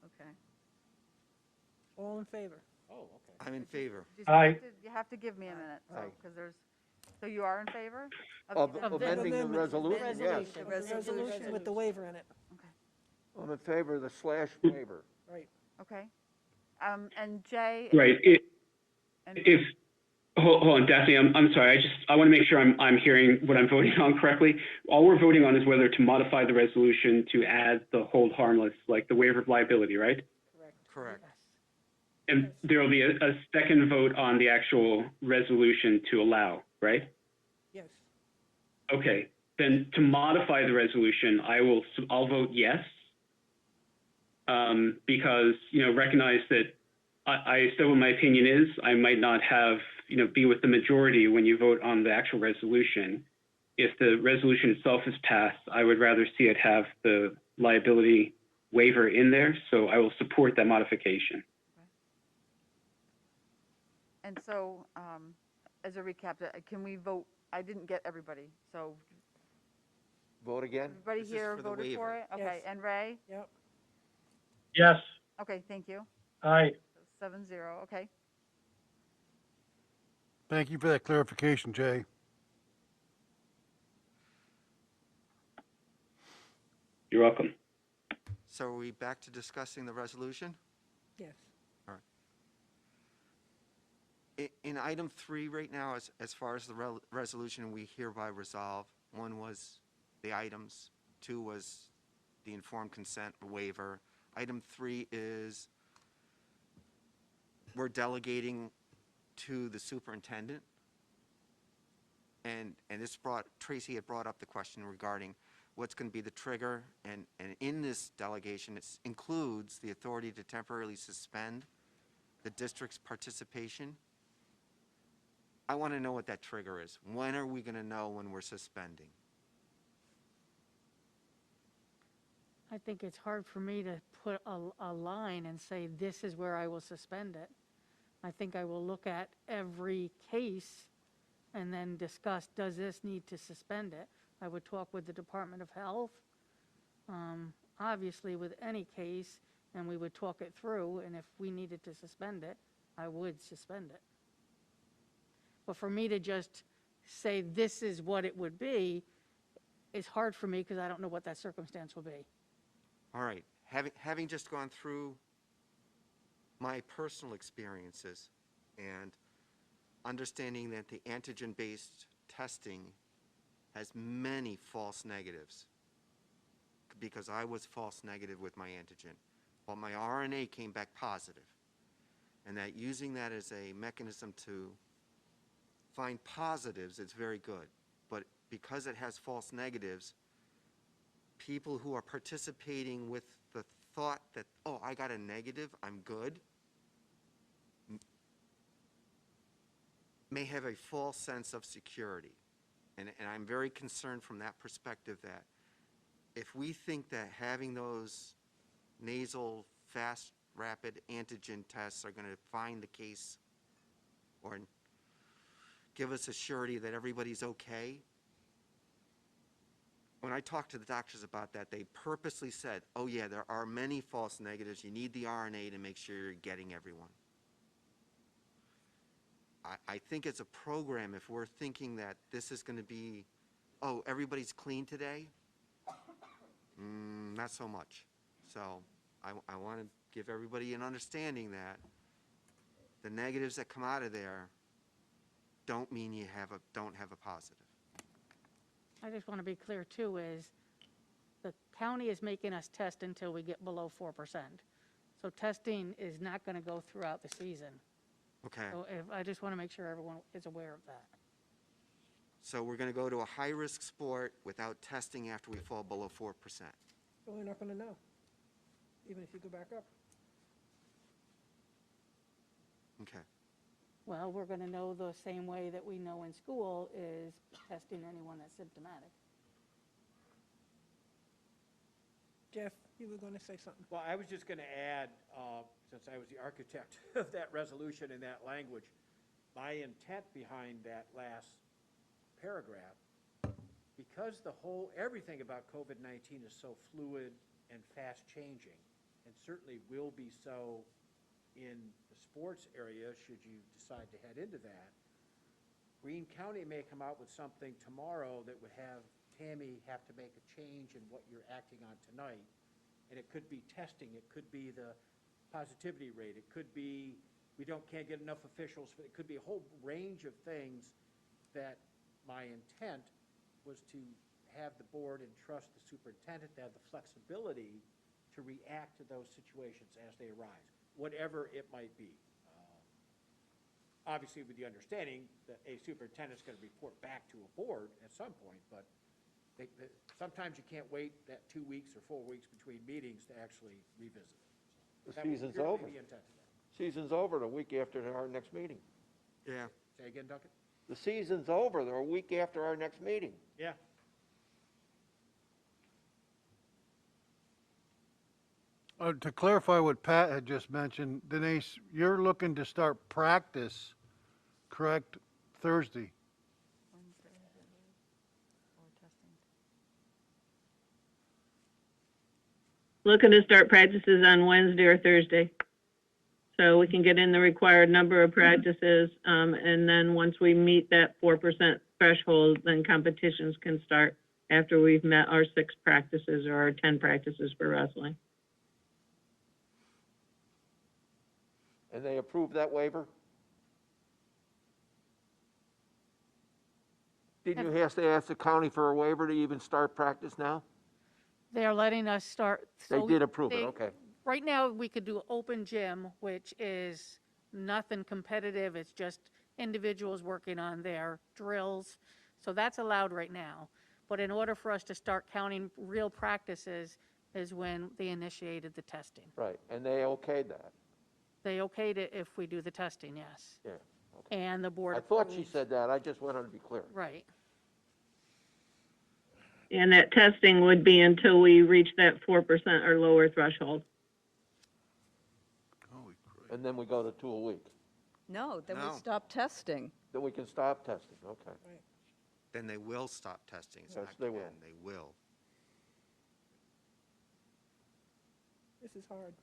Okay. All in favor? Oh, okay. I'm in favor. You have to give me a minute, because so you are in favor? Of the amending the resolution, yes. The resolution with the waiver in it. I'm in favor of the slash waiver. Right. Okay. And Jay? Right. Hold on, Daphne, I'm sorry. I want to make sure I'm hearing what I'm voting on correctly. All we're voting on is whether to modify the resolution to add the hold harmless, like the waiver of liability, right? Correct. And there will be a second vote on the actual resolution to allow, right? Yes. Okay. Then to modify the resolution, I'll vote yes. Because, recognize that I said what my opinion is. I might not have, be with the majority when you vote on the actual resolution. If the resolution itself is passed, I would rather see it have the liability waiver in there. So I will support that modification. And so, as a recap, can we vote? I didn't get everybody, so Vote again? everybody This is here for the voted for waiver. it? Okay, Yes. and Ray? Yep. Yes. Okay, thank you. Aye. 7-0, okay. Thank you for that clarification, Jay. You're welcome. So are we back to discussing the resolution? Yes. All right. In item 3 right now, as far as the resolution, we hereby resolve, 1 was the items, 2 was the informed consent waiver. Item 3 is we're delegating to the superintendent. And this Tracy had brought up the question regarding what's going to be the trigger. And in this delegation, it includes the authority to temporarily suspend the district's participation. I want to know what that trigger is. When are we going to know when we're suspending? I think it's hard for me to put a line and say, this is where I will suspend it. I think I will look at every case and then discuss, does this need to suspend it? I would talk with the Department of Health, obviously with any case, and we would talk it through, and if we needed to suspend it, I would suspend it. But for me to just say this is what it would be is hard for me because I don't know what that circumstance will be. All right. Having just gone through my personal experiences and understanding that the antigen-based testing has many false negatives, because I was false negative with my antigen, but my RNA came back positive, and that using that as a mechanism to find positives, it's very good. But because it has false negatives, people who are participating with the thought that, oh, I got a negative, I'm good, may have a false sense of security. And I'm very concerned from that perspective that if we think that having those nasal fast rapid antigen tests are going to find the case or give us a surety that everybody's okay, when I talked to the doctors about that, they purposely said, oh yeah, there are many false negatives. You need the RNA to make sure you're getting everyone. I think as a program, if we're thinking that this is going to be, oh, everybody's clean today, not so much. So I want to give everybody an understanding that the negatives that come out of there don't mean you don't have a positive. I just want to be clear too, is the county is making us test until we get below 4%. So testing is not going to go throughout the season. Okay. So I just want to make sure everyone is aware of that. So we're going to go to a high-risk sport without testing after we fall below 4%. Well, we're not going to know, even if you go back up. Okay. Well, we're going to know the same way that we know in school is testing anyone that's symptomatic. Jeff, you were going to say something. Well, I was just going to add, since I was the architect of that resolution and that language, my intent behind that last paragraph, because everything about COVID-19 is so fluid and fast changing, and certainly will be so in the sports area should you decide to head into that, Greene County may come out with something tomorrow that would have Tammy have to make a change in what you're acting on tonight. And it could be testing, it could be the positivity rate, it could be can't get enough officials, it could be a whole range of things that my intent was to have the board and trust the superintendent to have the flexibility to react to those situations as they arise, whatever it might be. Obviously with the understanding that a superintendent's going to report back to a board at some point, but sometimes you can't wait that 2 weeks or 4 weeks between meetings to actually revisit it. The season's over. Season's over the week after our next meeting. Yeah. Say again, Duncan? The season's over the week after our next meeting. Yeah. To clarify what Pat had just mentioned, Denise, you're looking to start practice, correct, Thursday. Wednesday or testing. Looking to start practices on Wednesday or Thursday. So we can get in the required number of practices, and then once we meet that 4% threshold, then competitions can start after we've met our 6 practices or our 10 practices for wrestling. And they approved that waiver? Didn't you have to ask the county for a waiver to even start practice now? They are letting us start. They so did approve it, they- okay. Right now, we could do open gym, which is nothing competitive. It's just individuals working on their drills. So that's allowed right now. But in order for us to start counting real practices is when they initiated the testing. Right, and they okayed that. They okayed it if we do the testing, yes. Yeah. And the board I thought she approved- said that, I just wanted to be clear. Right. And that testing would be until we reach that 4% or lower threshold. And then we go to 2 a week. No, then we No. stop testing. Then we can stop testing, okay. Then they will stop testing. It's Yes, not they will. can, they will. This is hard.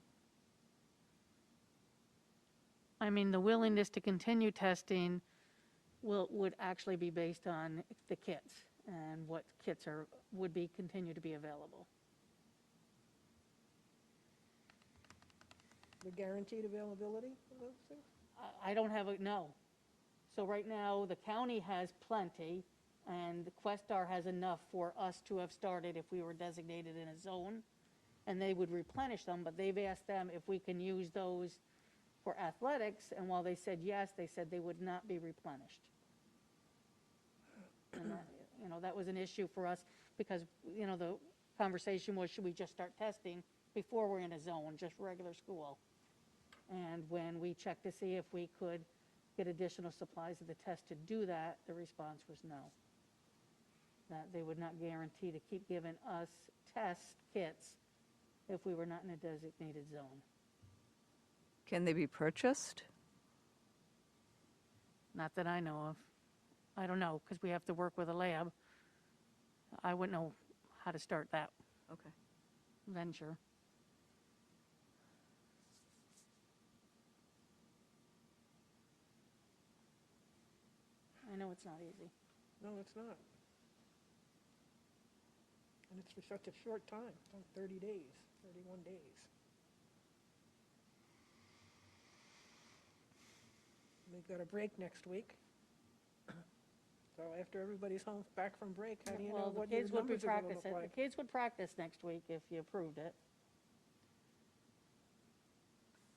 I mean, the willingness to continue testing would actually be based on the kits and what kits would continue to be available. The guaranteed availability of those things? I don't have no. So right now, the county has plenty, and the Questar has enough for us to have started if we were designated in a zone, and they would replenish them, but they've asked them if we can use those for athletics, and while they said yes, they said they would not be replenished. And that, that was an issue for us, because, the conversation was, should we just start testing before we're in a zone, just regular school? And when we checked to see if we could get additional supplies of the test to do that, the response was no. That they would not guarantee to keep giving us test kits if we were not in a designated zone. Can they be purchased? Not that I know of. I don't know, because we have to work with a lab. I wouldn't know how to start that Okay. venture. I know it's not easy. No, it's not. And it's for such a short time, like 30 days, 31 days. We've got a break next week. So after everybody's home, back from break, how do you know Well, the what your kids would be numbers are gonna look practicing, the like? kids would practice next week if you approved it.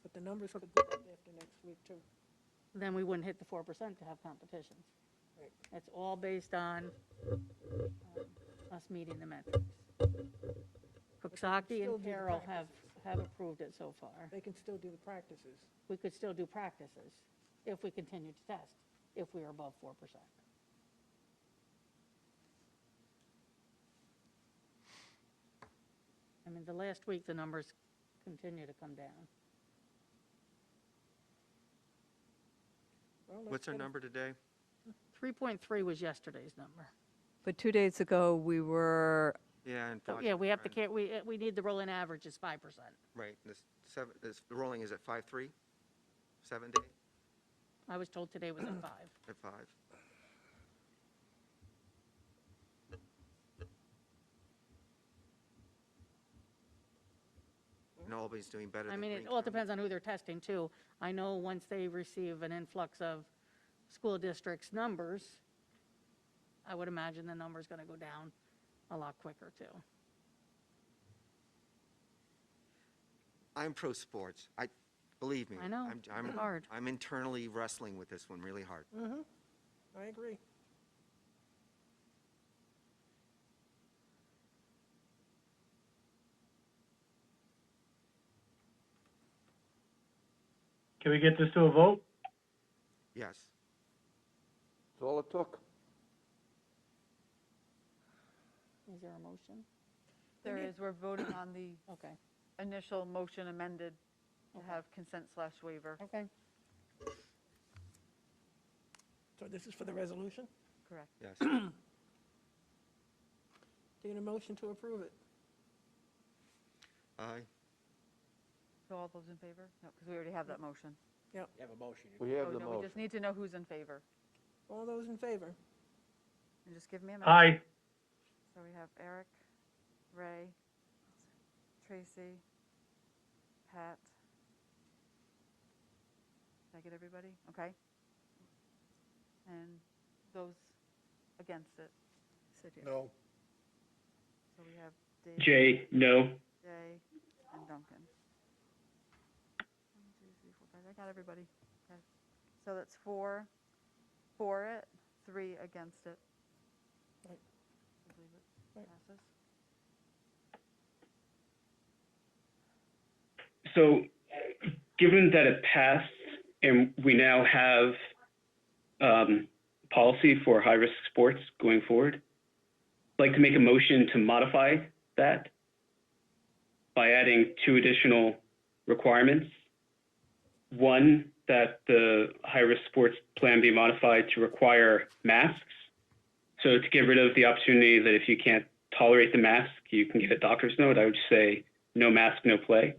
But the numbers could go up after next week too. Then we wouldn't hit the 4% to have competitions. Right. It's all based on us meeting the metrics. Coxsackie still and do the Carroll have approved it so far. They can still do the practices. We could still do practices if we continue to test, if we are above 4%. I mean, the last week, the numbers continue to come down. Well, let's What's our get a- number today? 3.3 was yesterday's number. But 2 days ago, we were, Yeah, and So, five- yeah, we have to, we need the rolling average is 5%. Right, the rolling is at 5.3, 7 day, I was told today was at 5. at 5. And Albany's doing better I than mean, Green it all County. depends on who they're testing too. I know once they receive an influx of school districts' numbers, I would imagine the number's gonna go down a lot quicker too. I'm pro sports. Believe me. I know, I'm it's hard. I'm internally wrestling with this one really hard. Mm-hmm, I agree. Can we get this to a vote? Yes. That's all it took. Is there a motion? There is, we're voting on the Okay, initial motion amended to have consent/waiver. okay. So this is for the resolution? Correct. Yes. Need a motion to approve it? Aye. So all those in favor? No, because we already have that motion. Yep. You have a motion. We have Oh, the no, we motion. just need to know who's in favor. All those in favor? And just give me a minute. Aye. So we have Eric, Ray, Tracy, Pat. Did I get everybody? Okay. And those against it? No. So we have Dave, Jay, no. Jay, and Duncan. 1, 2, 3, 4, 5. I got everybody. Okay. So that's 4 for it, 3 against it. Right. I believe it Right. passes. So, given that it passed and we now have policy for high-risk sports going forward, I'd like to make a motion to modify that by adding 2 additional requirements. One, that the high-risk sports plan be modified to require masks. So to get rid of the opportunity that if you can't tolerate the mask, you can get a doctor's note, I would say no mask, no play.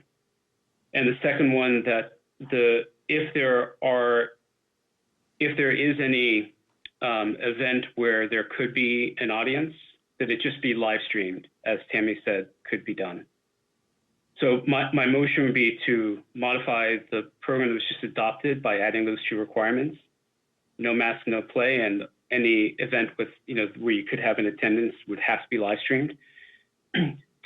And the second one, that if there is any event where there could be an audience, that it just be live streamed, as Tammy said, could be done. So my motion would be to modify the program that was just adopted by adding those 2 requirements: no mask, no play, and any event with, where you could have an attendance would have to be live streamed.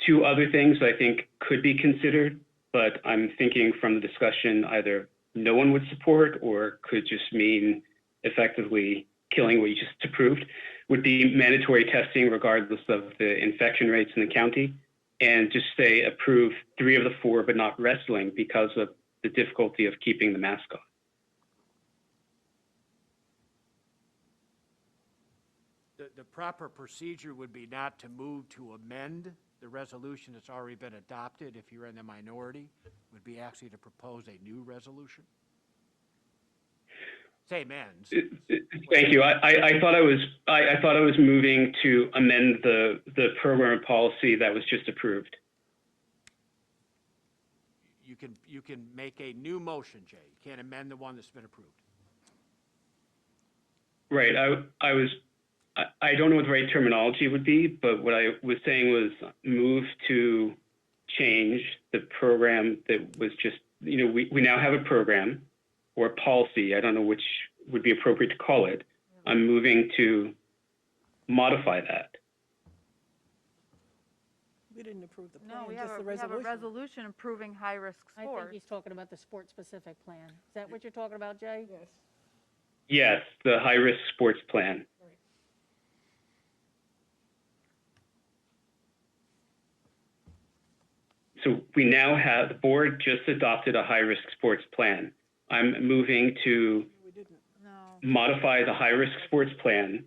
2 other things I think could be considered, but I'm thinking from the discussion either no one would support or could just mean effectively killing what you just approved, would be mandatory testing regardless of the infection rates in the county, and just say approve 3 of the 4, but not wrestling because of the difficulty of keeping the mask on. The proper procedure would be not to move to amend the resolution that's already been adopted. If you're in the minority, would be actually to propose a new resolution. Same ends. Thank you. I thought I was moving to amend the program policy that was just approved. You can make a new motion, Jay. You can't amend the one that's been approved. Right. I don't know what the right terminology would be, but what I was saying was move to change the program that was just, we now have a program or policy. I don't know which would be appropriate to call it. I'm moving to modify that. We didn't approve the plan, No, we just have the we have a resolution. resolution approving high-risk I think sports. he's talking about the sport-specific plan. Is that what you're talking about, Jay? Yes. Yes, the high-risk sports plan. So we now have, the board just adopted a high-risk sports plan. I'm moving to modify the high-risk sports plan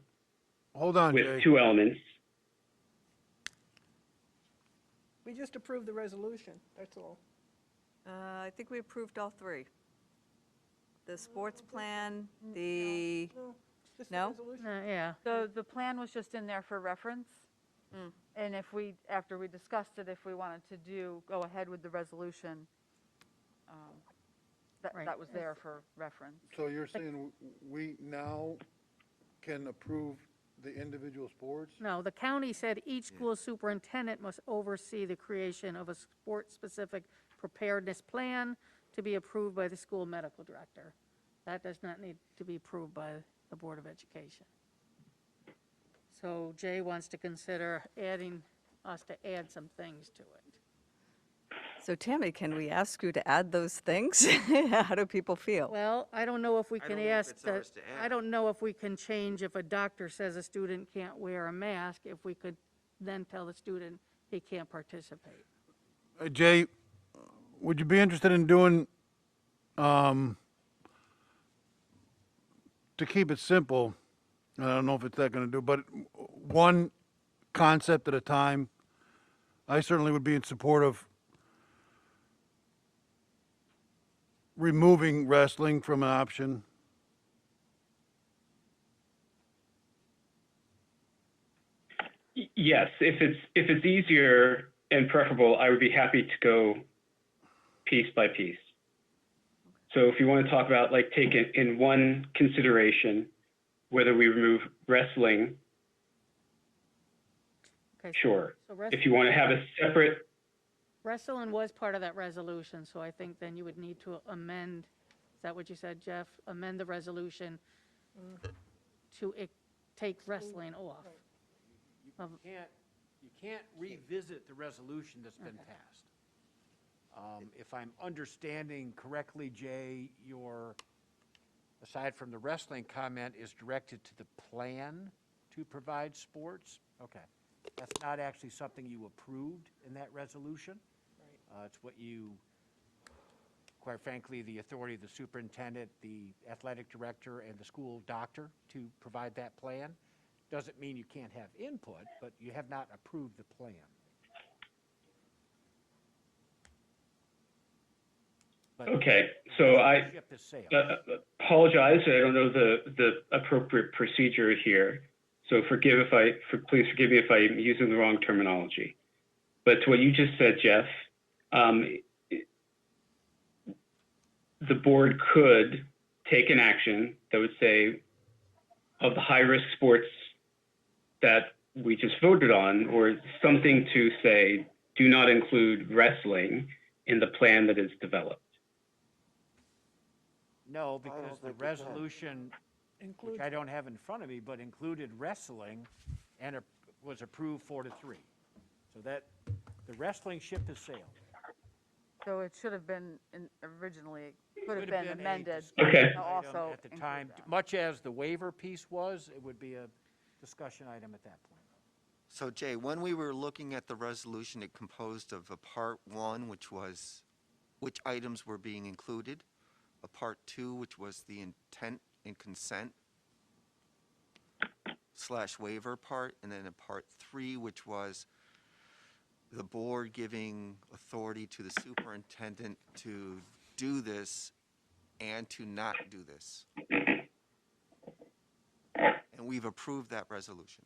Hold on, with Jay. 2 elements. We just approved the resolution, that's all. I think we approved all 3. The sports plan, the, No, just the no? resolution. Yeah. The plan was just in there for reference. And if after we discussed it, if we wanted to go ahead with the resolution, Right. that was there for reference. So you're saying we now can approve the individual sports? No, the county said each school superintendent must oversee the creation of a sport-specific preparedness plan to be approved by the school medical director. That does not need to be approved by the Board of Education. So Jay wants to consider adding us to add some things to it. So Tammy, can we ask you to add those things? How do people feel? Well, I don't know if we I can don't know if ask it's that, ours to I add. don't know if we can change if a doctor says a student can't wear a mask, if we could then tell the student he can't participate. Jay, would you be interested in doing, to keep it simple, I don't know if it's that going to do, but one concept at a time? I certainly would be in support of removing wrestling from an option. Yes, if it's easier and preferable, I would be happy to go piece by piece. So if you want to talk about, like, take it in one consideration, whether we remove wrestling, Okay, sure. so If you want to have a separate, wrestling was part of that resolution, so I think then you would need to amend, is that what you said, Jeff? Amend the resolution to take wrestling off. You can't revisit the resolution that's been passed. If I'm understanding correctly, Jay, your, aside from the wrestling comment, is directed to the plan to provide sports? Okay. That's not actually something you approved in that resolution. It's what you, quite frankly, the authority of the superintendent, the athletic director, and the school doctor to provide that plan. Doesn't mean you can't have input, but you have not approved the plan. But okay, so I ship has sailed. apologize. I don't know the appropriate procedure here. So please forgive me if I'm using the wrong terminology. But to what you just said, Jeff, the board could take an action that would say, of the high-risk sports that we just voted on, or something to say, do not include wrestling in the plan that is developed. No, because the resolution, which I don't have in front of me, but included wrestling and was approved 4-3. So that, the wrestling ship has sailed. So it should have been originally, could have been a amended. Okay. to also At the include time, that. much as the waiver piece was, it would be a discussion item at that point. So Jay, when we were looking at the resolution, it composed of a part 1, which was which items were being included, a part 2, which was the intent and consent / waiver part, and then a part 3, which was the board giving authority to the superintendent to do this and to not do this. And we've approved that resolution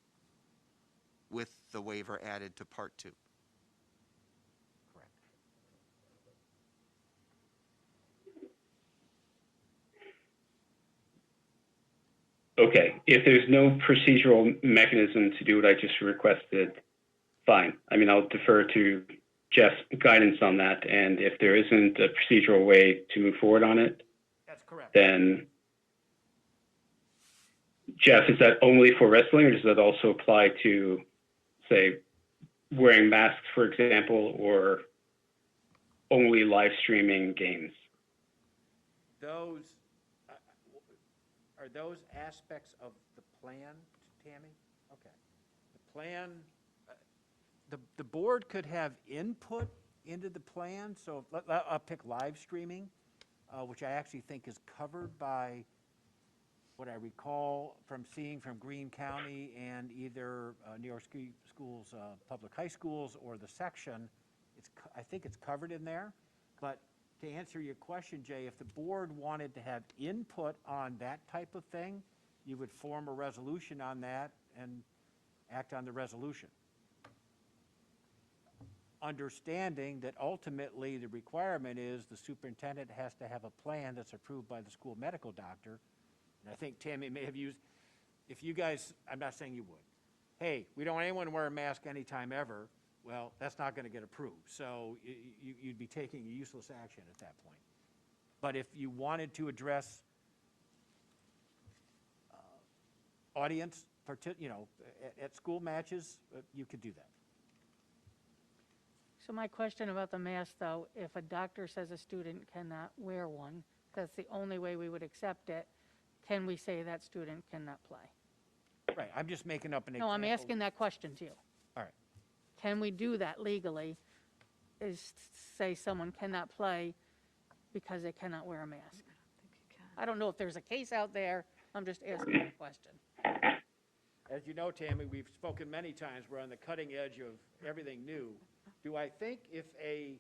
with the waiver added to part 2. Correct. Okay, if there's no procedural mechanism to do what I just requested, fine. I mean, I'll defer to Jeff's guidance on that, and if there isn't a procedural way to move forward on it, That's correct. then, Jeff, is that only for wrestling, or does that also apply to, say, wearing masks, for example, or only live streaming games? Those, are those aspects of the plan, Tammy? Okay. The plan, the board could have input into the plan, so I'll pick live streaming, which I actually think is covered by what I recall from seeing from Greene County and either New York Schools, public high schools, or the section. I think it's covered in there. But to answer your question, Jay, if the board wanted to have input on that type of thing, you would form a resolution on that and act on the resolution. Understanding that ultimately the requirement is the superintendent has to have a plan that's approved by the school medical doctor. And I think Tammy may have used, if you guys, I'm not saying you would, hey, we don't want anyone to wear a mask anytime ever, well, that's not going to get approved. So you'd be taking a useless action at that point. But if you wanted to address audience, at school matches, you could do that. So my question about the mask, though, if a doctor says a student cannot wear one, that's the only way we would accept it, can we say that student cannot play? Right, I'm just making up an example. No, I'm asking that question to you. All right. Can we do that legally, is say someone cannot play because they cannot wear a mask? I don't know if there's a case out there, I'm just asking a question. As you know, Tammy, we've spoken many times, we're on the cutting edge of everything new. Do I think if a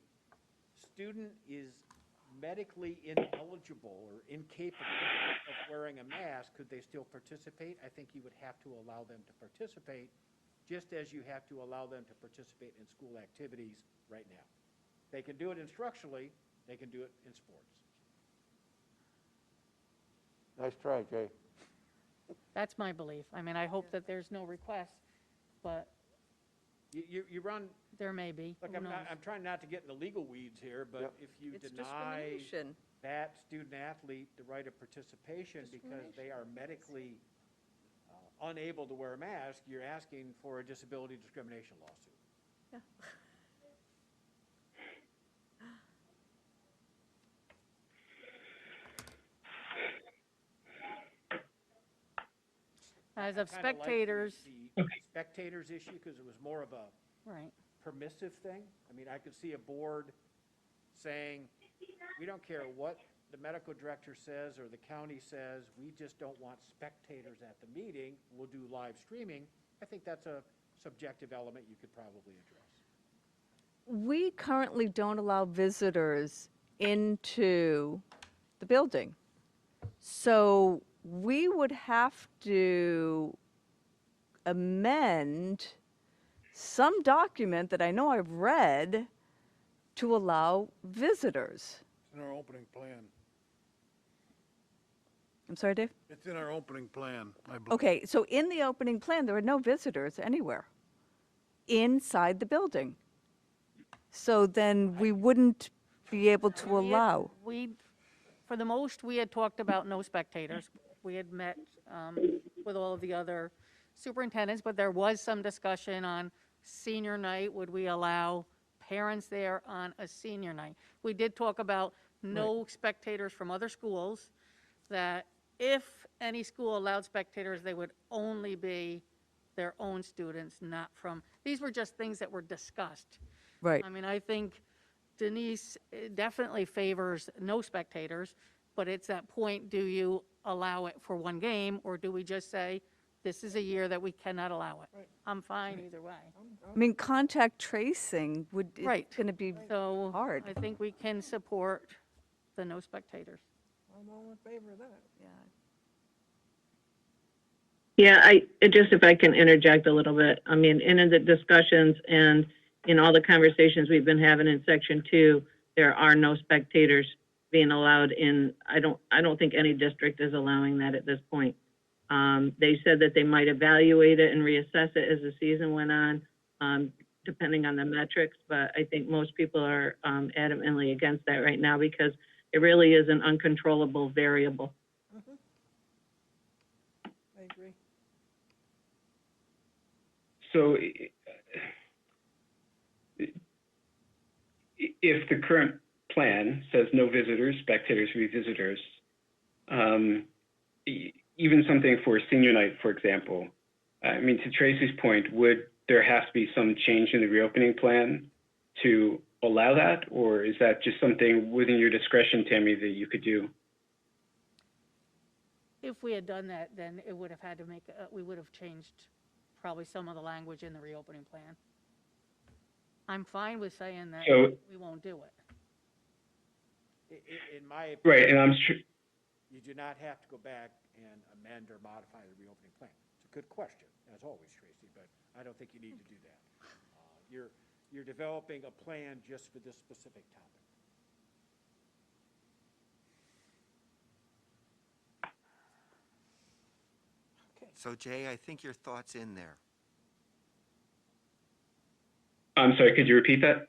student is medically ineligible or incapable of wearing a mask, could they still participate? I think you would have to allow them to participate just as you have to allow them to participate in school activities right now. They can do it instructionally, they can do it in sports. Nice try, Jay. That's my belief. I mean, I hope that there's no requests, but You run, there may be. look, Who I'm knows? trying not to get in the legal weeds here, but if you It's deny discrimination. that student athlete the right of participation because they are medically unable to wear a mask, you're asking for a disability discrimination lawsuit. Yeah. As of Kinda like spectators, the spectators issue, because it was more of a right. permissive thing. I mean, I could see a board saying, we don't care what the medical director says or the county says, we just don't want spectators at the meeting, we'll do live streaming. I think that's a subjective element you could probably address. We currently don't allow visitors into the building. So we would have to amend some document that I know I've read to allow visitors. It's in our opening plan. I'm sorry, Dave? It's in our opening plan, I believe. Okay, so in the opening plan, there are no visitors anywhere inside the building. So then we wouldn't be able to allow. For the most, we had talked about no spectators. We had met with all of the other superintendents, but there was some discussion on senior night. Would we allow parents there on a senior night? We did talk about no spectators from other schools, that if any school allowed spectators, they would only be their own students, not from, these were just things that were discussed. Right. I mean, I think Denise definitely favors no spectators, but it's that point, do you allow it for one game, or do we just say, this is a year that we cannot allow it? I'm fine either way. I mean, contact tracing it's going to be So hard. I think we can support the no spectators. I'm all in favor of that. Yeah, just if I can interject a little bit. I mean, in the discussions and in all the conversations we've been having in section 2, there are no spectators being allowed in. I don't think any district is allowing that at this point. They said that they might evaluate it and reassess it as the season went on, depending on the metrics, but I think most people are adamantly against that right now because it really is an uncontrollable variable. I agree. So if the current plan says no visitors, spectators will be visitors, even something for senior night, for example, I mean, to Tracy's point, would there have to be some change in the reopening plan to allow that? Or is that just something within your discretion, Tammy, that you could do? If we had done that, then it would have had to we would have changed probably some of the language in the reopening plan. I'm fine with saying that we won't do it. In my opinion, Right, and I'm sure. You do not have to go back and amend or modify the reopening plan. It's a good question, as always, Tracy, but I don't think you need to do that. You're developing a plan just for this specific topic. So Jay, I think your thought's in there. I'm sorry, could you repeat that?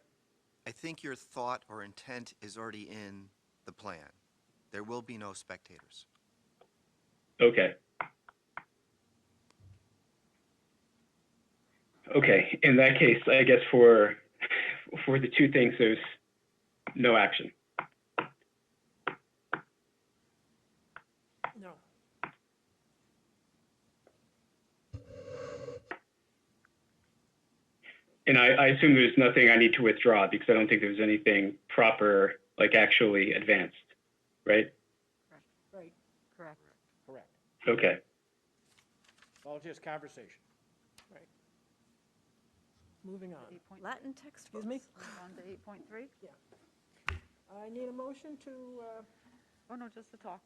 I think your thought or intent is already in the plan. There will be no spectators. Okay. Okay, in that case, I guess for the two things, there's no action. No. And I assume there's nothing I need to withdraw because I don't think there's anything proper, like actually advanced, right? Right. Correct. Correct. Okay. All just conversation. Right. Moving on. Latin textbooks. Excuse me? On to 8.3? Yeah. I need a motion to, Oh, no, just to talk.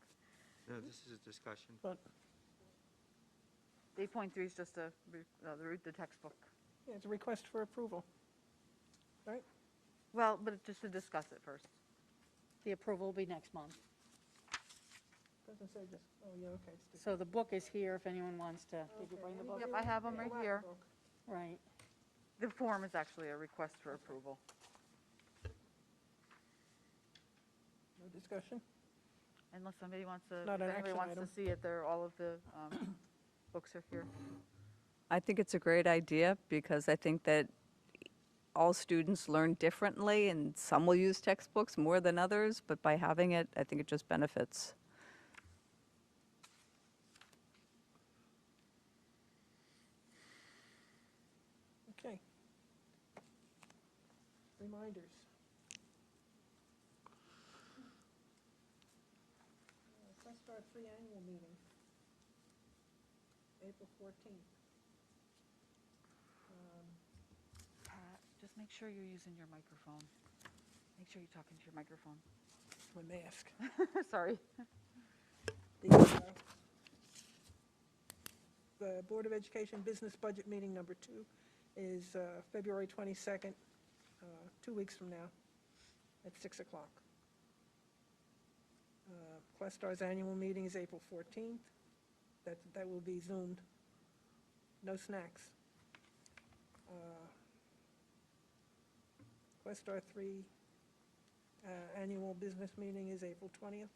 No, this is a discussion. but The 8.3 is just the textbook. Yeah, it's a request for approval, right? Well, but just to discuss it first. The approval will be next month. Doesn't say just, oh, yeah, okay. So the book is here if anyone wants to. Did you bring the book? Yep, I have them right here. Right. The form is actually a request for approval. No discussion? Unless somebody wants to, Not if an anybody action wants to item. see it, all of the books are here. I think it's a great idea because I think that all students learn differently and some will use textbooks more than others, but by having it, I think it just benefits. Okay. Reminders. Our 3 annual meeting, April 14th. Pat, just make sure you're using your microphone. Make sure you're talking to your microphone. My mask. Sorry. The Board of Education Business Budget Meeting number 2 is February 22nd, 2 weeks from now, at 6 o'clock. Questar's annual meeting is April 14th. That will be Zoomed. No snacks. Questar 3 annual business meeting is April 20th.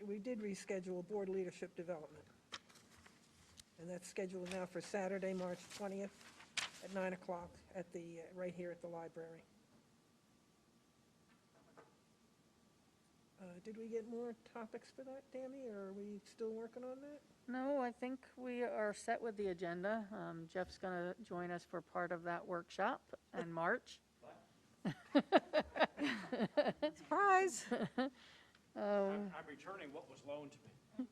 We did reschedule board leadership development. And that's scheduled now for Saturday, March 20th at 9 o'clock right here at the library. Did we get more topics for that, Tammy, or are we still working on that? No, I think we are set with the agenda. Jeff's going to join us for part of that workshop in March. Surprise! I'm returning what was loaned to me.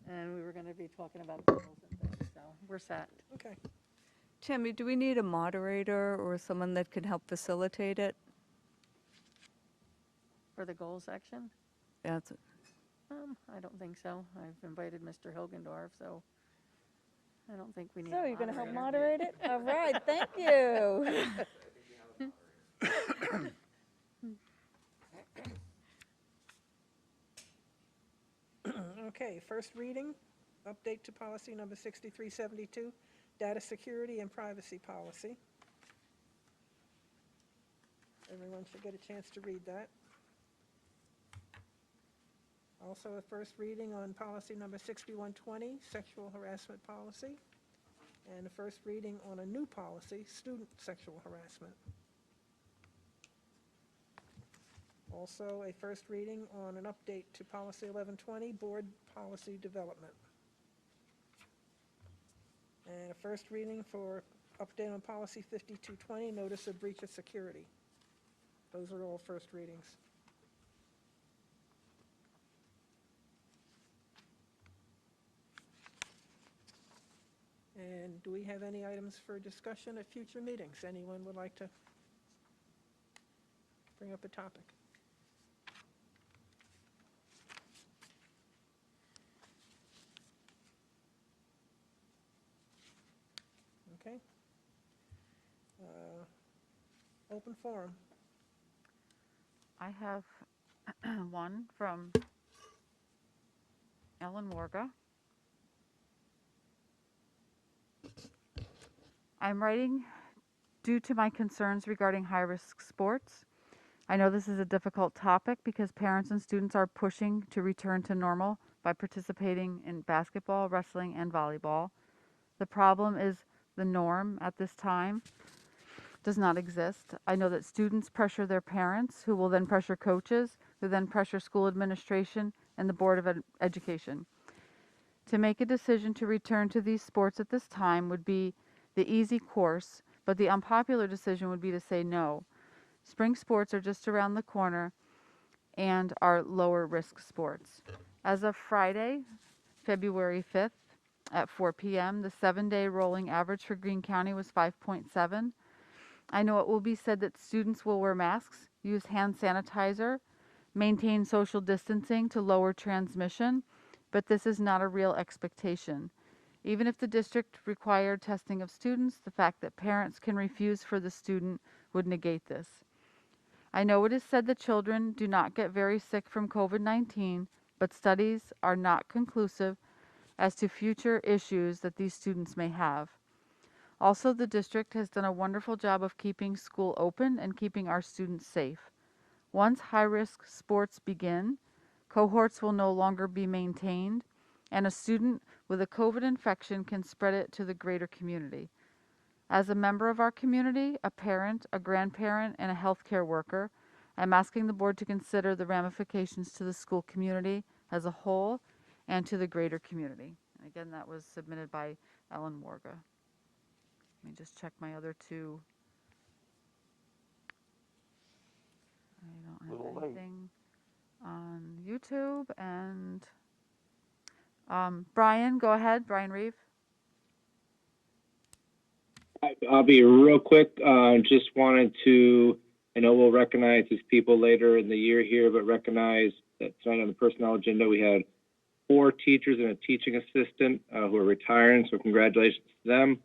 And we were going to be talking about goals and things, so we're set. Okay. Tammy, do we need a moderator or someone that can help facilitate it? For the goal section? Yeah, I don't think so. I've invited Mr. Hilgendorf, so I don't think we need. So a you're going to help moderator. moderate it? All right, thank you. Okay, first reading, update to policy number 6372, data security and privacy policy. Everyone should get a chance to read that. Also a first reading on policy number 6120, sexual harassment policy, and a first reading on a new policy, student sexual harassment. Also a first reading on an update to policy 1120, board policy development. And a first reading for update on policy 5220, notice of breach of security. Those are all first readings. And do we have any items for discussion at future meetings? Anyone would like to bring up a topic? Okay. Open forum. I have one from Ellen Warga. I'm writing due to my concerns regarding high-risk sports. I know this is a difficult topic because parents and students are pushing to return to normal by participating in basketball, wrestling, and volleyball. The problem is the norm at this time does not exist. I know that students pressure their parents, who will then pressure coaches, who then pressure school administration and the Board of Education. To make a decision to return to these sports at this time would be the easy course, but the unpopular decision would be to say no. Spring sports are just around the corner and are lower risk sports. As of Friday, February 5th at 4 p.m., the 7-day rolling average for Greene County was 5.7. I know it will be said that students will wear masks, use hand sanitizer, maintain social distancing to lower transmission, but this is not a real expectation. Even if the district required testing of students, the fact that parents can refuse for the student would negate this. I know it is said that children do not get very sick from COVID-19, but studies are not conclusive as to future issues that these students may have. Also, the district has done a wonderful job of keeping school open and keeping our students safe. Once high-risk sports begin, cohorts will no longer be maintained, and a student with a COVID infection can spread it to the greater community. As a member of our community, a parent, a grandparent, and a healthcare worker, I'm asking the board to consider the ramifications to the school community as a whole and to the greater community. And again, that was submitted by Ellen Morga. Let me just check my other two. I don't have anything on YouTube. And Brian, go ahead. Brian Reeve. I'll be real quick. Just wanted to, I know we'll recognize these people later in the year here, but recognize that tonight on the personnel agenda, we had 4 teachers and a teaching assistant who are retiring. So congratulations to them.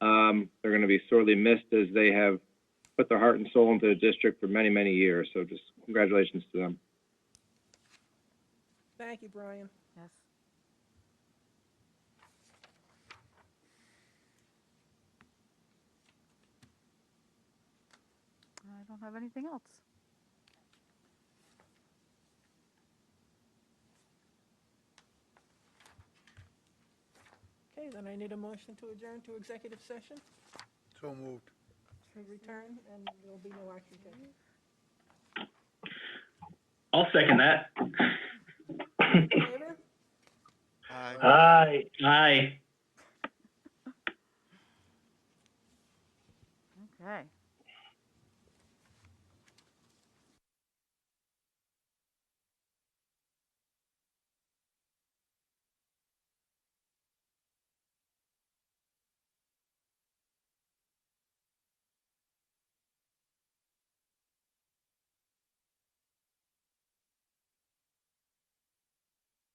They're going to be sorely missed as they have put their heart and soul into the district for many, many years. So just congratulations to them. Thank you, Brian. Yes. I don't have anything else. Okay, then I need a motion to adjourn to executive session. So moved. To return, and there will be no action taken. I'll second that. In favor? Aye. Aye. Okay.